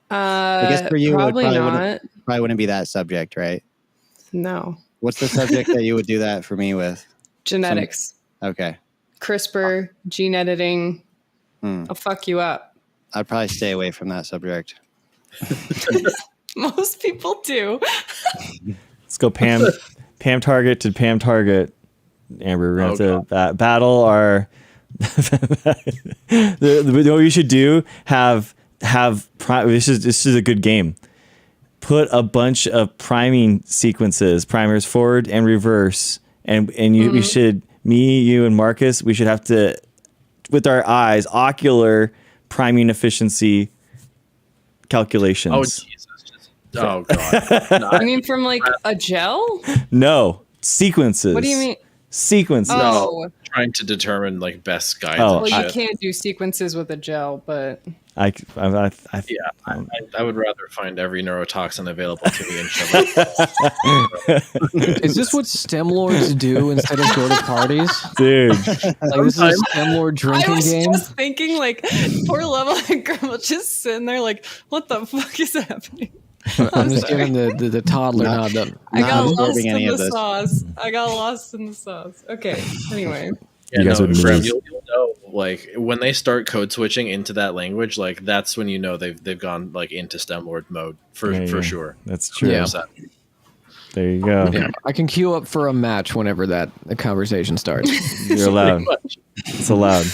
I guess for you, probably it not. probably wouldn't be that subject, right? No, What's the subject that you would do that for me with? genetics, Okay. CRISPR, gene editing. Hmm. I'll fuck you up. I'd probably stay away from that subject. Most people do. Let's go Pam Target to Pam Target. Amber, we're going to have to battle our... what we should do, this is a good game. Put a bunch of priming sequences, primers forward and reverse, and we should, me, you, and Marcus, we should have to, with our eyes, ocular priming efficiency calculations. Oh Jesus! Oh God! No, I mean, from like a gel? No, sequences. What do you mean? Sequences. Oh, trying to determine like best guides. Oh, and well, you shit. can't do sequences with a gel, but I I would rather find every neurotoxin available to me and shove it. Is this what STEM lords do instead of go to parties? dude. Like this is a STEM lord I drinking was game? just thinking, like, poor LevelHead Grandma just sitting there, like, what the fuck is happening? I'm just giving the toddler nod. I got lost absorbing in any the of this. sauce. I got lost in the sauce. Okay, anyway. Yeah, You guys would Graham, lose. you'll know, like when they start code switching into that language, like that's when you know they've gone like into STEM Lord mode for Yeah. sure. That's true. Yeah. There you go. Yeah, I can queue up for a match whenever that conversation starts. You're allowed. It's allowed.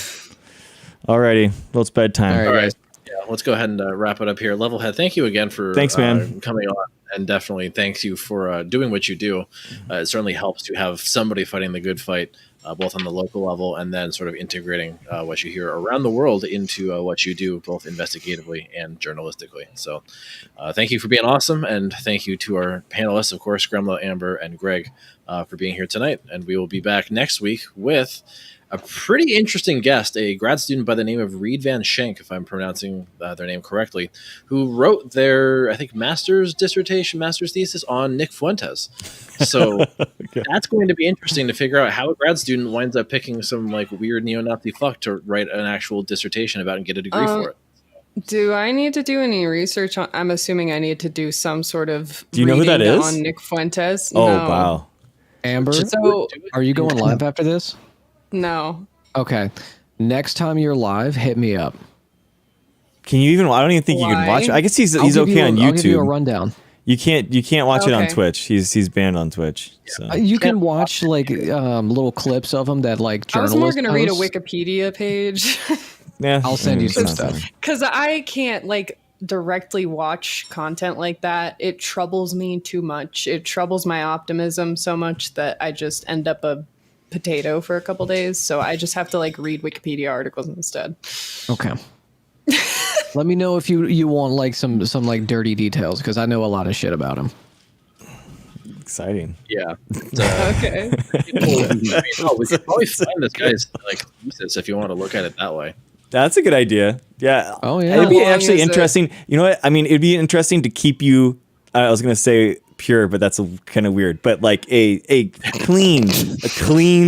Alrighty. Well, it's bedtime. All right, All right. guys. Yeah, let's go ahead and wrap it up here. Levelhead, thank you again for Thanks, man. coming on, and definitely thanks you for doing what you do. It certainly helps to have somebody fighting the good fight, both on the local level and then sort of integrating what you hear around the world into what you do, both investigatively and journalistically. So thank you for being awesome, and thank you to our panelists, of course, Gremlo, Amber, and Greg, for being here tonight. And we will be back next week with a pretty interesting guest, a grad student by the name of Reed Van Schenk, if I'm pronouncing their name correctly, who wrote their, I think, master's thesis on Nick Fuentes. So that's going to be interesting to figure out how a grad student winds up picking some like weird neo-Nazi fuck to write an actual dissertation about and get a degree for it. Do I need to do any research on? I'm assuming I need to do some sort of. Do you know who that reading is? On Nick Fuentes. Oh, No. wow. Amber, So are you going live after this? no. Okay. Next time you're live, hit me up. Can you even? I don't even think you can Why? watch it. I guess he's I'll give okay you on I'll give you a YouTube. rundown. You can't watch it on Okay. Twitch. He's banned on Twitch. So You can watch like little clips of them that like I was journalists more going to read a post. Wikipedia page yeah, I'll send you some that's stuff. fine. because I can't like directly watch content like that. It troubles me too much. It troubles my optimism so much that I just end up a potato for a couple days. So I just have to like read Wikipedia articles instead. Okay. Let me know if you want like some like dirty details because I know a lot of shit about him. Exciting. Yeah. Okay. We could probably find this guy's like thesis if you want to look at it that way. That's a good idea. Yeah. Oh, yeah. It'd be How long actually is it? interesting. You know what? I mean, it'd be interesting to keep you. I was gonna say pure, but that's kind of weird. But like a clean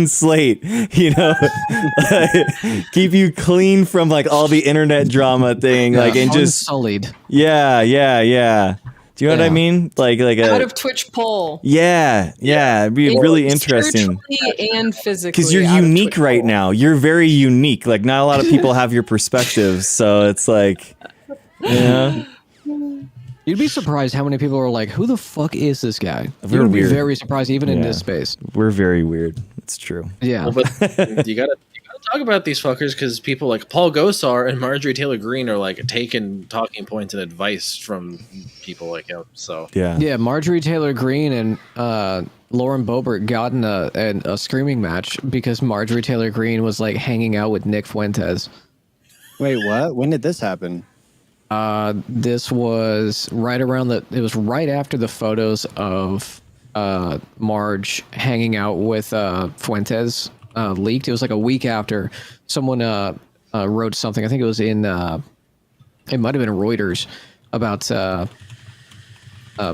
slate. You know, keep you clean from like all the internet drama thing. Yeah, like and just unsullied. yeah. Do you know what I Yeah. mean? Like Out a of Twitch poll. yeah. It'd be really interesting. Spiritually and physically. Because you're out of unique Twitch right poll. now. You're very unique. Like not a lot of people have your perspectives, so it's like, yeah, You'd be surprised how many people are like, "Who the fuck is this guy?" We're You'd be weird. very surprised, even in Yeah. this space. we're very weird. It's true. Yeah. Well, but you gotta talk about these fuckers because people like Paul Gosar and Marjorie Taylor Greene are like taking talking points and advice from people like him. So Yeah. Yeah, Marjorie Taylor Greene and Lauren Boebert got in a screaming match because Marjorie Taylor Greene was like hanging out with Nick Fuentes. Wait, what? When did this happen? This was right around it was right after the photos of Marge hanging out with Fuentes leaked. It was like a week after someone wrote something. I think it was in it might have been Reuters about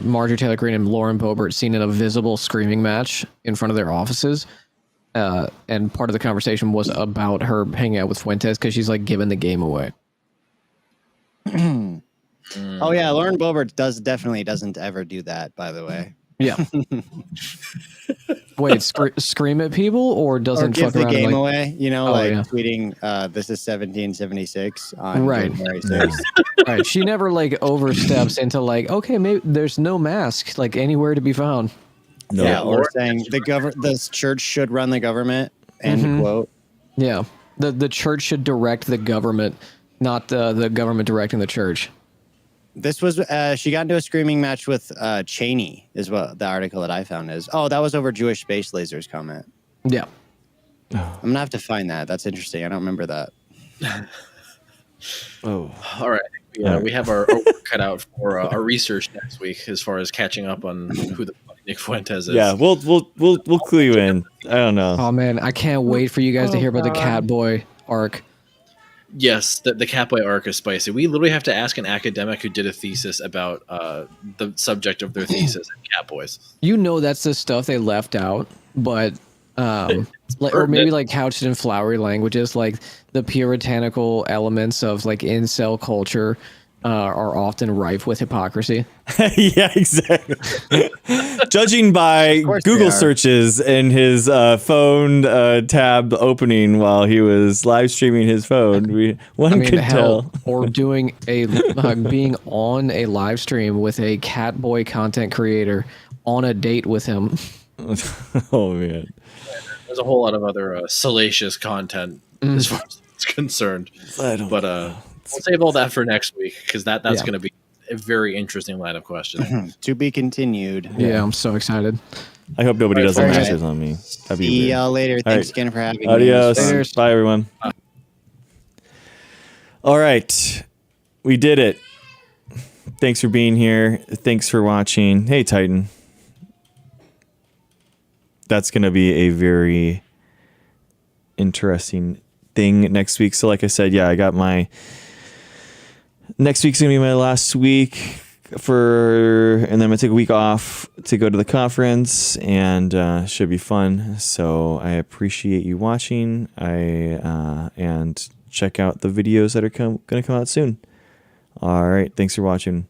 Marjorie Taylor Greene and Lauren Boebert seen in a visible screaming match in front of their offices. And part of the conversation was about her hanging out with Fuentes because she's like giving the game away. Oh yeah, Lauren Boebert definitely doesn't ever do that. By the way, Yeah. Wait, scream at people or or doesn't give fuck the around game and, like, away. You know, Oh, like yeah. tweeting, "This is 1776" on Right. January 6th. right? She never like oversteps into like, okay, maybe there's no mask like anywhere to be found. No. Yeah, or Lauren- saying the church should run the government. End quote. Yeah, the church should direct the government, not the government directing the church. This was she got into a screaming match with Cheney, is what the article that I found is. Oh, that was over Jewish space lasers comment. Yeah. I'm gonna have to find that. That's interesting. I don't remember that. Oh. all right, yeah, we have our work cut out for our research next week as far as catching up on who the fuck Nick Fuentes is. Yeah. We'll clue you in. I don't know. Oh man, I can't wait for you guys to Oh, hear about the God. Catboy arc. Yes, the Catboy arc is spicy. We literally have to ask an academic who did a thesis about the subject of their thesis and Catboys. You know that's the stuff they left out, but like, or maybe like couched in flowery languages, like the puritanical elements of like incel culture are often rife with hypocrisy. Yeah, exactly. Judging by course they Google are. searches and his phone tab opening while he was live streaming his phone, one I mean, could hell, tell. or doing a being on a live stream with a Catboy content creator on a date with him. Oh man. There's a whole lot of other salacious content as far as it's concerned. I don't But we'll save all that for next week because that's Yeah. going to be a very interesting line of questioning. To be continued. Yeah, I'm so excited. I hope nobody does the All right. masters on me. That'd be See weird. y'all later. All Thanks right. again for having me. It Adios. was fun. Cheers. Bye, everyone. All right. We did it. Thanks for being here. Thanks for watching. Hey, Titan. That's going to be a very interesting thing next week. So like I said, yeah, I got my next week's going to be my last week and then I'm going to take a week off to go to the conference and should be fun. So I appreciate you watching. And check out the videos that are going to come out soon. All right. Thanks for watching.